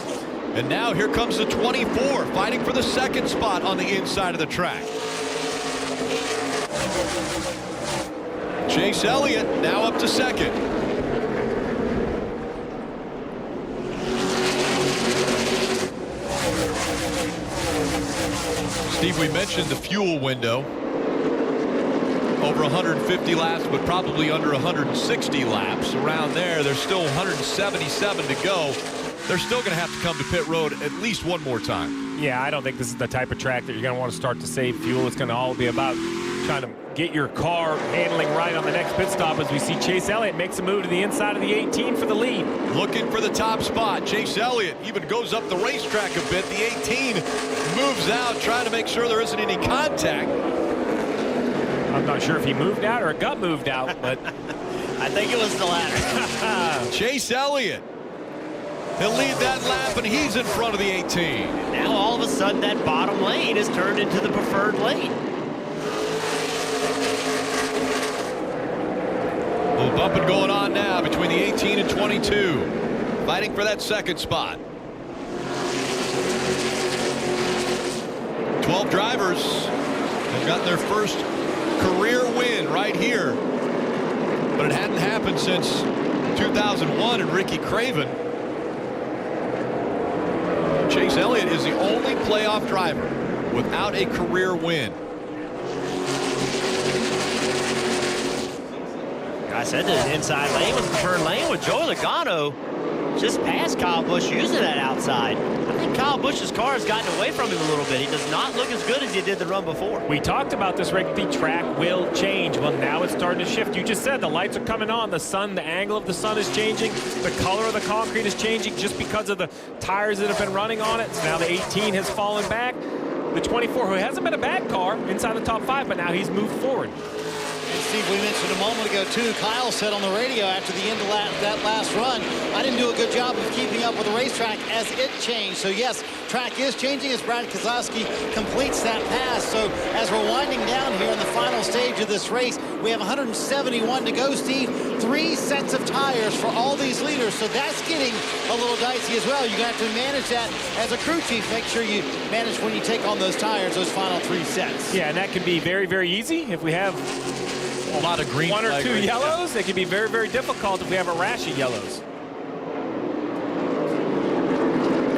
and now here comes the 24 fighting for the 2nd spot on the inside of the track. Chase Elliott now up to 2nd. Steve, we mentioned the fuel window. Over 150 laps, but probably under 160 laps. Around there, there's still 177 to go. They're still going to have to come to pit road at least one more time. Yeah, I don't think this is the type of track that you're going to want to start to save fuel. It's going to all be about trying to get your car handling right on the next pit stop, as we see Chase Elliott makes a move to the inside of the 18 for the lead. Looking for the top spot. Chase Elliott even goes up the racetrack a bit. The 18 moves out, trying to make sure there isn't any contact. I'm not sure if he moved out or got moved out, but I think it was the latter. Chase Elliott. He'll lead that lap, and he's in front of the 18. Now all of a sudden that bottom lane is turned into the preferred lane. A little bumping going on now between the 18 and 22. Fighting for that 2nd spot. 12 drivers have gotten their first career win right here, but it hadn't happened since 2001 and Ricky Craven. Chase Elliott is the only playoff driver without a career win. I said the inside lane was the preferred lane with Joey Logano just past Kyle Busch using that outside. I think Kyle Busch's car has gotten away from him a little bit. He does not look as good as he did the run before. We talked about this, Rick. The track will change. Well, now it's starting to shift. You just said the lights are coming on. The sun, the angle of the sun is changing. The color of the concrete is changing just because of the tires that have been running on it. So now the 18 has fallen back. The 24, who hasn't been a bad car inside the top 5, but now he's moved forward. And Steve, we mentioned a moment ago, too, Kyle said on the radio after the end of that last run, I didn't do a good job of keeping up with the racetrack as it changed. So, yes, track is changing as Brad Keselowski completes that pass. So, as we're winding down here in the final stage of this race, we have 171 to go, Steve. 3 sets of tires for all these leaders. So, that's getting a little dicey as well. You're going to have to manage that as a crew chief. Make sure you manage when you take on those tires, those final 3 sets. Yeah, and that can be very, very easy. If we have a lot of green, 1 or 2 yellows, yeah. It can be very, very difficult if we have a rash of yellows.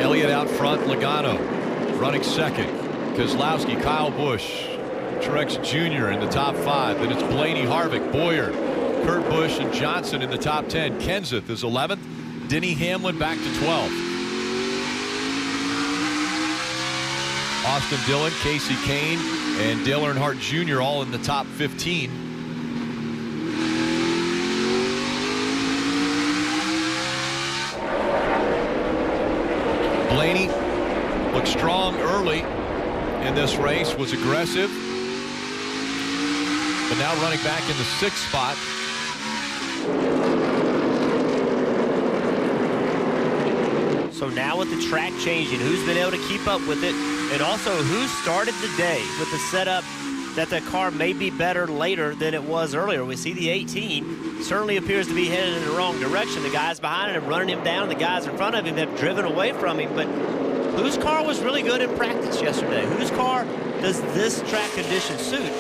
Elliott out front, Logano running second. Keselowski, Kyle Busch, Truex Jr. in the top 5. Then it's Blaney, Harvick, Boyer, Kurt Busch, and Johnson in the top 10. Kenseth is 11th. Denny Hamlin back to 12. Austin Dillon, Casey Kane, and Dale Earnhardt Jr. all in the top 15. Blaney looked strong early in this race, was aggressive, but now running back in the 6th spot. So now with the track changing, who's been able to keep up with it, and also who started the day with the setup that the car may be better later than it was earlier. We see the 18 certainly appears to be headed in the wrong direction. The guys behind him running him down, the guys in front of him have driven away from him, but whose car was really good in practice yesterday? Whose car does this track condition suit?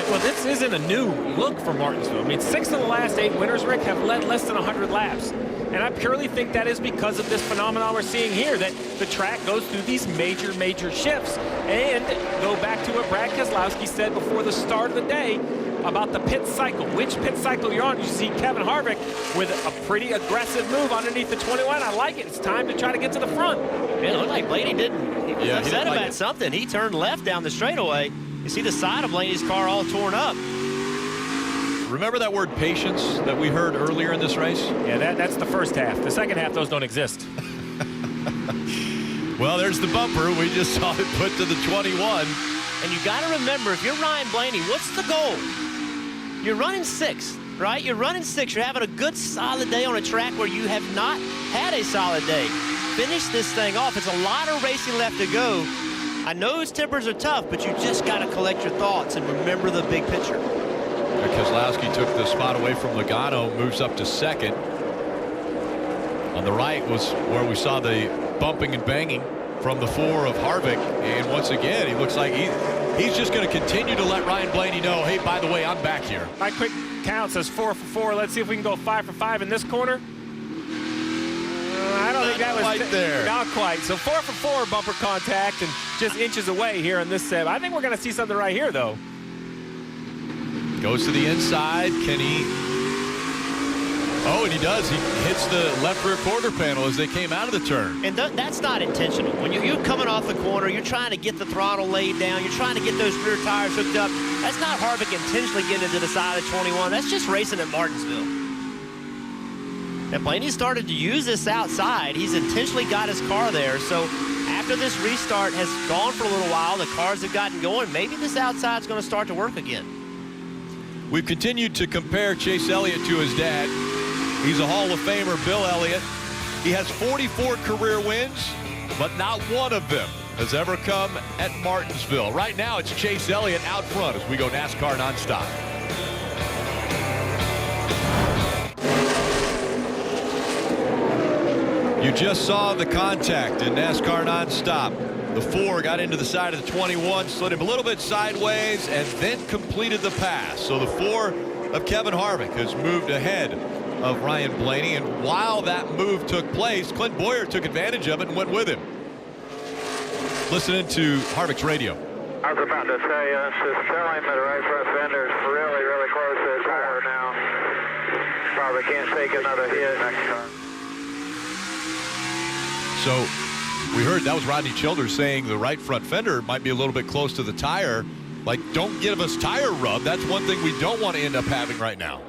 Well, this isn't a new look for Martinsville. I mean, 6 of the last 8 winners, Rick, have led less than 100 laps. And I purely think that is because of this phenomenon we're seeing here, that the track goes through these major, major shifts. And go back to what Brad Keselowski said before the start of the day about the pit cycle. Which pit cycle you're on? You see Kevin Harvick with a pretty aggressive move underneath the 21. I like it. It's time to try to get to the front. It looked like Blaney didn't. He was upset about something. He turned left down the straightaway. You see the side of Blaney's car all torn up. Remember that word patience that we heard earlier in this race? Yeah, that's the first half. The second half, those don't exist. Well, there's the bumper. We just saw it put to the 21. And you got to remember, if you're Ryan Blaney, what's the goal? You're running 6th, right? You're running 6th. You're having a good, solid day on a track where you have not had a solid day. Finish this thing off. It's a lot of racing left to go. I know his tempers are tough, but you just got to collect your thoughts and remember the big picture. Keselowski took the spot away from Logano, moves up to 2nd. On the right was where we saw the bumping and banging from the 4 of Harvick. And once again, he looks like he's just going to continue to let Ryan Blaney know, hey, by the way, I'm back here. My quick count says 4 for 4. Let's see if we can go 5 for 5 in this corner. I don't think that was quite there. Not quite. So 4 for 4 bumper contact and just inches away here on this set. I think we're going to see something right here, though. Goes to the inside. Can he? Oh, and he does. He hits the left rear quarter panel as they came out of the turn. And that's not intentional. When you're coming off the corner, you're trying to get the throttle laid down. You're trying to get those rear tires hooked up. That's not Harvick intentionally getting into the side of 21. That's just racing at Martinsville. And Blaney started to use this outside. He's intentionally got his car there. So after this restart has gone for a little while, the cars have gotten going, maybe this outside's going to start to work again. We've continued to compare Chase Elliott to his dad. He's a Hall of Famer, Bill Elliott. He has 44 career wins, but not one of them has ever come at Martinsville. Right now, it's Chase Elliott out front as we go NASCAR nonstop. You just saw the contact in NASCAR nonstop. The 4 got into the side of the 21, slid him a little bit sideways, and then completed the pass. So the 4 of Kevin Harvick has moved ahead of Ryan Blaney. And while that move took place, Clint Boyer took advantage of it and went with him. Listening to Harvick's radio. I was about to say, just tell him that the right front fender is really, really close to his tire now. Probably can't take another hit next time. So we heard that was Rodney Childers saying the right front fender might be a little bit close to the tire. Like, don't give us tire rub. That's one thing we don't want to end up having right now.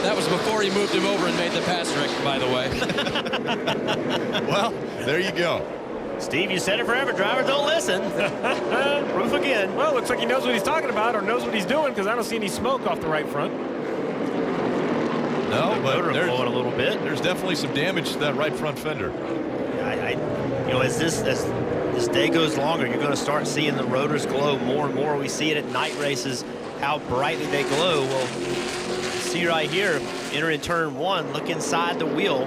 That was before he moved him over and made the pass, Rick, by the way. Well, there you go. Steve, you said it forever. Drivers don't listen. Proof again. Well, looks like he knows what he's talking about or knows what he's doing, because I don't see any smoke off the right front. No, but there's a little bit. There's definitely some damage to that right front fender. You know, as this day goes longer, you're going to start seeing the rotors glow more and more. We see it at night races, how brightly they glow. Well, you see right here, enter in turn 1, look inside the wheel.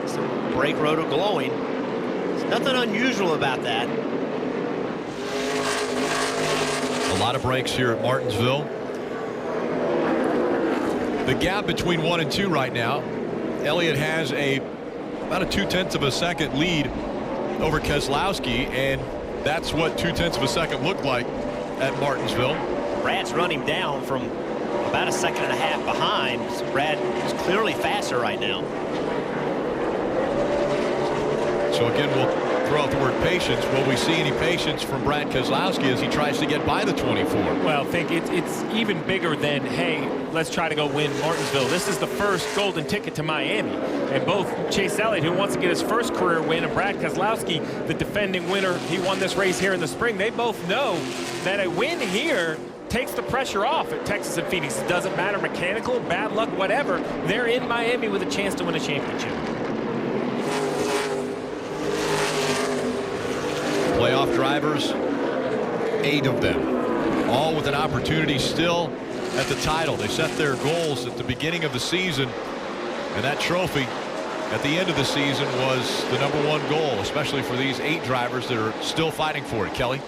Some brake rotor glowing. There's nothing unusual about that. A lot of brakes here at Martinsville. The gap between 1 and 2 right now, Elliott has about a 0.2 of a second lead over Keselowski, and that's what 0.2 of a second looked like at Martinsville. Brad's running down from about a 1.5 seconds behind. So Brad is clearly faster right now. So again, we'll throw out the word patience. Will we see any patience from Brad Keselowski as he tries to get by the 24? Well, I think it's even bigger than, hey, let's try to go win Martinsville. This is the first golden ticket to Miami. And both Chase Elliott, who wants to get his first career win, and Brad Keselowski, the defending winner, he won this race here in the spring. They both know that a win here takes the pressure off at Texas and Phoenix. It doesn't matter, mechanical, bad luck, whatever. They're in Miami with a chance to win a championship. Playoff drivers, 8 of them, all with an opportunity still at the title. They set their goals at the beginning of the season, and that trophy at the end of the season was the #1 goal, especially for these 8 drivers that are still fighting for it. Kelly?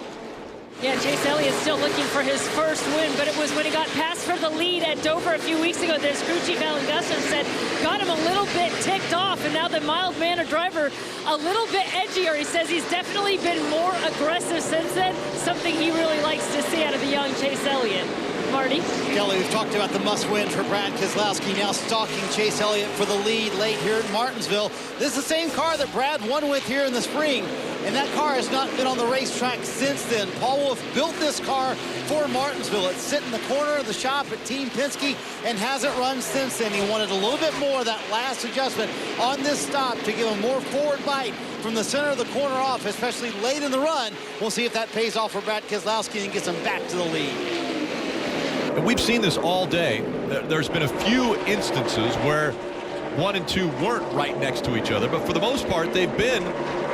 Yeah, Chase Elliott still looking for his first win, but it was when he got passed for the lead at Dover a few weeks ago that his crew chief Alan Gustin said got him a little bit ticked off, and now the mild-mannered driver a little bit edgier. He says he's definitely been more aggressive since then, something he really likes to see out of the young Chase Elliott. Marty? Kelly, we've talked about the must-win for Brad Keselowski, now stalking Chase Elliott for the lead late here at Martinsville. This is the same car that Brad won with here in the spring, and that car has not been on the racetrack since then. Paul Wolfe built this car for Martinsville. It's sitting in the corner of the shop at Team Penske and hasn't run since then. He wanted a little bit more of that last adjustment on this stop to give him more forward bite from the center of the corner off, especially late in the run. We'll see if that pays off for Brad Keselowski and gets him back to the lead. And we've seen this all day. There's been a few instances where 1 and 2 weren't right next to each other, but for the most part, they've been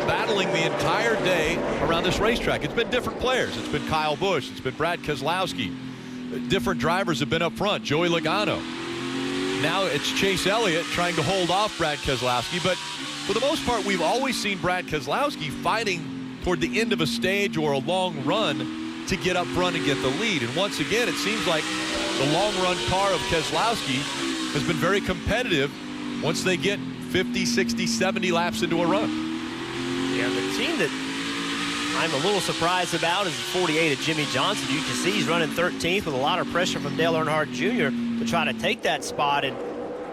battling the entire day around this racetrack. It's been different players. It's been Kyle Busch. It's been Brad Keselowski. Different drivers have been up front. Joey Logano. Now it's Chase Elliott trying to hold off Brad Keselowski, but for the most part, we've always seen Brad Keselowski fighting toward the end of a stage or a long run to get up front and get the lead. And once again, it seems like the long-run car of Keselowski has been very competitive once they get 50, 60, 70 laps into a run. Yeah, the team that I'm a little surprised about is 48 of Jimmy Johnson. You can see he's running 13th with a lot of pressure from Dale Earnhardt Jr. to try to take that spot. And,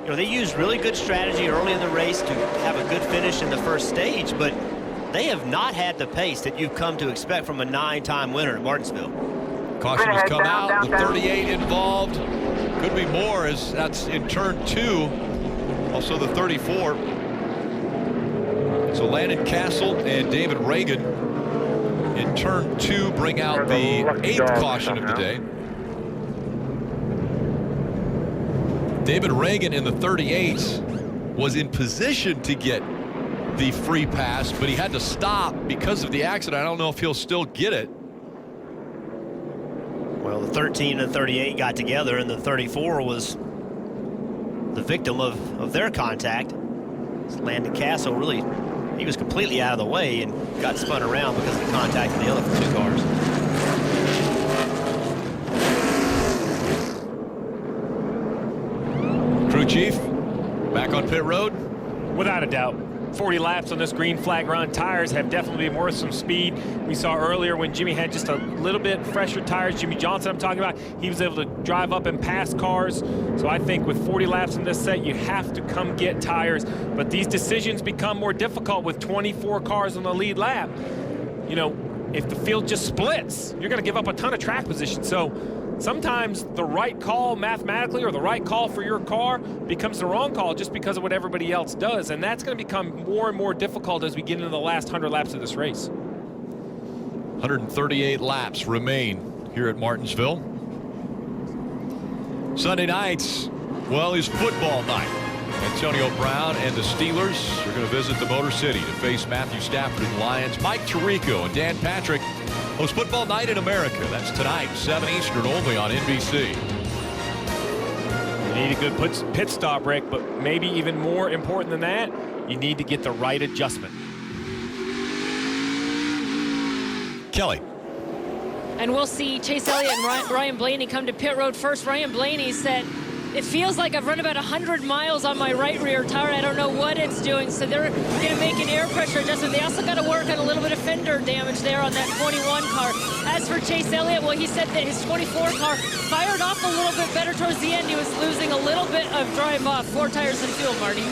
you know, they used really good strategy early in the race to have a good finish in the first stage, but they have not had the pace that you've come to expect from a 9-time winner at Martinsville. Caution has come out. The 38 involved. Could be more, as that's in turn 2. Also the 34. So Landon Castle and David Reagan in turn 2 bring out the 8th caution of the day. David Reagan in the 38 was in position to get the free pass, but he had to stop because of the accident. I don't know if he'll still get it. Well, the 13 and 38 got together, and the 34 was the victim of their contact. Landon Castle really, he was completely out of the way and got spun around because of the contact of the other 2 cars. Crew chief, back on pit road? Without a doubt. 40 laps on this green flag run. Tires have definitely been worth some speed. We saw earlier when Jimmy had just a little bit fresher tires, Jimmy Johnson I'm talking about, he was able to drive up and pass cars. So I think with 40 laps in this set, you have to come get tires. But these decisions become more difficult with 24 cars on the lead lap. You know, if the field just splits, you're going to give up a ton of track position. So sometimes the right call mathematically or the right call for your car becomes the wrong call just because of what everybody else does. And that's going to become more and more difficult as we get into the last 100 laps of this race. 138 laps remain here at Martinsville. Sunday nights, well, is football night. Antonio Brown and the Steelers are going to visit the Motor City to face Matthew Stafford and the Lions. Mike Tirico and Dan Patrick host Football Night in America. That's tonight, 7 Eastern, only on NBC. You need a good pit stop, Rick, but maybe even more important than that, you need to get the right adjustment. Kelly. And we'll see Chase Elliott and Ryan Blaney come to pit road first. Ryan Blaney said, it feels like I've run about 100 miles on my right rear tire. I don't know what it's doing. So they're going to make an air pressure adjustment. They also got to work on a little bit of fender damage there on that 21 car. As for Chase Elliott, well, he said that his 24 car fired off a little bit better towards the end. He was losing a little bit of drive off. 4 tires and fuel, Marty.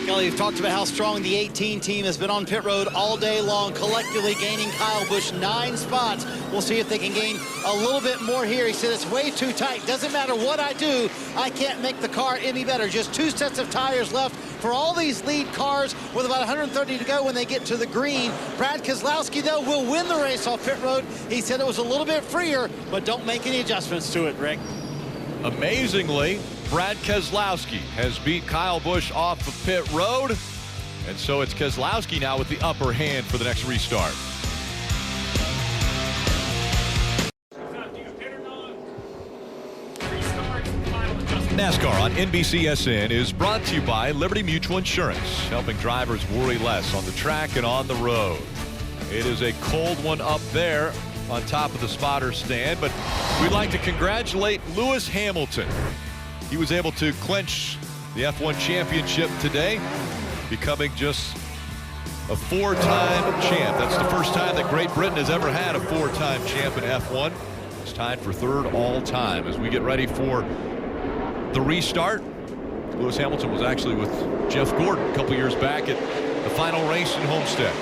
Kelly, you've talked about how strong the 18 team has been on pit road all day long, collectively gaining Kyle Busch 9 spots. We'll see if they can gain a little bit more here. He said it's way too tight. Doesn't matter what I do, I can't make the car any better. Just 2 sets of tires left for all these lead cars with about 130 to go when they get to the green. Brad Keselowski, though, will win the race off pit road. He said it was a little bit freer, but don't make any adjustments to it, Rick. Amazingly, Brad Keselowski has beat Kyle Busch off of pit road. And so it's Keselowski now with the upper hand for the next restart. NASCAR on NBCSN is brought to you by Liberty Mutual Insurance, helping drivers worry less on the track and on the road. It is a cold one up there on top of the spotter stand, but we'd like to congratulate Lewis Hamilton. He was able to clinch the F1 championship today, becoming just a 4-time champ. That's the first time that Great Britain has ever had a 4-time champ in F1. It's tied for 3rd all time. As we get ready for the restart, Lewis Hamilton was actually with Jeff Gordon a couple years back at the final race in Homestead.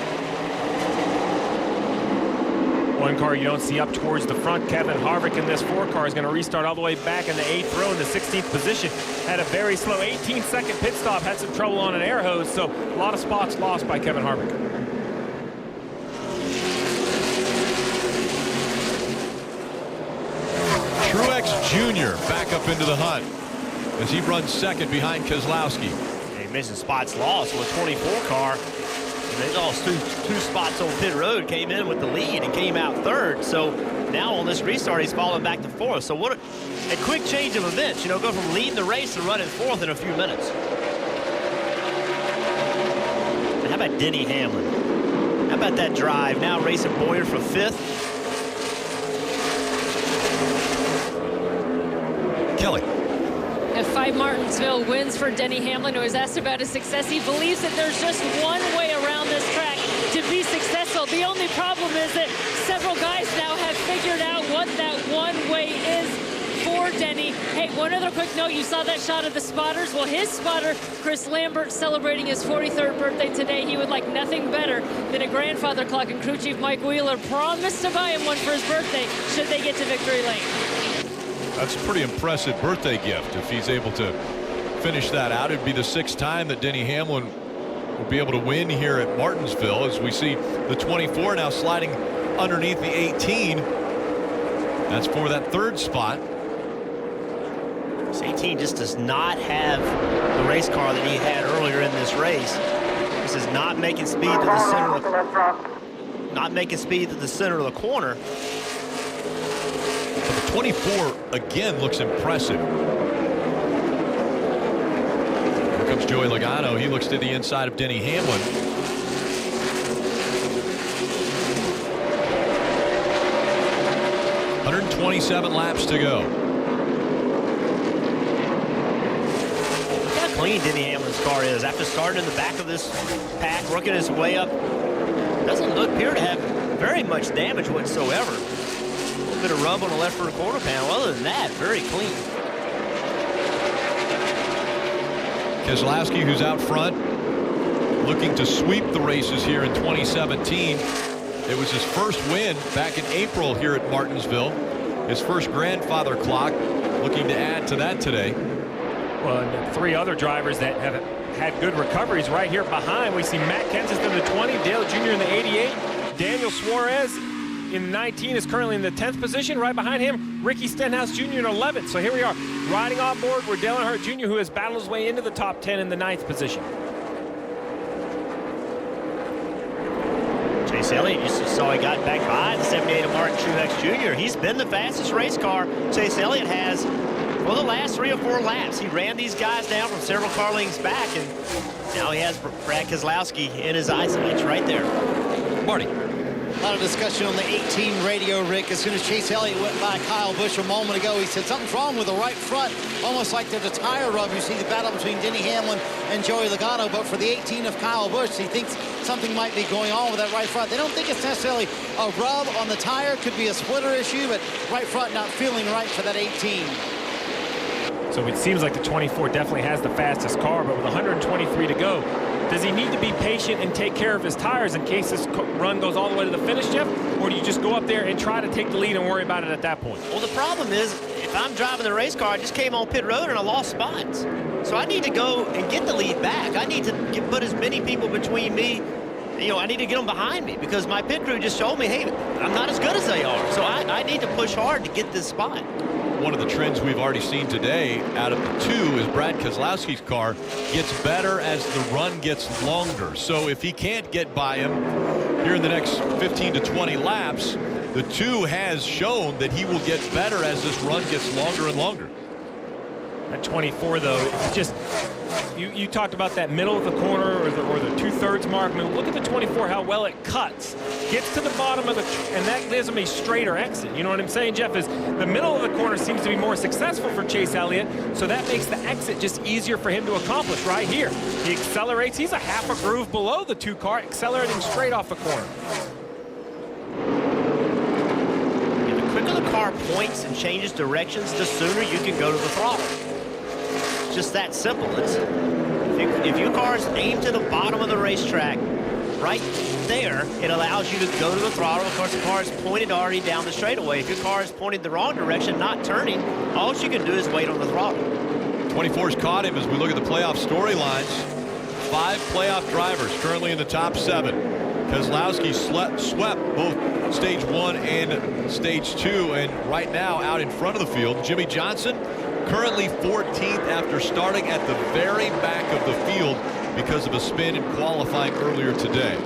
One car you don't see up towards the front, Kevin Harvick in this 4 car is going to restart all the way back in the 8th row in the 16th position. Had a very slow 18-second pit stop, had some trouble on an air hose, so a lot of spots lost by Kevin Harvick. Truex Jr. back up into the hunt as he runs 2nd behind Keselowski. He mentioned spots lost with a 24 car. They lost two spots on pit road, came in with the lead and came out 3rd. So now on this restart, he's falling back to 4th. So what a quick change of events, you know, go from leading the race to running 4th in a few minutes. And how about Denny Hamlin? How about that drive? Now racing Bowyer for 5th. Kelly. At 5 Martinsville wins for Denny Hamlin, who was asked about his success. He believes that there's just one way around this track to be successful. The only problem is that several guys now have figured out what that one way is for Denny. Hey, one other quick note. You saw that shot of the spotters. Well, his spotter, Chris Lambert, celebrating his 43rd birthday today. He would like nothing better than a grandfather clock, and crew chief Mike Wheeler promised to buy him one for his birthday should they get to victory lane. That's a pretty impressive birthday gift if he's able to finish that out. It'd be the 6th time that Denny Hamlin will be able to win here at Martinsville, as we see the 24 now sliding underneath the 18. That's for that 3rd spot. This 18 just does not have the race car that he had earlier in this race. This is not making speed to the center of the corner. But the 24 again looks impressive. Here comes Joey Logano. He looks to the inside of Denny Hamlin. $127 laps to go. clean Denny Hamlin's car is. After starting in the back of this pack, working his way up, doesn't appear to have very much damage whatsoever. A little bit of rub on the left rear quarter panel. Other than that, very clean. Keselowski, who's out front, looking to sweep the races here in 2017. It was his first win back in April here at Martinsville. His first grandfather clock, looking to add to that today. Well, and 3 other drivers that have had good recoveries right here behind. We see Matt Kenseth in the 20, Dale Jr. in the 88, Daniel Suarez in the 19 is currently in the 10th position. Right behind him, Ricky Stenhouse Jr. in 11th. So here we are, riding on board with Dale Earnhardt Jr., who has battled his way into the top 10 in the 9th position. Chase Elliott, you saw he got back behind the 78 of Martin Truex Jr. He's been the fastest race car Chase Elliott has for the last 3 or 4 laps. He ran these guys down from several car lengths back, and now he has Brad Keselowski in his eyesight right there. Marty. A lot of discussion on the 18 radio, Rick. As soon as Chase Elliott went by Kyle Busch a moment ago, he said something's wrong with the right front, almost like there's a tire rub. You see the battle between Denny Hamlin and Joey Logano, but for the 18 of Kyle Busch, he thinks something might be going on with that right front. They don't think it's necessarily a rub on the tire. Could be a splitter issue, but right front not feeling right for that 18. So it seems like the 24 definitely has the fastest car, but with 123 to go, does he need to be patient and take care of his tires in case this run goes all the way to the finish, Jeff? Or do you just go up there and try to take the lead and worry about it at that point? Well, the problem is, if I'm driving the race car, I just came on pit road and I lost spots. So I need to go and get the lead back. I need to put as many people between me. You know, I need to get them behind me because my pit crew just showed me, hey, I'm not as good as they are. So I need to push hard to get this spot. One of the trends we've already seen today out of the 2 is Brad Keselowski's car gets better as the run gets longer. So if he can't get by him here in the next 15 to 20 laps, the 2 has shown that he will get better as this run gets longer and longer. At 24, though, it's just, you talked about that middle of the corner or the 2/3 mark. I mean, look at the 24, how well it cuts. Gets to the bottom of the, and that gives him a straighter exit. You know what I'm saying, Jeff? Is the middle of the corner seems to be more successful for Chase Elliott, so that makes the exit just easier for him to accomplish right here. He accelerates. He's a half a groove below the 2 car, accelerating straight off the corner. The quicker the car points and changes directions, the sooner you can go to the throttle. It's just that simple. If your car's aimed to the bottom of the racetrack, right there, it allows you to go to the throttle. Of course, the car is pointed already down the straightaway. If your car is pointed the wrong direction, not turning, all you can do is wait on the throttle. 24's caught him as we look at the playoff storylines. 5 playoff drivers currently in the top 7. Keselowski swept both stage 1 and stage 2, and right now out in front of the field, Jimmie Johnson currently 14th after starting at the very back of the field because of a spin in qualifying earlier today.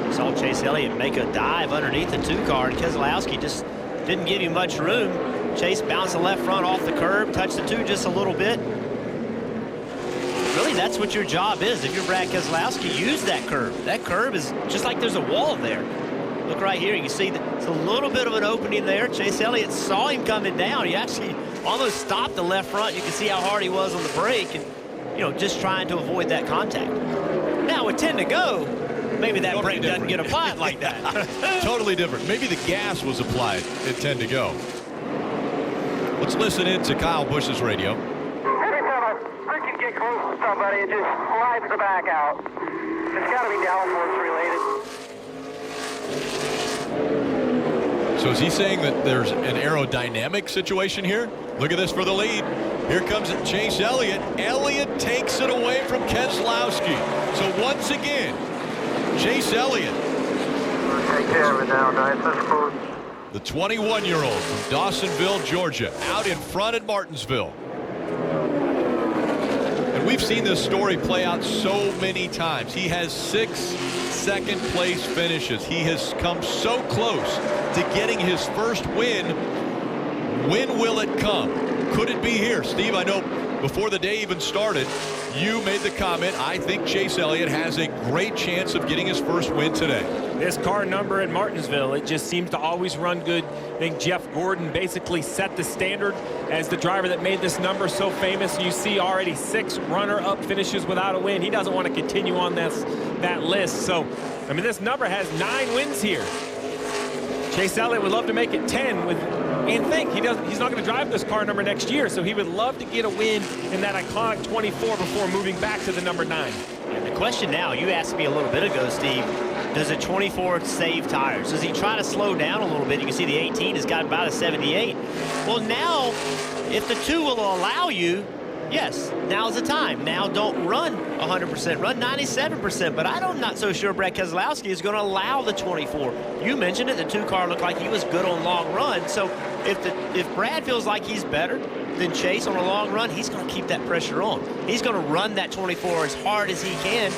You saw Chase Elliott make a dive underneath the 2 car, and Keselowski just didn't give you much room. Chase bounced the left front off the curb, touched the 2 just a little bit. Really, that's what your job is. If you're Brad Keselowski, use that curb. That curb is just like there's a wall there. Look right here. You can see that it's a little bit of an opening there. Chase Elliott saw him coming down. He actually almost stopped the left front. You can see how hard he was on the brake and, you know, just trying to avoid that contact. Now with 10 to go, maybe that Totally brake different. doesn't get applied like that. Totally different. Maybe the gas was applied at 10 to go. Let's listen in to Kyle Busch's radio. Every time I freaking get close to somebody, it just slides the back out. It's got to be downforce related. So is he saying that there's an aerodynamic situation here? Look at this for the lead. Here comes Chase Elliott. Elliott takes it away from Keselowski. So once again, Chase Elliott. Take care of it now, guys. That's cool. The 21-year-old from Dawsonville, Georgia, out in front at Martinsville. And we've seen this story play out so many times. He has 6 second-place finishes. He has come so close to getting his first win. When will it come? Could it be here? Steve, I know before the day even started, you made the comment, I think Chase Elliott has a great chance of getting his first win today. This car number at Martinsville, it just seems to always run good. I think Jeff Gordon basically set the standard as the driver that made this number so famous. You see already 6 runner-up finishes without a win. He doesn't want to continue on that list. So, I mean, this number has 9 wins here. Chase Elliott would love to make it 10 and think he's not going to drive this car number next year, so he would love to get a win in that iconic 24 before moving back to the number 9. And the question now, you asked me a little bit ago, Steve, does a 24 save tires? Does he try to slow down a little bit? You can see the 18 has got about a 78. Well, now, if the 2 will allow you, yes, now's the time. Now don't run 100%, run 97%, but I'm not so sure Brad Keselowski is going to allow the 24. You mentioned it, the 2 car looked like he was good on long run, so if Brad feels like he's better than Chase on a long run, he's going to keep that pressure on. He's going to run that 24 as hard as he can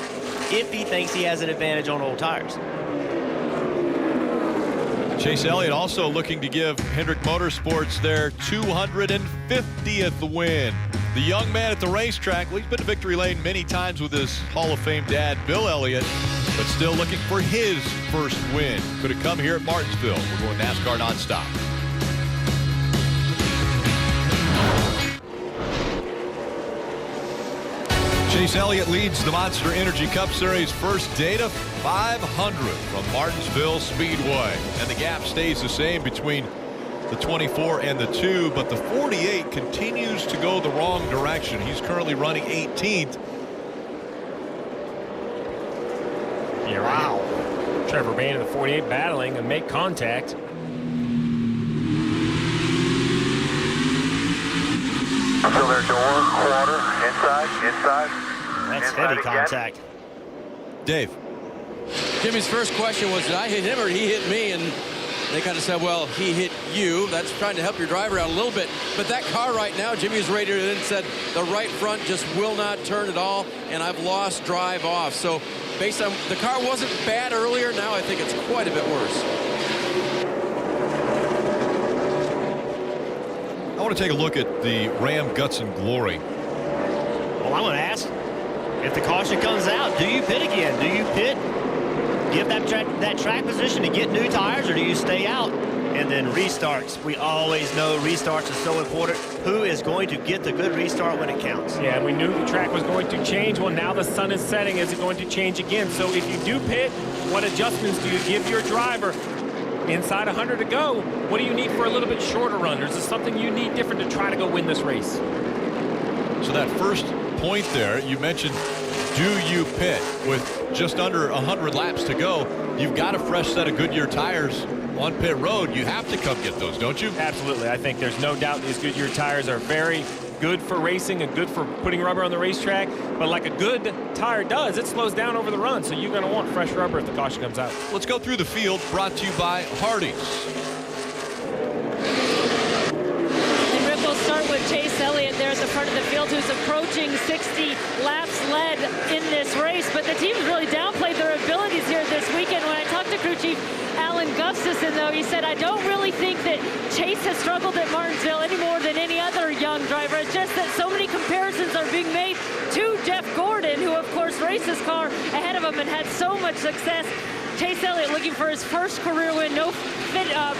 if he thinks he has an advantage on old tires. Chase Elliott also looking to give Hendrick Motorsports their 250th win. The young man at the racetrack, well, he's been to victory lane many times with his Hall of Fame dad, Bill Elliott, but still looking for his first win. Could it come here at Martinsville? We're going NASCAR nonstop. Chase Elliott leads the Monster Energy Cup Series first data 500 from Martinsville Speedway. And the gap stays the same between the 24 and the 2, but the 48 continues to go the wrong direction. He's currently running 18th. Yeah, wow. Trevor Bayne in the 48 battling and make contact. Still there, door, quarter, inside. That's inside heavy again. contact. Dave. Jimmy's first question was, did I hit him or he hit me? And they kind of said, well, he hit you. That's trying to help your driver out a little bit. But that car right now, Jimmy's rated it and said the right front just will not turn at all, and I've lost drive off. So based on the car wasn't bad earlier, now I think it's quite a bit worse. I want to take a look at the Ram Guts and Glory. Well, I'm going to ask, if the caution comes out, do you pit again? Do you pit, give that track position to get new tires, or do you stay out? And then restarts. We always know restarts are so important. Who is going to get the good restart when it counts? Yeah, we knew the track was going to change. Well, now the sun is setting. Is it going to change again? So if you do pit, what adjustments do you give your driver? Inside 100 to go, what do you need for a little bit shorter run? Is this something you need different to try to go win this race? So that first point there, you mentioned, do you pit? With just under 100 laps to go, you've got a fresh set of Goodyear tires on pit road. You have to come get those, don't you? Absolutely. I think there's no doubt these Goodyear tires are very good for racing and good for putting rubber on the racetrack. But like a good tire does, it slows down over the run. So you're going to want fresh rubber if the caution comes out. Let's go through the field, brought to you by Hardee's. And Rick will start with Chase Elliott there at the front of the field, who's approaching 60 laps led in this race. But the team's really downplayed their abilities here this weekend. When I talked to crew chief Alan Gustafson, though, he said, I don't really think that Chase has struggled at Martinsville any more than any other young driver. It's just that so many comparisons are being made to Jeff Gordon, who, of course, raced his car ahead of him and had so much success. Chase Elliott looking for his first career win. No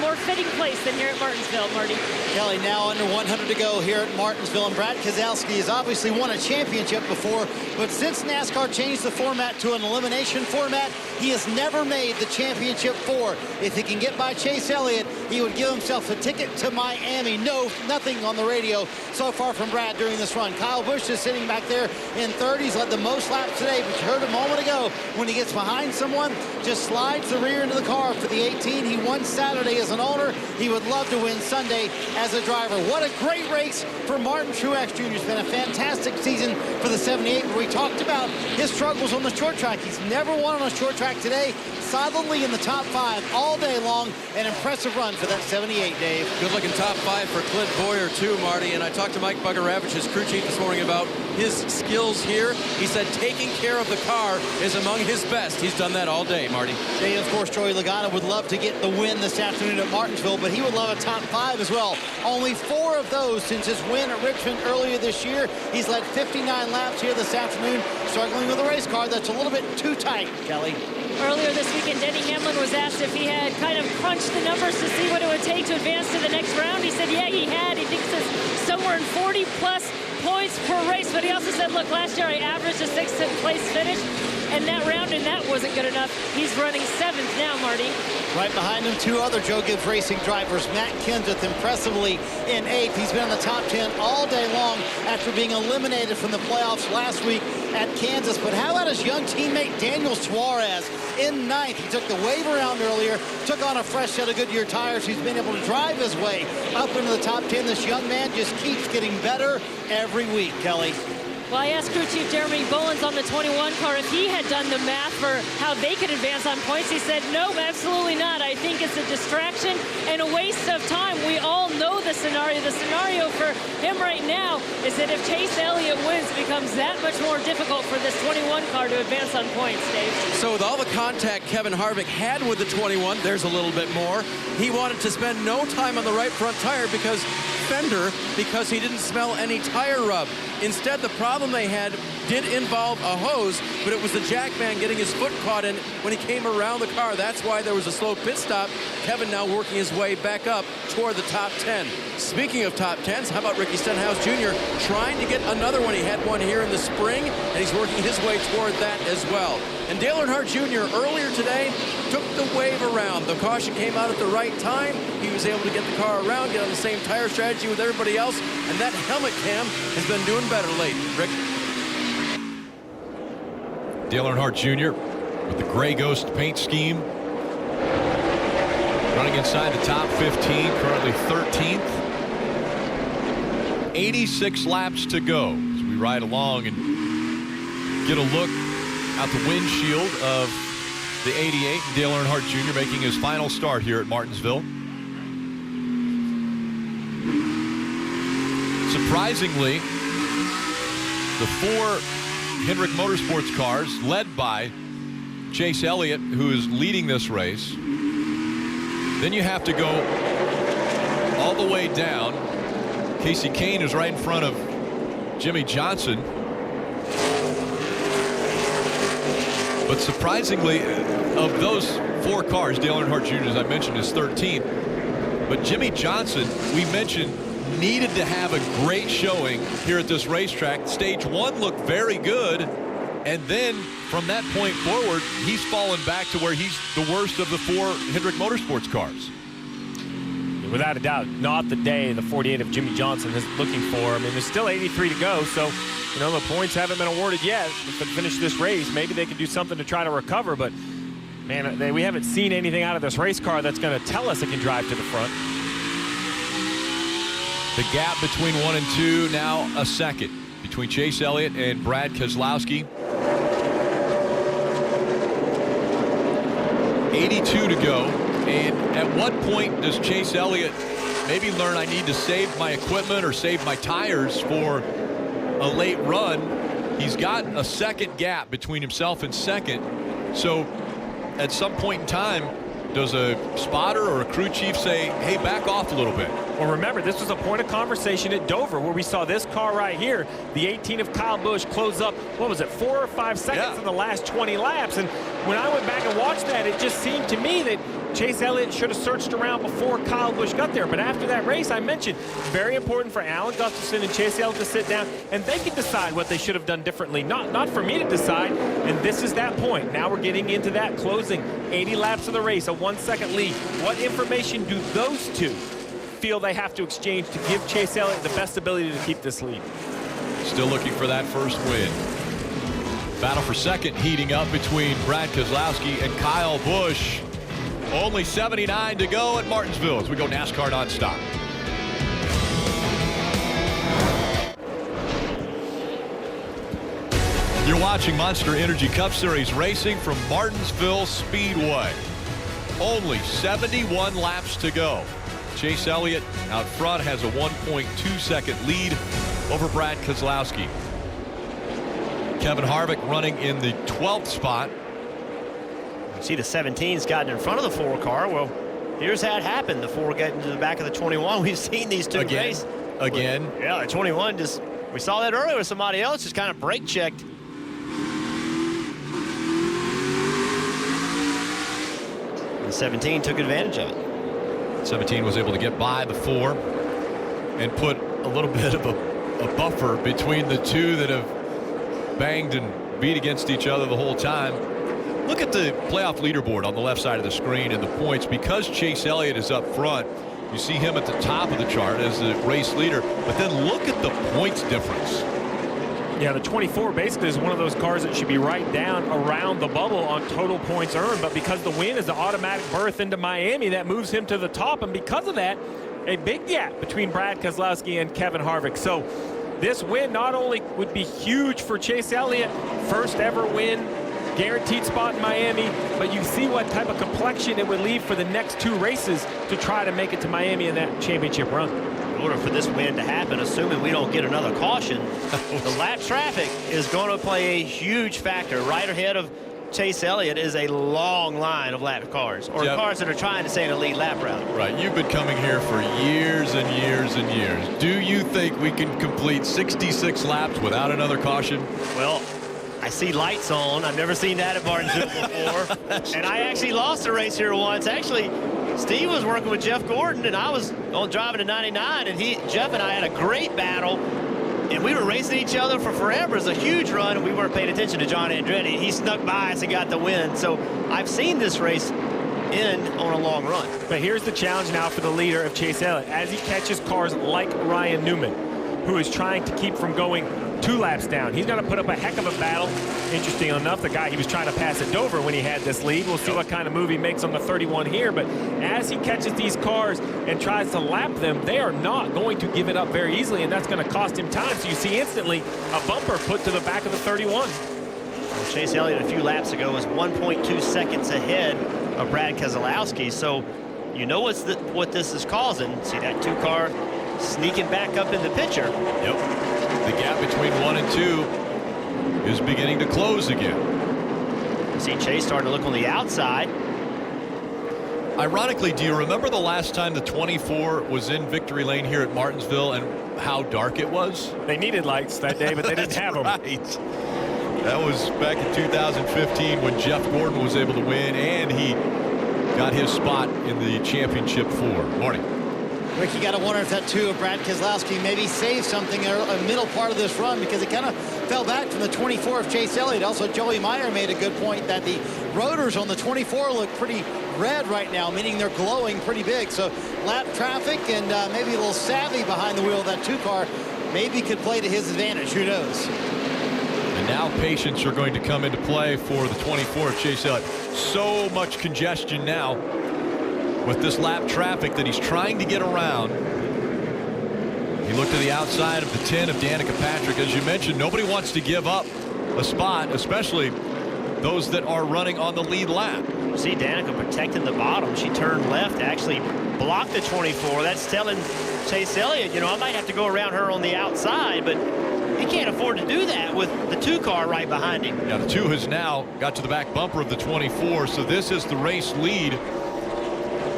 more fitting place than here at Martinsville, Marty. Kelly, now under 100 to go here at Martinsville, and Brad Keselowski has obviously won a championship before, but since NASCAR changed the format to an elimination format, he has never made the championship 4. If he can get by Chase Elliott, he would give himself a ticket to Miami. No, nothing on the radio so far from Brad during this run. Kyle Busch is sitting back there in 30s, led the most laps today, but you heard a moment ago, when he gets behind someone, just slides the rear into the car for the 18. He won Saturday as an owner. He would love to win Sunday as a driver. What a great race for Martin Truex Jr. It's been a fantastic season for the 78, where we talked about his struggles on the short track. He's never won on a short track today. Solidly in the top 5 all day long. An impressive run for that 78, Dave. Good looking top 5 for Clint Boyer too, Marty. And I talked to Mike Bugaravich, his crew chief, this morning about his skills here. He said taking care of the car is among his best. He's done that all day, Marty. And of course, Joey Logano would love to get the win this afternoon at Martinsville, but he would love a top 5 as well. Only 4 of those since his win at Richmond earlier this year. He's led 59 laps here this afternoon, struggling with a race car that's a little bit too tight, Kelly. Earlier this weekend, Denny Hamlin was asked if he had kind of crunched the numbers to see what it would take to advance to the next round. He said, yeah, he had. He thinks it's somewhere in 40-plus points per race. But he also said, look, last year I averaged a 6th place finish. And that round, and that wasn't good enough. He's running 7th now, Marty. Right behind him, 2 other Joe Gibbs Racing drivers. Matt Kenseth impressively in 8th. He's been in the top 10 all day long after being eliminated from the playoffs last week at Kansas. But how about his young teammate Daniel Suarez in 9th? He took the wave around earlier, took on a fresh set of Goodyear tires. He's been able to drive his way up into the top 10. This young man just keeps getting better every week, Kelly. Well, I asked crew chief Jeremy Bolins on the 21 car if he had done the math for how they could advance on points. He said, no, absolutely not. I think it's a distraction and a waste of time. We all know the scenario. The scenario for him right now is that if Chase Elliott wins, it becomes that much more difficult for this 21 car to advance on points, Dave. So with all the contact Kevin Harvick had with the 21, there's a little bit more. He wanted to spend no time on the right front tire because he didn't smell any tire rub. Instead, the problem they had did involve a hose, but it was the jack man getting his foot caught in when he came around the car. That's why there was a slow pit stop. Kevin now working his way back up toward the top 10. Speaking of top 10s, how about Ricky Stenhouse Jr. trying to get another one? He had one here in the spring, and he's working his way toward that as well. And Dale Earnhardt Jr. earlier today took the wave around. The caution came out at the right time. He was able to get the car around, get on the same tire strategy with everybody else, and that helmet cam has been doing better late. Rick? Dale Earnhardt Jr. with the Gray Ghost paint scheme. Running inside the top 15, currently 13th. 86 laps to go as we ride along and get a look out the windshield of the 88. Dale Earnhardt Jr. making his final start here at Martinsville. Surprisingly, the 4 Hendrick Motorsports cars led by Chase Elliott, who is leading this race. Then you have to go all the way down. Casey Kane is right in front of Jimmy Johnson. But surprisingly, of those 4 cars, Dale Earnhardt Jr., as I mentioned, is 13th. But Jimmy Johnson, we mentioned, needed to have a great showing here at this racetrack. Stage 1 looked very good, and then from that point forward, he's fallen back to where he's the worst of the 4 Hendrick Motorsports cars. Without a doubt, not the day the 48 of Jimmy Johnson is looking for. I mean, there's still 83 to go, so, you know, the points haven't been awarded yet. If they finish this race, maybe they could do something to try to recover, but, man, we haven't seen anything out of this race car that's going to tell us it can drive to the front. The gap between 1 and 2 now a second between Chase Elliott and Brad Keselowski. 82 to go. And at what point does Chase Elliott maybe learn I need to save my equipment or save my tires for a late run? He's got a second gap between himself and second. So at some point in time, does a spotter or a crew chief say, hey, back off a little bit? Well, remember, this was a point of conversation at Dover where we saw this car right here, the 18 of Kyle Busch, close up, what was it, 4 or 5 seconds in the last 20 laps. And when I went back and watched that, it just seemed to me that Chase Elliott should have searched around before Kyle Busch got there. But after that race, I mentioned, very important for Alan Gustafson and Chase Elliott to sit down, and they can decide what they should have done differently. Not for me to decide, and this is that point. Now we're getting into that closing 80 laps of the race, a 1-second lead. What information do those two feel they have to exchange to give Chase Elliott the best ability to keep this lead? Still looking for that first win. Battle for second heating up between Brad Keselowski and Kyle Busch. Only 79 to go at Martinsville as we go NASCAR nonstop. You're watching Monster Energy Cup Series racing from Martinsville Speedway. Only 71 laps to go. Chase Elliott out front has a 1.2-second lead over Brad Keselowski. Kevin Harvick running in the 12th spot. See, the 17's gotten in front of the 4 car. Well, here's how it happened. The 4 getting to the back of the 21. We've seen these two race. Again. Yeah, the 21 just, we saw that earlier with somebody else, just kind of brake checked. And 17 took advantage of it. 17 was able to get by the 4 and put a little bit of a buffer between the two that have banged and beat against each other the whole time. Look at the playoff leaderboard on the left side of the screen and the points. Because Chase Elliott is up front, you see him at the top of the chart as the race leader, but then look at the points difference. Yeah, the 24 basically is one of those cars that should be right down around the bubble on total points earned, but because the win is an automatic berth into Miami, that moves him to the top, and because of that, a big gap between Brad Keselowski and Kevin Harvick. So this win not only would be huge for Chase Elliott, first ever win, guaranteed spot in Miami, but you see what type of complexion it would leave for the next 2 races to try to make it to Miami in that championship run. In order for this win to happen, assuming we don't get another caution, the lap traffic is going to play a huge factor. Right ahead of Chase Elliott is a long line of lap cars, or cars that are trying to stay an elite lap route. Right, you've been coming here for years and years and years. Do you think we can complete 66 laps without another caution? Well, I see lights on. I've never seen that at Martinsville before. And I actually lost a race here once. Actually, Steve was working with Jeff Gordon, and I was driving to 99, and Jeff and I had a great battle. And we were racing each other for forever. It was a huge run, and we weren't paying attention to John Andretti. He snuck by us and got the win. So I've seen this race end on a long run. But here's the challenge now for the leader of Chase Elliott. As he catches cars like Ryan Newman, who is trying to keep from going 2 laps down. He's going to put up a heck of a battle. Interesting enough, the guy he was trying to pass at Dover when he had this lead. We'll see what kind of move he makes on the 31 here. But as he catches these cars and tries to lap them, they are not going to give it up very easily, and that's going to cost him time. So you see instantly a bumper put to the back of the 31. Well, Chase Elliott a few laps ago was 1.2 seconds ahead of Brad Keselowski. So you know what this is causing. See that 2 car sneaking back up in the picture. Yep. The gap between 1 and 2 is beginning to close again. You see Chase starting to look on the outside. Ironically, do you remember the last time the 24 was in victory lane here at Martinsville and how dark it was? They needed lights that day, but they didn't have them. Right. That was back in 2015 when Jeff Gordon was able to win, and he got his spot in the championship 4. Marty. Rick, you got to wonder if that 2 of Brad Keselowski maybe saved something in a middle part of this run, because it kind of fell back from the 24 of Chase Elliott. Also, Joey Meyer made a good point that the rotors on the 24 look pretty red right now, meaning they're glowing pretty big. So lap traffic and maybe a little savvy behind the wheel of that 2 car maybe could play to his advantage. Who knows? And now patience are going to come into play for the 24 of Chase Elliott. So much congestion now with this lap traffic that he's trying to get around. He looked to the outside of the 10 of Danica Patrick. As you mentioned, nobody wants to give up a spot, especially those that are running on the lead lap. See Danica protecting the bottom. She turned left to actually block the 24. That's telling Chase Elliott, you know, I might have to go around her on the outside, but he can't afford to do that with the 2 car right behind him. Yeah, the 2 has now got to the back bumper of the 24, so this is the race lead.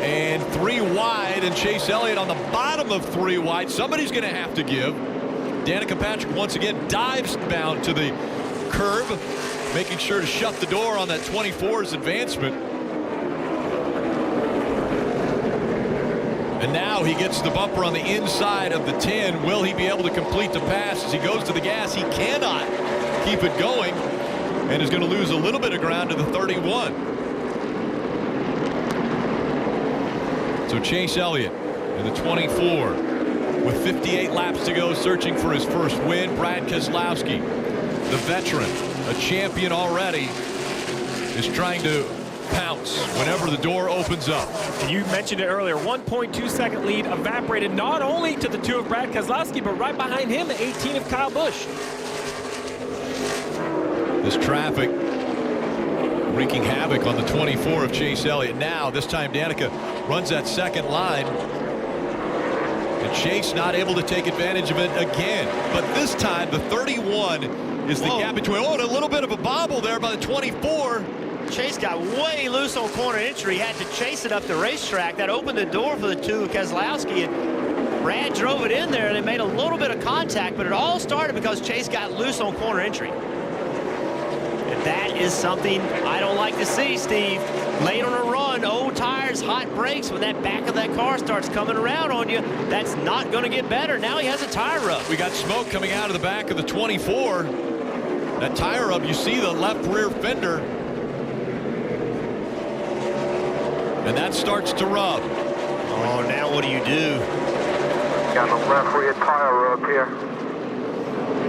And 3 wide, and Chase Elliott on the bottom of 3 wide. Somebody's going to have to give. Danica Patrick once again dives down to the curb, making sure to shut the door on that 24's advancement. And now he gets the bumper on the inside of the 10. Will he be able to complete the pass? As he goes to the gas, he cannot keep it going and is going to lose a little bit of ground to the 31. So Chase Elliott in the 24 with 58 laps to go, searching for his first win. Brad Keselowski, the veteran, a champion already, is trying to pounce whenever the door opens up. And you mentioned it earlier, 1.2 second lead evaporated not only to the 2 of Brad Keselowski, but right behind him, the 18 of Kyle Busch. This traffic wreaking havoc on the 24 of Chase Elliott. Now, this time Danica runs that second line. And Chase not able to take advantage of it again. But this time, the 31 is the gap between. Oh, and a little bit of a bobble there by the 24. Chase got way loose on corner entry. He had to chase it up the racetrack. That opened the door for the 2 of Keselowski. And Brad drove it in there, and it made a little bit of contact. But it all started because Chase got loose on corner entry. That is something I don't like to see, Steve. Late on a run, run old tires, hot brakes, when that back of that car starts coming around on you, that's not going to get better. Now he has a tire rub. We got smoke coming out of the back of the 24. That tire rub, you see the left rear fender. And that starts to rub. Oh, now what do you do? Got the left rear tire rub here.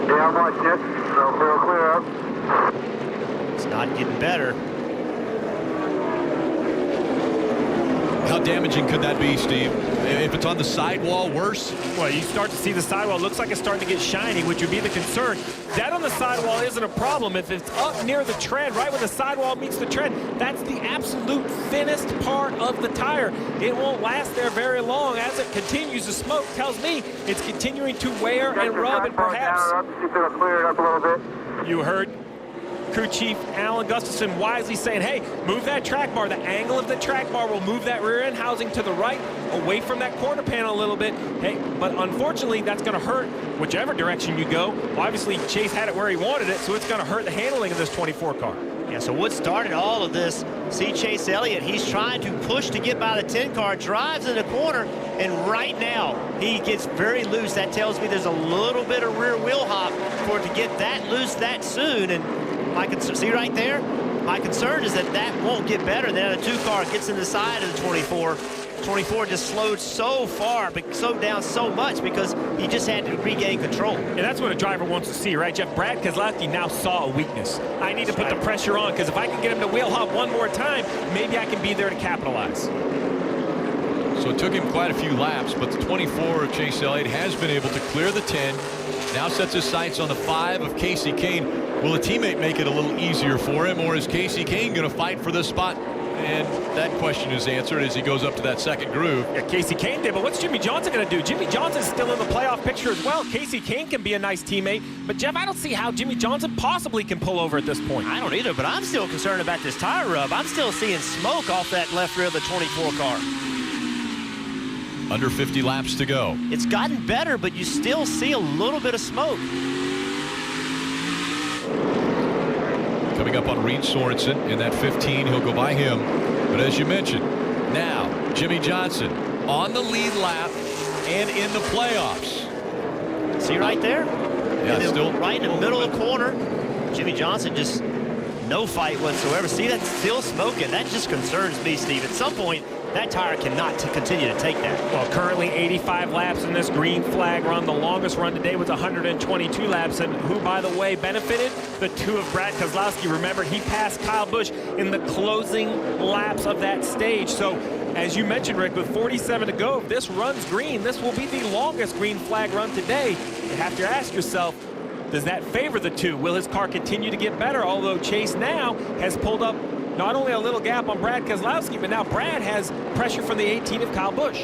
Yeah, I'm watching it. So feel clear up. It's not getting better. How damaging could that be, Steve? If it's on the sidewall, worse? Well, you start to see the sidewall. Looks like it's starting to get shiny, which would be the concern. That on the sidewall isn't a problem. If it's up near the tread, right when the sidewall meets the tread, that's the absolute thinnest part of the tire. It won't last there very long. As it continues to smoke, tells me it's continuing to wear and rub, and perhaps Clear it up a little bit. you heard Crew Chief Alan Gustafson wisely saying, hey, move that track bar. The angle of the track bar will move that rear end housing to the right, away from that quarter panel a little bit. Hey, but unfortunately, that's going to hurt whichever direction you go. Obviously, Chase had it where he wanted it, so it's going to hurt the handling of this 24 car. Yeah, so what started all of this, see Chase Elliott, he's trying to push to get by the 10 car, drives in the corner, and right now he gets very loose. That tells me there's a little bit of rear wheel hop for it to get that loose that soon. And my concern, see right there? My concern is that that won't get better. Then the 2 car gets in the side of the 24. 24 just slowed so far, but slowed down so much because he just had to regain control. And that's what a driver wants to see, right, Jeff? Brad Keselowski now saw a weakness. I need to put the pressure on, because if I can get him to wheel hop one more time, maybe I can be there to capitalize. So it took him quite a few laps, but the 24 of Chase Elliott has been able to clear the 10. Now sets his sights on the 5 of Casey Kane. Will a teammate make it a little easier for him, or is Casey Kane going to fight for this spot? And that question is answered as he goes up to that second groove. Yeah, Casey Kane did, but what's Jimmy Johnson going to do? Jimmy Johnson's still in the playoff picture as well. Casey Kane can be a nice teammate, but Jeff, I don't see how Jimmy Johnson possibly can pull over at this point. I don't either, but I'm still concerned about this tire rub. I'm still seeing smoke off that left rear of the 24 car. Under 50 laps to go. It's gotten better, but you still see a little bit of smoke. Coming up on Reed Sorensen in that 15, he'll go by him. But as you mentioned, now Jimmy Johnson on the lead lap and in the playoffs. See right there? Yeah, still right in the middle of the corner. Jimmy Johnson just no fight whatsoever. See, that's still smoking. That just concerns me, Steve. At some point, that tire cannot continue to take that. Well, currently 85 laps in this green flag run. The longest run today was 122 laps. And who, by the way, benefited? The 2 of Brad Keselowski. Remember, he passed Kyle Busch in the closing laps of that stage. So, as you mentioned, Rick, with 47 to go, if this runs green, this will be the longest green flag run today. You have to ask yourself, does that favor the 2? Will his car continue to get better? Although Chase now has pulled up not only a little gap on Brad Keselowski, but now Brad has pressure from the 18 of Kyle Busch.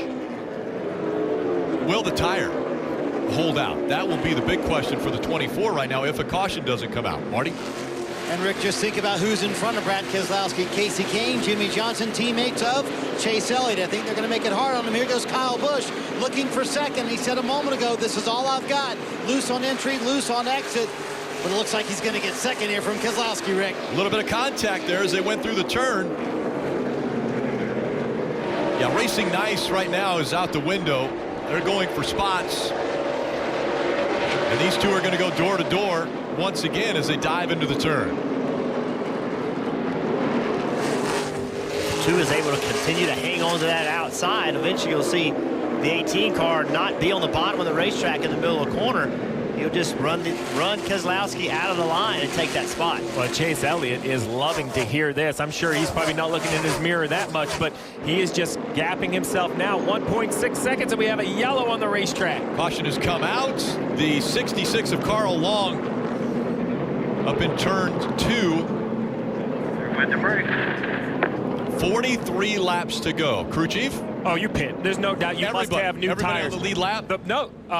Will the tire hold out? That will be the big question for the 24 right now if a caution doesn't come out. Marty? And Rick, just think about who's in front of Brad Keselowski. Casey Kane, Jimmy Johnson, teammates of Chase Elliott. I think they're going to make it hard on him. Here goes Kyle Busch looking for second. He said a moment ago, this is all I've got. Loose on entry, loose on exit. But it looks like he's going to get second here from Keselowski, Rick. A little bit of contact there as they went through the turn. Yeah, Racing Nice right now is out the window. They're going for spots. And these 2 are going to go door to door once again as they dive into the turn. 2 is able to continue to hang on to that outside. Eventually you'll see the 18 car not be on the bottom of the racetrack in the middle of the corner. He'll just run Keselowski out of the line and take that spot. Well, Chase Elliott is loving to hear this. I'm sure he's probably not looking in his mirror that much, but he is just gapping himself now. 1.6 seconds, and we have a yellow on the racetrack. Caution has come out. The 66 of Carl Long up in turn 2. With the brake. 43 laps to go. Crew chief? Oh, you pit. There's no doubt. You must have new tires. On the lead lap?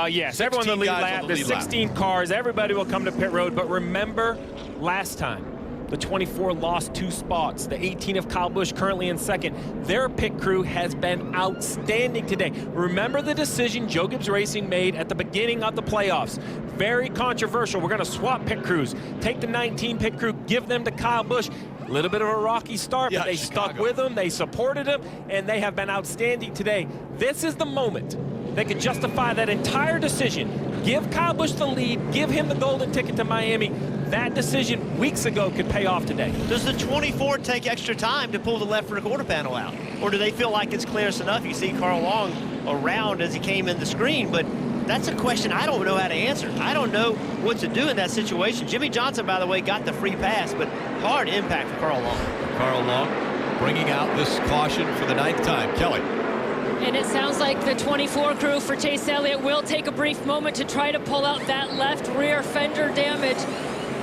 Yes, everyone on the lead lap. There's 16 cars. Everybody will come to pit road. But remember, last time, the 24 lost 2 spots. The 18 of Kyle Busch currently in second. Their pit crew has been outstanding today. Remember the decision Joe Gibbs Racing made at the beginning of the playoffs. Very controversial. We're going to swap pit crews. Take the 19 pit crew, give them to Kyle Busch. A little bit of a rocky start, Yeah, but they Chicago. stuck with him, they supported him, and they have been outstanding today. This is the moment they could justify that entire decision. Give Kyle Busch the lead, give him the golden ticket to Miami. That decision weeks ago could pay off today. Does the 24 take extra time to pull the left rear quarter panel out? Or do they feel like it's clear enough? You see Carl Long around as he came in the screen, but that's a question I don't know how to answer. I don't know what to do in that situation. Jimmy Johnson, by the way, got the free pass, but hard impact for Carl Long. Carl Long bringing out this caution for the 9th time. Kelly. And it sounds like the 24 crew for Chase Elliott will take a brief moment to try to pull out that left rear fender damage.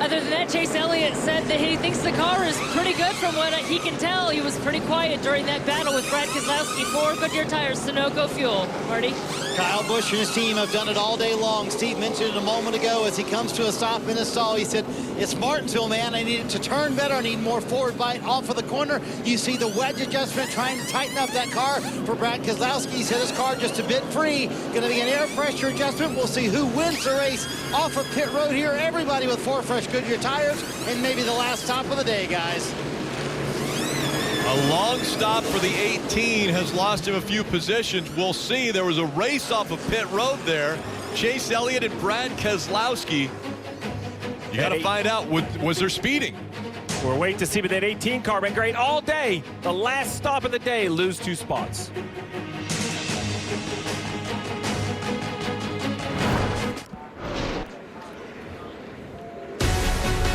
Other than that, Chase Elliott said that he thinks the car is pretty good from what he can tell. He was pretty quiet during that battle with Brad Keselowski. 4 Goodyear tires, Sunoco fuel. Marty? Kyle Busch and his team have done it all day long. Steve mentioned it a moment ago as he comes to a stop in his stall. He said, it's Martinsville, man. I need it to turn better. I need more forward bite off of the corner. You see the wedge adjustment trying to tighten up that car for Brad Keselowski. He said his car just a bit free. Going to be an air pressure adjustment. We'll see who wins the race off of pit road here. Everybody with 4 fresh Goodyear tires, and maybe the last stop of the day, guys. A long stop for the 18 has lost him a few positions. We'll see. There was a race off of pit road there. Chase Elliott and Brad Keselowski. You got to find out, was there speeding? We're waiting to see, but that 18 car been great all day. The last stop of the day, lose 2 spots.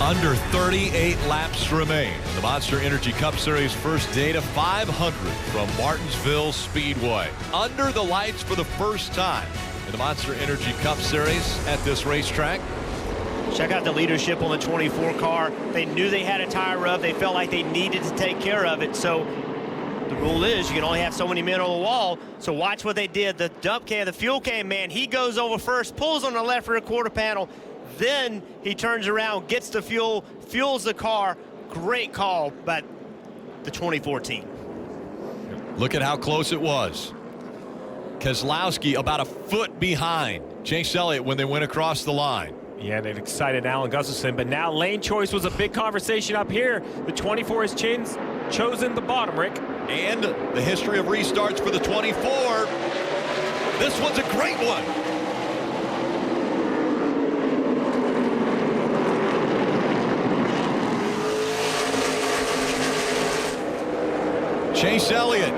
Under 38 laps remain. The Monster Energy Cup Series first day to 500 from Martinsville Speedway. Under the lights for the first time in the Monster Energy Cup Series at this racetrack. Check out the leadership on the 24 car. They knew they had a tire rub. They felt like they needed to take care of it. So the rule is you can only have so many men on the wall. So watch what they did. The dump can, the fuel can man, he goes over first, pulls on the left rear quarter panel. Then he turns around, gets the fuel, fuels the car. Great call by the 24 team. Look at how close it was. Keselowski about a foot behind Chase Elliott when they went across the line. Yeah, they've excited Alan Gustafson, but now lane choice was a big conversation up here. The 24 has chosen the bottom, Rick. And the history of restarts for the 24. This one's a great one. Chase Elliott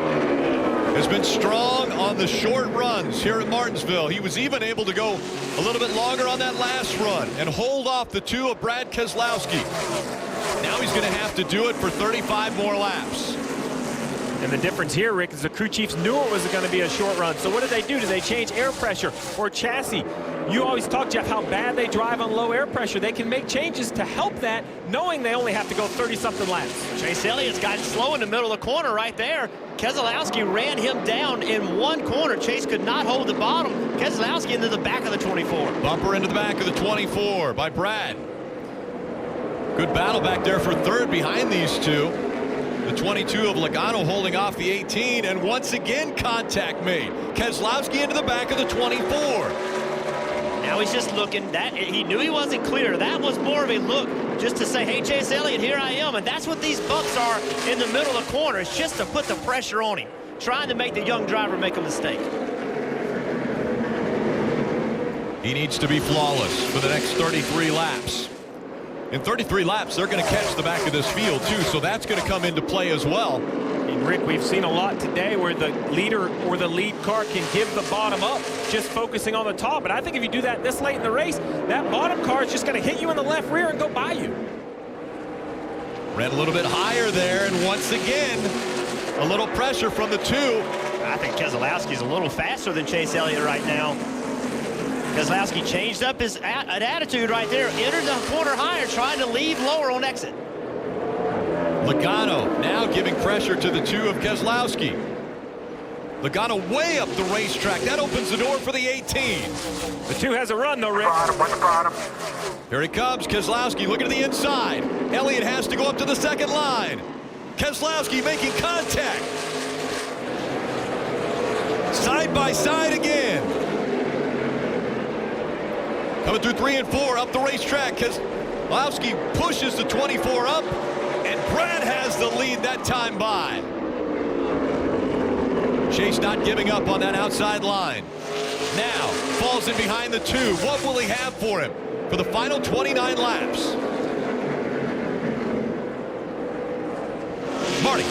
has been strong on the short runs here at Martinsville. He was even able to go a little bit longer on that last run and hold off the 2 of Brad Keselowski. Now he's going to have to do it for 35 more laps. And the difference here, Rick, is the crew chiefs knew it was going to be a short run. So what did they do? Did they change air pressure or chassis? You always talk, Jeff, how bad they drive on low air pressure. They can make changes to help that, knowing they only have to go 30-something laps. Chase Elliott's got slow in the middle of the corner right there. Keselowski ran him down in one corner. Chase could not hold the bottom. Keselowski into the back of the 24. Bumper into the back of the 24 by Brad. Good battle back there for third behind these two. The 22 of Logano holding off the 18, and once again contact made. Keselowski into the back of the 24. Now he's just looking. He knew he wasn't clear. That was more of a look just to say, hey, Chase Elliott, here I am. And that's what these bumps are in the middle of the corner. It's just to put the pressure on him, trying to make the young driver make a mistake. He needs to be flawless for the next 33 laps. In 33 laps, they're going to catch the back of this field, too, so that's going to come into play as well. And Rick, we've seen a lot today where the leader or the lead car can give the bottom up, just focusing on the top. But I think if you do that this late in the race, that bottom car is just going to hit you in the left rear and go by you. Ran a little bit higher there, and once again, a little pressure from the 2. I think Keselowski's a little faster than Chase Elliott right now. Keselowski changed up his attitude right there, entered the corner higher, trying to leave lower on exit. Logano now giving pressure to the 2 of Keselowski. Logano way up the racetrack. That opens the door for the 18. The 2 has a run, though, Rick. Here he comes, Keselowski looking to the inside. Elliott has to go up to the second line. Keselowski making contact. Side by side again. Coming through 3 and 4 up the racetrack. Keselowski pushes the 24 up and Brad has the lead that time by. Chase not giving up on that outside line. Now falls in behind the 2. What will he have for him for the final 29 laps? Marty.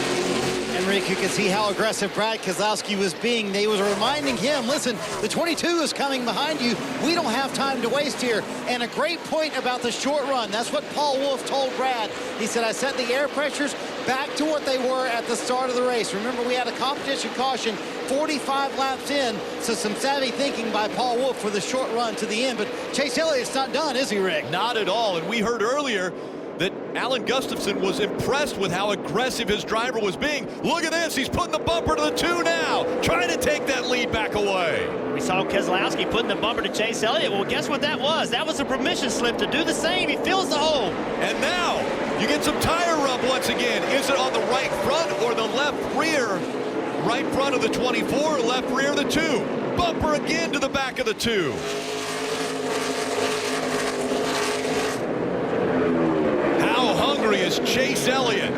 And Rick, you can see how aggressive Brad Keselowski was being. They was reminding him, listen, the 22 is coming behind you. We don't have time to waste here. And a great point about the short run. That's what Paul Wolfe told Brad. He said, I set the air pressures back to what they were at the start of the race. Remember, we had a competition caution 45 laps in, so some savvy thinking by Paul Wolfe for the short run to the end. But Chase Elliott's not done, is he, Rick? Not at all. And we heard earlier that Alan Gustafson was impressed with how aggressive his driver was being. Look at this. He's putting the bumper to the 2 now, trying to take that lead back away. We saw Keselowski putting the bumper to Chase Elliott. Well, guess what that was? That was a permission slip to do the same. He fills the hole. And now you get some tire rub once again. Is it on the right front or the left rear? Right front of the 24, left rear of the 2. Bumper again to the back of the 2. How hungry is Chase Elliott?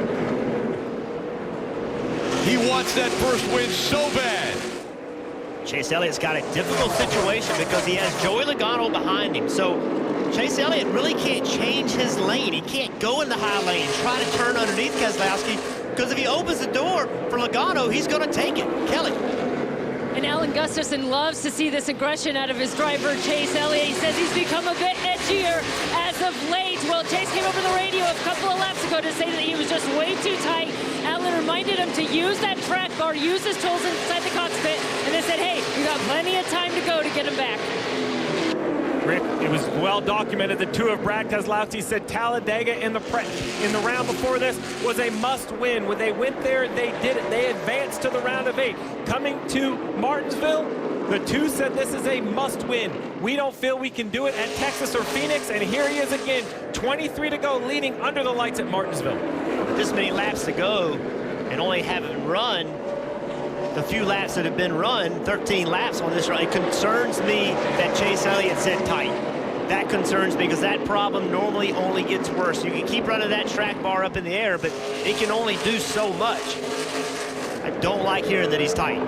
He wants that first win so bad. Chase Elliott's got a difficult situation because he has Joey Logano behind him. So Chase Elliott really can't change his lane. He can't go in the high lane and try to turn underneath Keselowski, because if he opens the door for Logano, he's going to take it. Kelly. And Alan Gustafson loves to see this aggression out of his driver, Chase Elliott. He says he's become a bit edgier as of late. Well, Chase came over the radio a couple of laps ago to say that he was just way too tight. Alan reminded him to use that track bar, use his tools inside the cockpit, and they said, hey, you got plenty of time to go to get him back. Rick, it was well documented. The 2 of Brad Keselowski said Talladega in the round before this was a must-win. When they went there, they did it. They advanced to the round of 8. Coming to Martinsville, the 2 said this is a must-win. We don't feel we can do it at Texas or Phoenix, and here he is again, 23 to go, leading under the lights at Martinsville. With this many laps to go and only having run the few laps that have been run, 13 laps on this run, it concerns me that Chase Elliott said tight. That concerns me because that problem normally only gets worse. You can keep running that track bar up in the air, but it can only do so much. I don't like hearing that he's tight.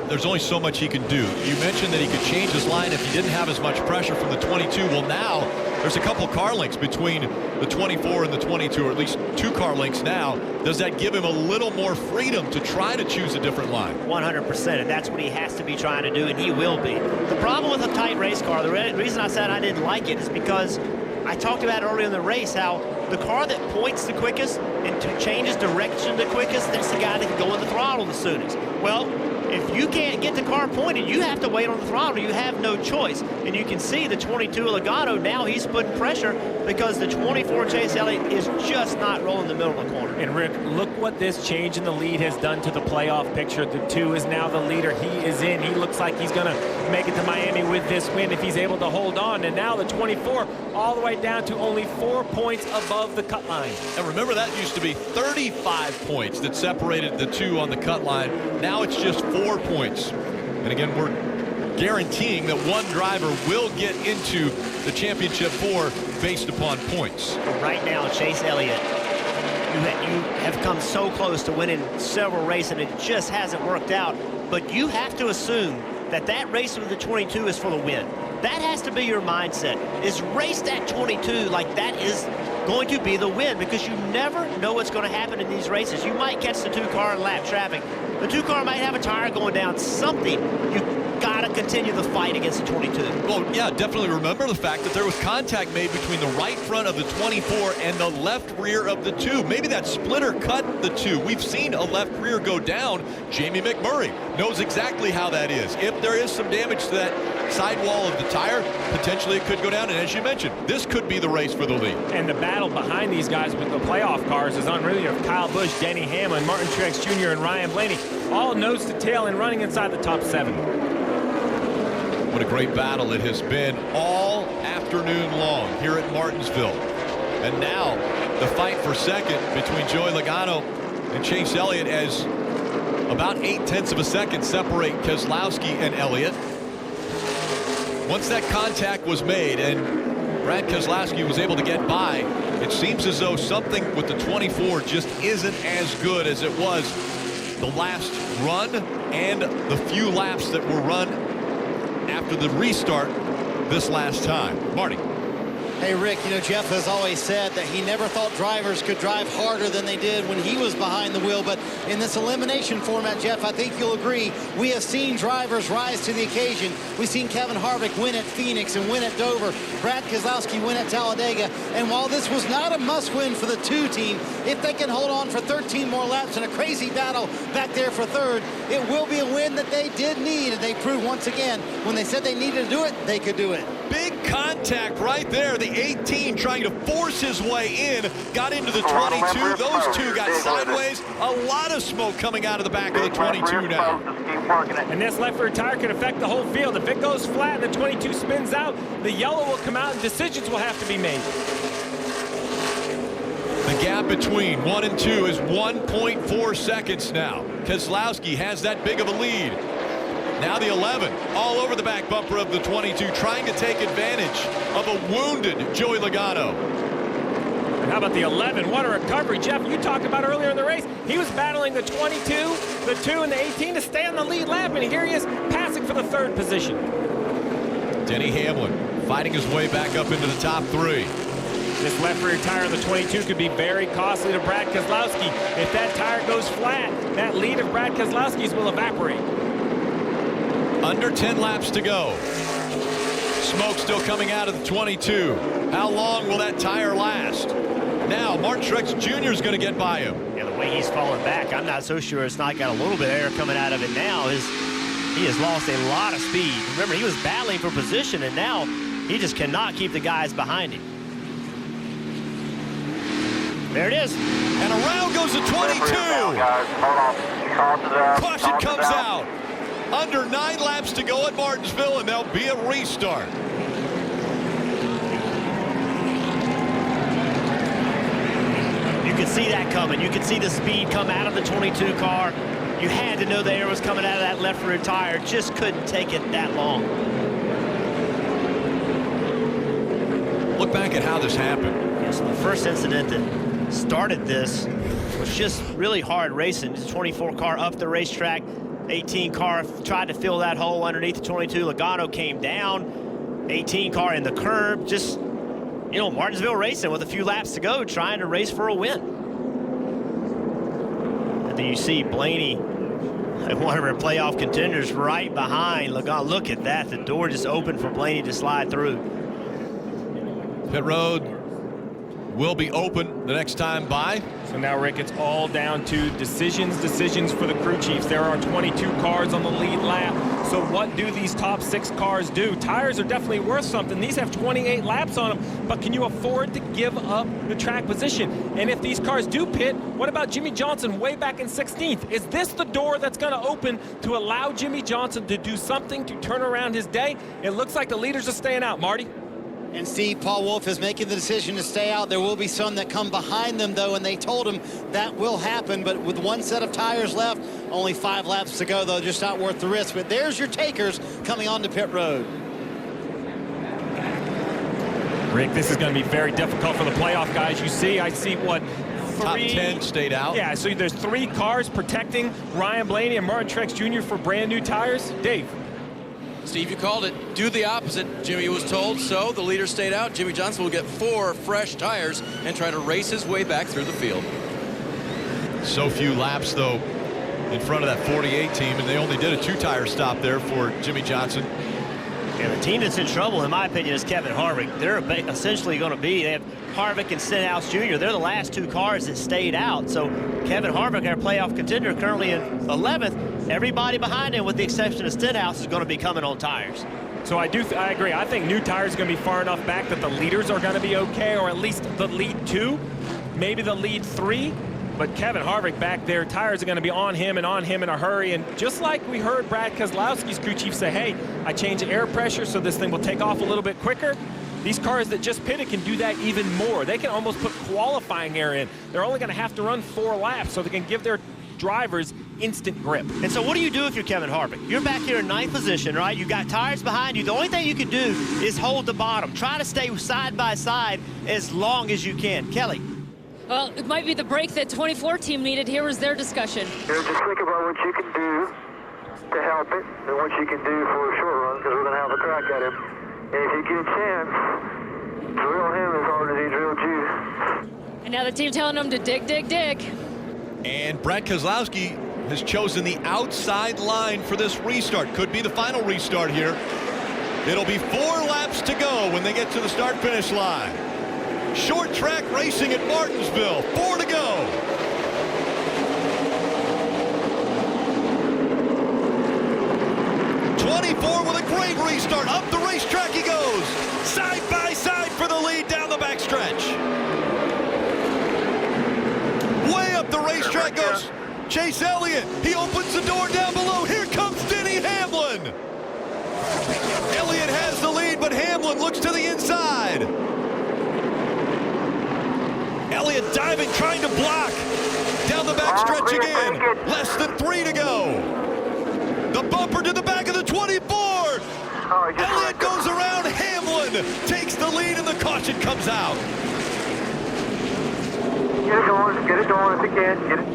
There's only so much he can do. You mentioned that he could change his line if he didn't have as much pressure from the 22. Well, now there's a couple car lengths between the 24 and the 22, or at least 2 car lengths now. Does that give him a little more freedom to try to choose a different line? 100%, and that's what he has to be trying to do, and he will be. The problem with a tight race car, the reason I said I didn't like it is because I talked about earlier in the race how the car that points the quickest and changes direction the quickest, that's the guy that can go in the throttle the soonest. Well, if you can't get the car pointed, you have to wait on the throttle. You have no choice. And you can see the 22 Logano, now he's putting pressure because the 24 Chase Elliott is just not rolling the middle of the corner. And Rick, look what this change in the lead has done to the playoff picture. The 2 is now the leader. He is in. He looks like he's going to make it to Miami with this win if he's able to hold on. And now the 24 all the way down to only 4 points above the cut line. And remember, that used to be 35 points that separated the 2 on the cut line. Now it's just 4 points. And again, we're guaranteeing that one driver will get into the championship 4 based upon points. But right now, Chase Elliott, you have come so close to winning several races, and it just hasn't worked out. But you have to assume that that race with the 22 is for the win. That has to be your mindset, is race that 22 like that is going to be the win, because you never know what's going to happen in these races. You might catch the 2-car in lap traffic. The 2-car might have a tire going down, something. You got to continue the fight against the 22. Well, yeah, definitely remember the fact that there was contact made between the right front of the 24 and the left rear of the 2. Maybe that splitter cut the 2. We've seen a left rear go down. Jamie McMurray knows exactly how that is. If there is some damage to that sidewall of the tire, potentially it could go down. And as you mentioned, this could be the race for the lead. And the battle behind these guys with the playoff cars is unreal. You have Kyle Busch, Denny Hamlin, Martin Truex Jr., and Ryan Blaney, all nose to tail and running inside the top 7. What a great battle it has been all afternoon long here at Martinsville. And now the fight for second between Joey Logano and Chase Elliott, as about 0.8 of a second separate Keselowski and Elliott. Once that contact was made, and Brad Keselowski was able to get by. It seems as though something with the 24 just isn't as good as it was the last run and the few laps that were run after the restart this last time. Marty. Hey, Rick, you know, Jeff has always said that he never thought drivers could drive harder than they did when he was behind the wheel. But in this elimination format, Jeff, I think you'll agree, we have seen drivers rise to the occasion. We've seen Kevin Harvick win at Phoenix and win at Dover. Brad Keselowski win at Talladega. And while this was not a must-win for the 2 team, if they can hold on for 13 more laps in a crazy battle back there for 3rd, it will be a win that they did need. And they proved once again, when they said they needed to do it, they could do it. Big contact right there. The 18 trying to force his way in, got into the 22. Those 2 got sideways. A lot of smoke coming out of the back of the 22 now. And this left rear tire could affect the whole field. If it goes flat and the 22 spins out, the yellow will come out and decisions will have to be made. The gap between 1 and 2 is 1.4 seconds now. Keselowski has that big of a lead. Now the 11 all over the back bumper of the 22, trying to take advantage of a wounded Joey Logano. And how about the 11? What a recovery. Jeff, you talked about earlier in the race. He was battling the 22, the 2, and the 18 to stay on the lead lap, and here he is passing for the 3rd position. Denny Hamlin fighting his way back up into the top 3. This left rear tire on the 22 could be very costly to Brad Keselowski. If that tire goes flat, that lead of Brad Keselowski's will evaporate. Under 10 laps to go. Smoke still coming out of the 22. How long will that tire last? Now, Martin Truex Jr. is going to get by him. Yeah, the way he's falling back, I'm not so sure it's not got a little bit of air coming out of it now. He has lost a lot of speed. Remember, he was battling for position, and now he just cannot keep the guys behind him. There it is. And around goes the 22. Caution comes out. Under 9 laps to go at Martinsville, and there'll be a restart. You could see that coming. You could see the speed come out of the 22 car. You had to know the air was coming out of that left rear tire. Just couldn't take it that long. Look back at how this happened. Yeah, so the first incident that started this was just really hard racing. The 24 car up the racetrack. 18 car tried to fill that hole underneath the 22. Logano came down. 18 car in the curb. Just, you know, Martinsville racing with a few laps to go, trying to race for a win. And then you see Blaney, one of our playoff contenders, right behind Logano. Look at that. The door just opened for Blaney to slide through. Pit road will be open the next time by. So now, Rick, it's all down to decisions for the crew chiefs. There are 22 cars on the lead lap. So what do these top 6 cars do? Tires are definitely worth something. These have 28 laps on them, but can you afford to give up the track position? And if these cars do pit, what about Jimmie Johnson way back in 16th? Is this the door that's going to open to allow Jimmie Johnson to do something to turn around his day? It looks like the leaders are staying out, Marty. And Steve, Paul Wolfe is making the decision to stay out. There will be some that come behind them, though, and they told him that will happen. But with 1 set of tires left, only 5 laps to go, though, just not worth the risk. But there's your takers coming onto pit road. Rick, this is going to be very difficult for the playoff guys. You see, I see what, top 10 stayed out. Yeah, so there's 3 cars protecting Ryan Blaney and Martin Truex Jr. for brand new tires. Dave. Steve, you called it. Do the opposite, Jimmy was told. So the leader stayed out. Jimmie Johnson will get 4 fresh tires and try to race his way back through the field. So few laps, though, in front of that 48 team, and they only did a 2-tire stop there for Jimmie Johnson. Yeah, the team that's in trouble, in my opinion, is Kevin Harvick. They're essentially going to be, they have Harvick and Stenhouse Jr. They're the last 2 cars that stayed out. So Kevin Harvick, our playoff contender, currently in 11th. Everybody behind him, with the exception of Stenhouse, is going to be coming on tires. So I agree. I think new tires are going to be far enough back that the leaders are going to be okay, or at least the lead 2, maybe the lead 3. But Kevin Harvick back there, tires are going to be on him in a hurry. And just like we heard Brad Keselowski's crew chief say, hey, I changed the air pressure so this thing will take off a little bit quicker. These cars that just pitted can do that even more. They can almost put qualifying air in. They're only going to have to run 4 laps so they can give their drivers instant grip. And so what do you do if you're Kevin Harvick? You're back here in 9th position, right? You got tires behind you. The only thing you can do is hold the bottom. Try to stay side by side as long as you can. Kelly. Well, it might be the break that 24 team needed. Here was their discussion. Just think about what you can do to help it and what you can do for a short run, because we're going to have a crack at him. And if you get a chance, drill him as hard as he drilled you. And now the team telling them to dig, dig, dig. And Brad Keselowski has chosen the outside line for this restart. Could be the final restart here. It'll be 4 laps to go when they get to the start-finish line. Short track racing at Martinsville. 4 to go. With a great restart. Up the racetrack he goes. Side by side for the lead down the backstretch. Way up the racetrack goes Chase Elliott. He opens the door down below. Here comes Denny Hamlin. Elliott has the lead, but Hamlin looks to the inside. Elliott diving, trying to block. Down the backstretch again. Less than 3 to go. The bumper to the back of the 24. Elliott goes around. Hamlin takes the lead, and the caution comes out. Get it going if you can. Get it.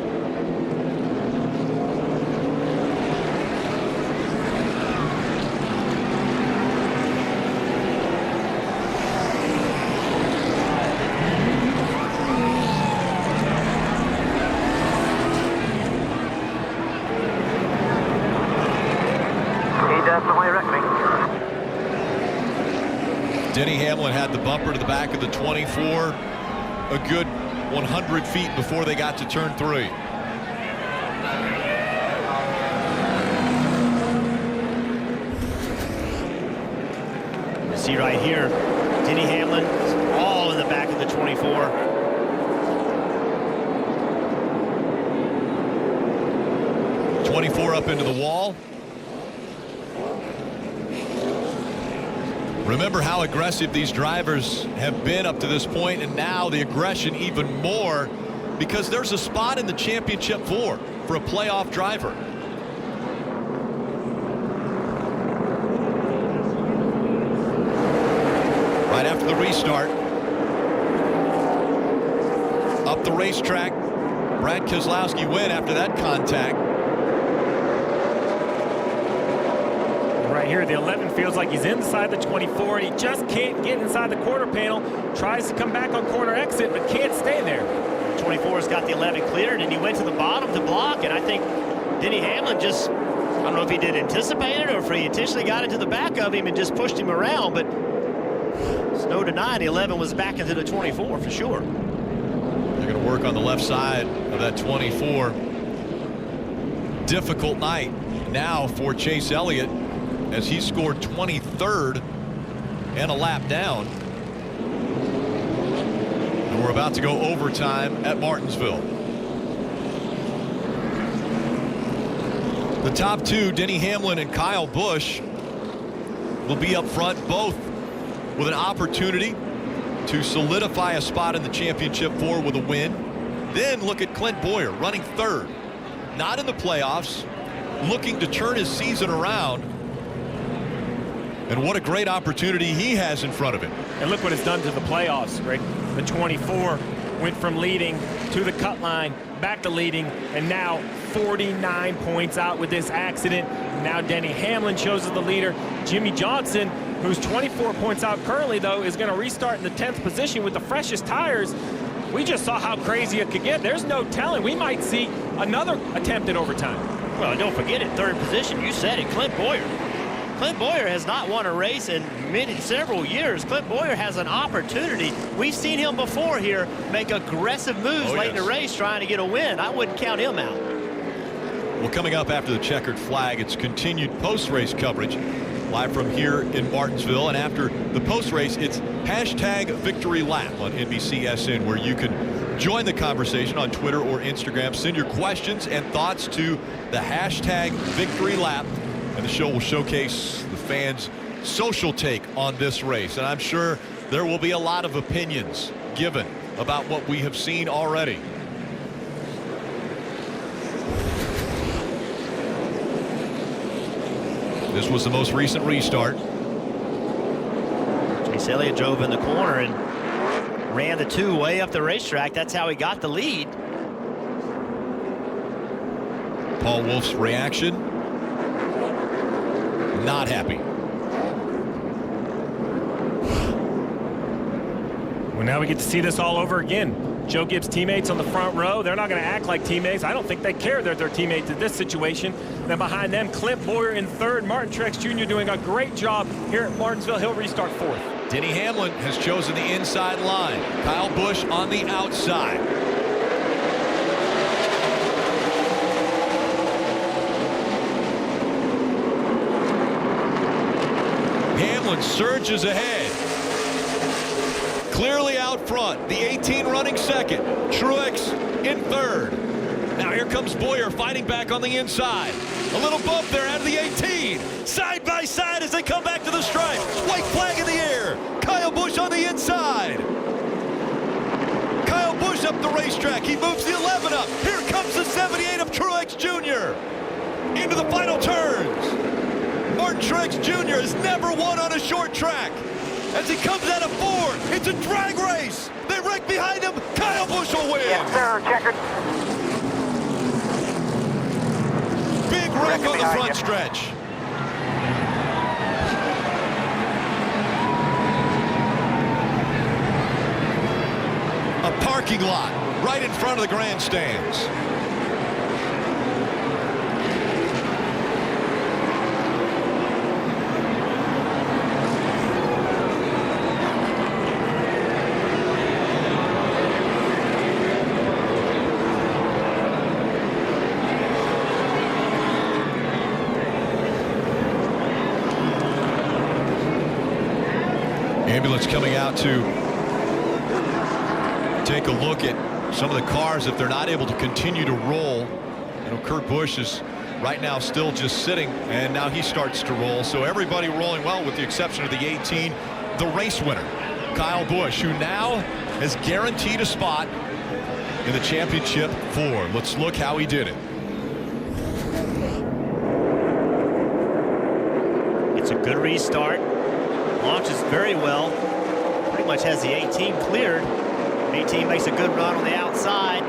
Denny Hamlin had the bumper to the back of the 24 a good 100 feet before they got to turn 3. You see right here, Denny Hamlin all in the back of the 24. Up into the wall. Remember how aggressive these drivers have been up to this point, and now the aggression even more, because there's a spot in the championship for a playoff driver. Right after the restart, up the racetrack, Brad Keselowski win after that contact. Right here, the 11 feels like he's inside the 24. He just can't get inside the quarter panel. Tries to come back on corner exit, but can't stay there. 24's got the 11 cleared, and he went to the bottom to block. And I think Denny Hamlin just, I don't know if he did anticipate it or if he intentionally got into the back of him and just pushed him around. But there's no denying the 11 was back into the 24 for sure. They're going to work on the left side of that 24. Difficult night now for Chase Elliott, as he scored 23rd and a lap down. And we're about to go overtime at Martinsville. The top two, Denny Hamlin and Kyle Busch, will be up front, both with an opportunity to solidify a spot in the championship four with a win. Then look at Clint Bowyer running third, not in the playoffs, looking to turn his season around. And what a great opportunity he has in front of him. And look what it's done to the playoffs, Rick. The 24 went from leading to the cut line, back to leading, and now 49 points out with this accident. Now Denny Hamlin shows as the leader. Jimmy Johnson, who's 24 points out currently, though, is going to restart in the 10th position with the freshest tires. We just saw how crazy it could get. There's no telling. We might see another attempt at overtime. Well, don't forget, in third position, you said it, Clint Bowyer. Clint Bowyer has not won a race in several years. Clint Bowyer has an opportunity. We've seen him before here make aggressive moves late in the race trying to get a win. I wouldn't count him out. Well, coming up after the checkered flag, it's continued post-race coverage live from here in Martinsville. And after the post-race, it's hashtag Victory Lap on NBCSN, where you can join the conversation on Twitter or Instagram. Send your questions and thoughts to the hashtag Victory Lap. And the show will showcase the fans' social take on this race. And I'm sure there will be a lot of opinions given about what we have seen already. This was the most recent restart. Chase Elliott drove in the corner and ran the 2 way up the racetrack. That's how he got the lead. Paul Wolf's reaction, not happy. Well, now we get to see this all over again. Joe Gibbs' teammates on the front row, they're not going to act like teammates. I don't think they care that they're teammates in this situation. Then behind them, Clint Boyer in third. Martin Truex Jr. doing a great job here at Martinsville. He'll restart fourth. Denny Hamlin has chosen the inside line. Kyle Busch on the outside. Hamlin surges ahead. Clearly out front. The 18 running second. Truex in third. Now here comes Boyer fighting back on the inside. A little bump there out of the 18. Side by side as they come back to the stripe. White flag in the air. Kyle Busch on the inside. Kyle Busch up the racetrack. He moves the 11 up. Here comes the 78 of Truex Jr. into the final turns. Martin Truex Jr. has never won on a short track. As he comes out of fourth, it's a drag race. They wreck behind him. Kyle Busch will win. Yes, sir. Checkered. Big wreck on the front stretch. A parking lot right in front of the grandstands. Ambulance coming out to take a look at some of the cars if they're not able to continue to roll. You know, Kurt Busch is right now still just sitting, and now he starts to roll. So everybody rolling well with the exception of the 18, the race winner, Kyle Busch, who now has guaranteed a spot in the championship 4. Let's look how he did it. It's a good restart. Launches very well. Pretty much has the 18 cleared. 18 makes a good run on the outside.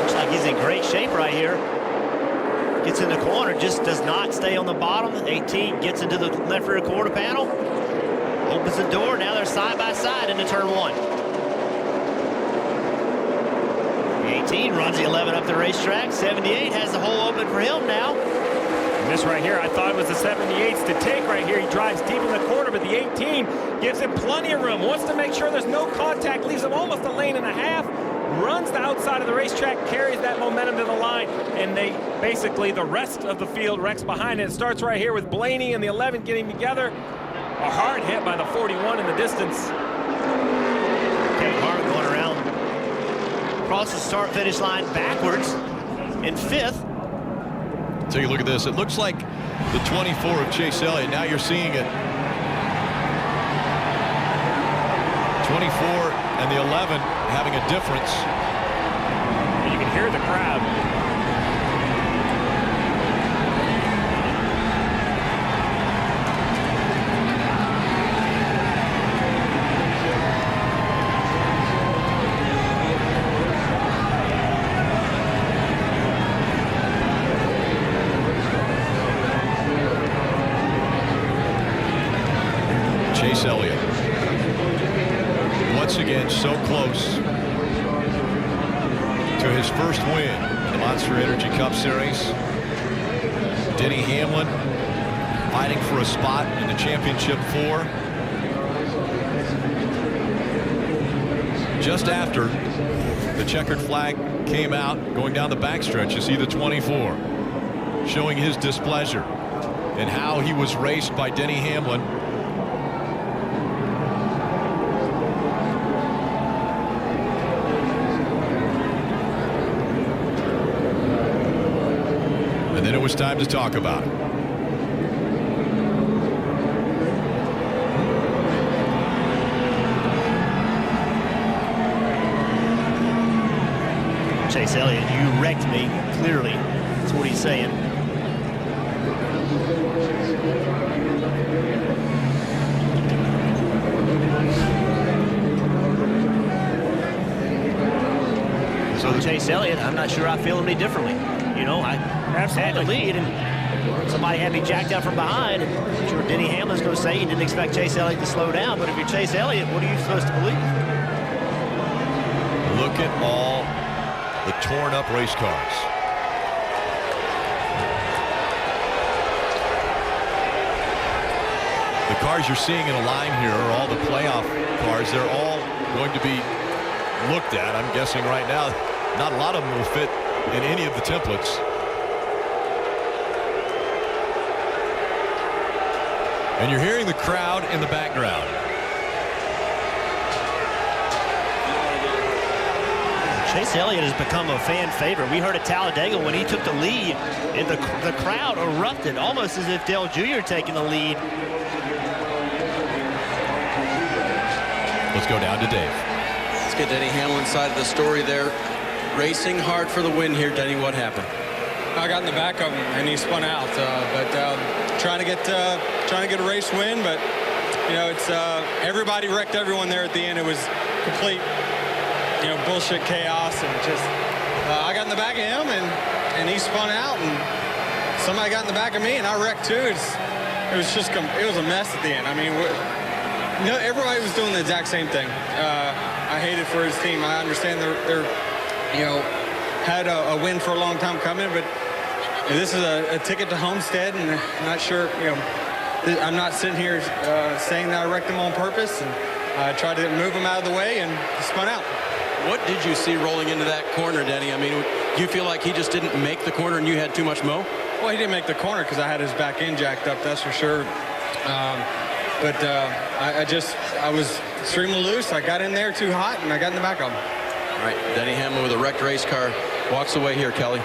Looks like he's in great shape right here. Gets in the corner, just does not stay on the bottom. 18 gets into the left rear quarter panel. Opens the door. Now they're side by side into turn 1. The 18 runs the 11 up the racetrack. 78 has the hole open for him now. And this right here, I thought it was the 78's to take right here. He drives deep in the corner, but the 18 gives him plenty of room. Wants to make sure there's no contact, leaves him almost a lane and a half. Runs the outside of the racetrack, carries that momentum to the line, and they basically, the rest of the field wrecks behind it. It starts right here with Blaney and the 11 getting together. A hard hit by the 41 in the distance. Kevin Harvick going around across the start-finish line backwards in 5th. Take a look at this. It looks like the 24 of Chase Elliott. Now you're seeing it. 24 and the 11 having a difference. You can hear the crowd. Chase Elliott, once again, so close to his first win in the Monster Energy Cup Series. Denny Hamlin fighting for a spot in the championship 4. Just after the checkered flag came out, going down the backstretch, you see the 24 showing his displeasure and how he was raced by Denny Hamlin. And then it was time to talk about it. Chase Elliott, you wrecked me, clearly. That's what he's saying. So Chase Elliott, I'm not sure I feel any differently. You know, I had to lead, and somebody had me jacked out from behind. And I'm sure Denny Hamlin's going to say he didn't expect Chase Elliott to slow down, but if you're Chase Elliott, what are you supposed to believe? Look at all the torn up race cars. The cars you're seeing in a line here are all the playoff cars. They're all going to be looked at. I'm guessing right now not a lot of them will fit in any of the templates. And you're hearing the crowd in the background. Chase Elliott has become a fan favorite. We heard at Talladega when he took the lead, and the crowd erupted, almost as if Dale Jr. taking the lead. Let's go down to Dave. Let's get Denny Hamlin's side of the story there. Racing hard for the win here, Denny. What happened? I got in the back of him and he spun out, but trying to get a race win. But you know, it's everybody wrecked everyone there at the end. It was complete, you know, bullshit chaos, and just I got in the back of him and he spun out, and somebody got in the back of me and I wrecked too. It was a mess at the end. I mean, everybody was doing the exact same thing. I hated for his team. I understand they're you know, had a win for a long time coming, but this is a ticket to Homestead, and I'm not sure, you know, I'm not sitting here saying that I wrecked him on purpose, and I tried to move him out of the way and spun out. What did you see rolling into that corner, Denny? I mean, do you feel like he just didn't make the corner and you had too much mo? Well, he didn't make the corner because I had his back end jacked up, that's for sure. But I was extremely loose. I got in there too hot, and I got in the back of him. All right, Denny Hamlin with a wrecked race car walks away here, Kelly.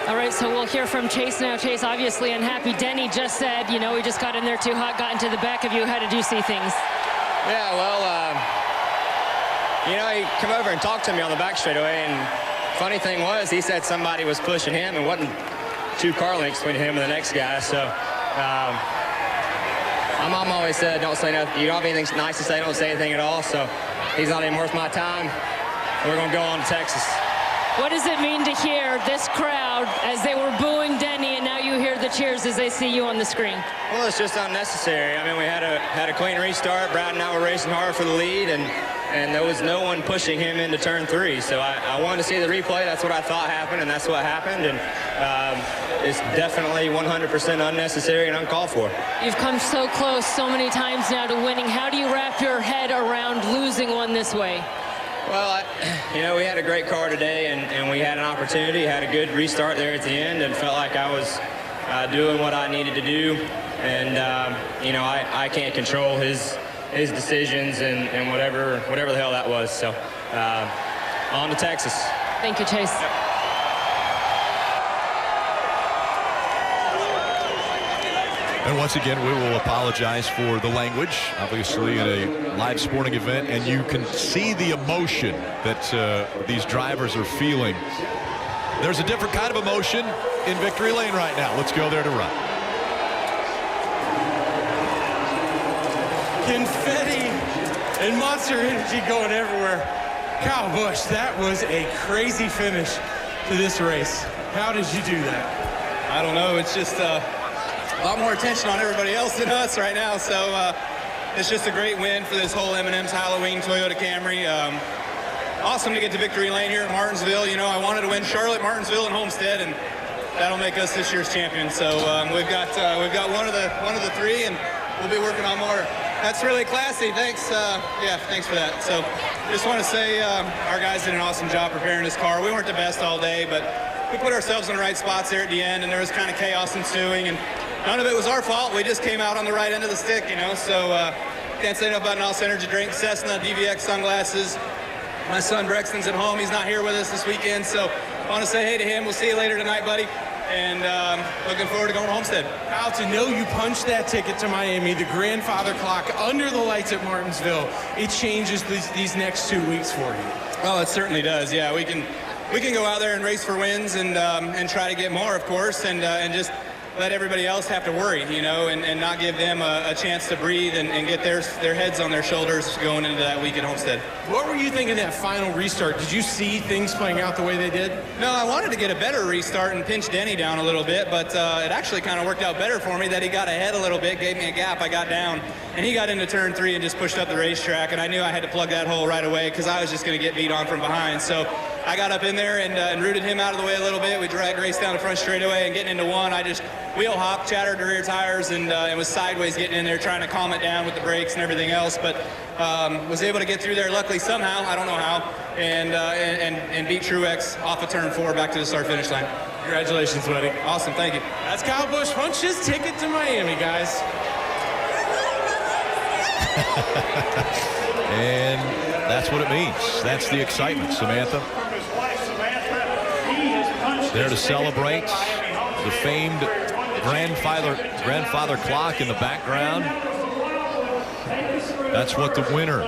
All right, so we'll hear from Chase now. Chase obviously unhappy. Denny just said, you know, we just got in there too hot, got into the back of you. How did you see things? Yeah, well, you know, he come over and talked to me on the back straightaway, and funny thing was, he said somebody was pushing him and wasn't 2 car lengths between him and the next guy. So my mom always said, don't say nothing. You don't have anything nice to say, don't say anything at all. So he's not even worth my time. We're going to go on to Texas. What does it mean to hear this crowd as they were booing Denny, and now you hear the cheers as they see you on the screen? Well, it's just unnecessary. I mean, we had a clean restart. Brad and I were racing hard for the lead, and there was no one pushing him into turn 3. So I wanted to see the replay. That's what I thought happened, and that's what happened. And it's definitely 100% unnecessary and uncalled for. You've come so close so many times now to winning. How do you wrap your head around losing one this way? Well, you know, we had a great car today, and we had an opportunity, had a good restart there at the end, and felt like I was doing what I needed to do. And, you know, I can't control his decisions and whatever the hell that was. So, on to Texas. Thank you, Chase. Yep. And once again, we will apologize for the language, obviously in a live sporting event, and you can see the emotion that these drivers are feeling. There's a different kind of emotion in Victory Lane right now. Let's go there to run. Confetti and Monster Energy going everywhere. Kyle Busch, that was a crazy finish to this race. How did you do that? I don't know. It's just a lot more attention on everybody else than us right now. So it's just a great win for this whole M&M's Halloween Toyota Camry. Awesome to get to Victory Lane here at Martinsville. You know, I wanted to win Charlotte, Martinsville, and Homestead, and that'll make us this year's champion. So we've got one of the 3, and we'll be working on more. That's really classy. Thanks. Yeah, thanks for that. So just want to say our guys did an awesome job preparing this car. We weren't the best all day, but we put ourselves in the right spots there at the end, and there was kind of chaos ensuing, and none of it was our fault. We just came out on the right end of the stick, you know. So can't say enough about NOS Energy drink, Cessna, DVX sunglasses. My son Brexton's at home. He's not here with us this weekend, so I want to say hey to him. We'll see you later tonight, buddy. And looking forward to going to Homestead. Kyle, to know you punched that ticket to Miami, the grandfather clock, under the lights at Martinsville, it changes these next 2 weeks for you. Well, it certainly does. Yeah, we can we can go out there and race for wins and try to get more, of course, and just let everybody else have to worry, you know, and not give them a chance to breathe and get their heads on their shoulders going into that week at Homestead. What were you thinking that final restart? Did you see things playing out the way they did? No, I wanted to get a better restart and pinch Denny down a little bit, but it actually kind of worked out better for me that he got ahead a little bit, gave me a gap, I got down, and he got into turn 3 and just pushed up the racetrack, and I knew I had to plug that hole right away because I was just going to get beat on from behind. So I got up in there and rooted him out of the way a little bit. We dragged Race down the front straightaway, and getting into one, I just wheel hop, chattered the rear tires, and was sideways getting in there trying to calm it down with the brakes and everything else, but was able to get through there luckily somehow, I don't know how, and beat Truex off of turn 4 back to the start finish line. Congratulations, buddy. Awesome, thank you. That's Kyle Busch. Punch his ticket to Miami, guys. And that's what it means. That's the excitement, Samantha. There to celebrate the famed grandfather clock in the background. That's what the winner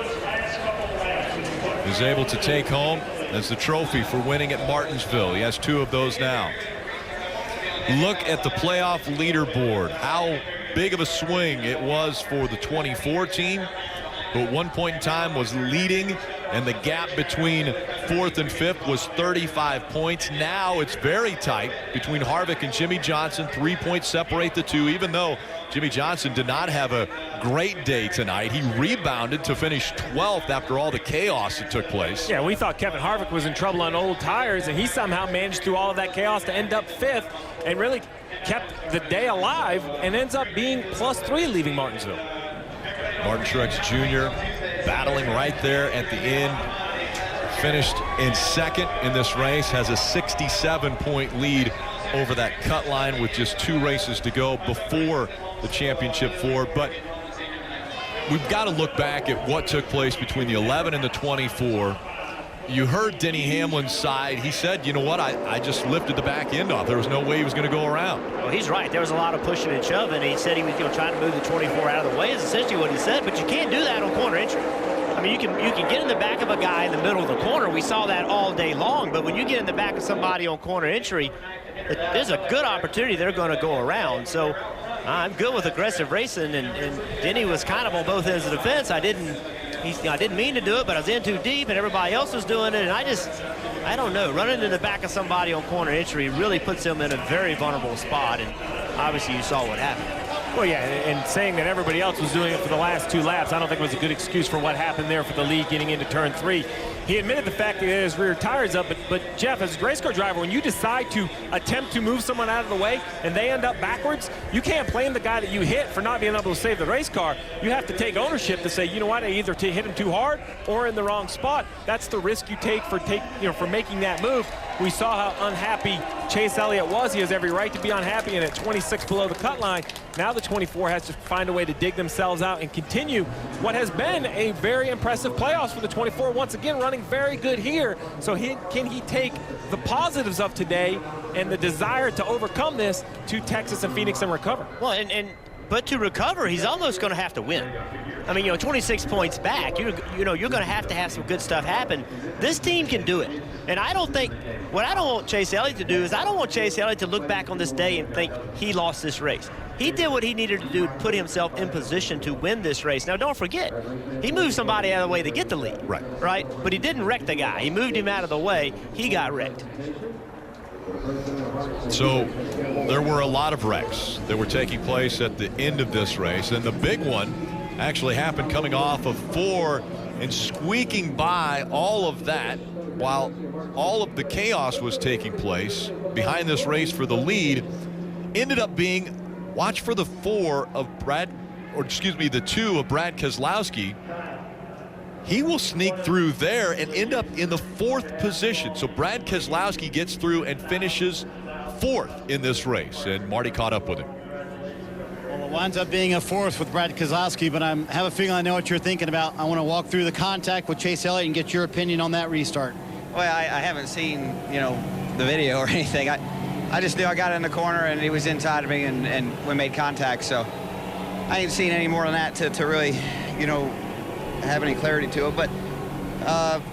is able to take home as the trophy for winning at Martinsville. He has 2 of those now. Look at the playoff leaderboard. How big of a swing it was for the 24 team, but at one point in time was leading, and the gap between 4th and 5th was 35 points. Now it's very tight between Harvick and Jimmy Johnson. 3 points separate the two, even though Jimmy Johnson did not have a great day tonight. He rebounded to finish 12th after all the chaos that took place. Yeah, we thought Kevin Harvick was in trouble on old tires, and he somehow managed through all of that chaos to end up 5th and really kept the day alive and ends up being +3 leaving Martinsville. Martin Truex Jr. battling right there at the end. Finished in 2nd in this race, has a 67-point lead over that cut line with just 2 races to go before the championship 4. But we've got to look back at what took place between the 11 and the 24. You heard Denny Hamlin's side. He said, you know what, I just lifted the back end off. There was no way he was going to go around. Well, he's right. There was a lot of pushing and shoving. He said he was trying to move the 24 out of the way is essentially what he said, but you can't do that on corner entry. I mean, you can get in the back of a guy in the middle of the corner. We saw that all day long, but when you get in the back of somebody on corner entry, there's a good opportunity they're going to go around. So I'm good with aggressive racing, and Denny was kind of on both ends of the fence. I didn't mean to do it, but I was in too deep, and everybody else was doing it, and I don't know. Running in the back of somebody on corner entry really puts him in a very vulnerable spot, and obviously you saw what happened. Well, yeah, and saying that everybody else was doing it for the last 2 laps, I don't think it was a good excuse for what happened there for the lead getting into turn 3. He admitted the fact that he had his rear tires up, but Jeff, as a race car driver, when you decide to attempt to move someone out of the way and they end up backwards, you can't blame the guy that you hit for not being able to save the race car. You have to take ownership to say, you know what, I either hit him too hard or in the wrong spot. That's the risk you take for making that move. We saw how unhappy Chase Elliott was. He has every right to be unhappy, and at 26 below the cut line, now the 24 has to find a way to dig themselves out and continue what has been a very impressive playoffs for the 24. Once again, running very good here. So can he take the positives of today and the desire to overcome this to Texas and Phoenix and recover? Well, but to recover, he's almost going to have to win. I mean, 26 points back, you're going to have some good stuff happen. This team can do it. And what I don't want Chase Elliott to do is I don't want Chase Elliott to look back on this day and think he lost this race. He did what he needed to do to put himself in position to win this race. Now, don't forget, he moved somebody out of the way to get the lead. Right? But he didn't wreck the guy. He moved him out of the way. He got wrecked. So there were a lot of wrecks that were taking place at the end of this race, and the big one actually happened coming off of 4 and squeaking by all of that while all of the chaos was taking place behind this race for the lead. Ended up being, watch for the 2 of Brad Keselowski. He will sneak through there and end up in the 4th position. So Brad Keselowski gets through and finishes 4th in this race, and Marty caught up with him. Well, it winds up being a 4th with Brad Keselowski, but I have a feeling I know what you're thinking about. I want to walk through the contact with Chase Elliott and get your opinion on that restart. Well, I haven't seen, the video or anything. I just knew I got in the corner and he was inside of me and we made contact. So I ain't seen any more than that to really, have any clarity to it. But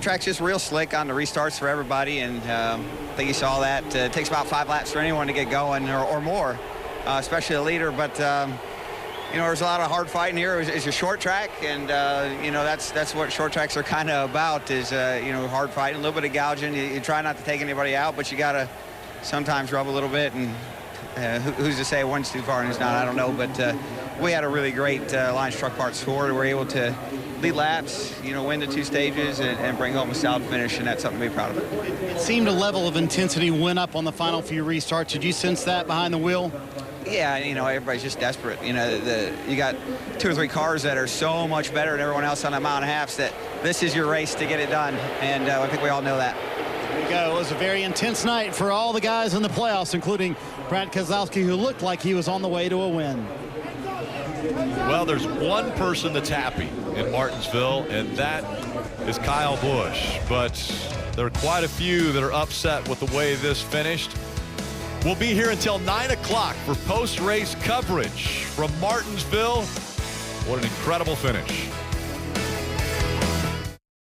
Track's just real slick on the restarts for everybody, and I think you saw that. It takes about 5 laps for anyone to get going or more, especially a leader. But you know, there's a lot of hard fighting here. It's a short track, and you know, that's what short tracks are kind of about, is you know, hard fighting, a little bit of gouging. You try not to take anybody out, but you got to sometimes rub a little bit, and who's to say one's too far and who's not, I don't know. But we had a really great Lions Truck Parts score. We were able to lead laps, you know, win the 2 stages and bring home a solid finish, and that's something to be proud of. It seemed a level of intensity went up on the final few restarts. Did you sense that behind the wheel? Yeah, you know, everybody's just desperate. You know, you got 2 or 3 cars that are so much better than everyone else on a mile and a half that this is your race to get it done, and I think we all know that. There you go. It was a very intense night for all the guys in the playoffs, including Brad Keselowski, who looked like he was on the way to a win. Well, there's one person that's happy in Martinsville, and that is Kyle Busch. But there are quite a few that are upset with the way this finished. We'll be here until 9 o'clock for post-race coverage from Martinsville. What an incredible finish.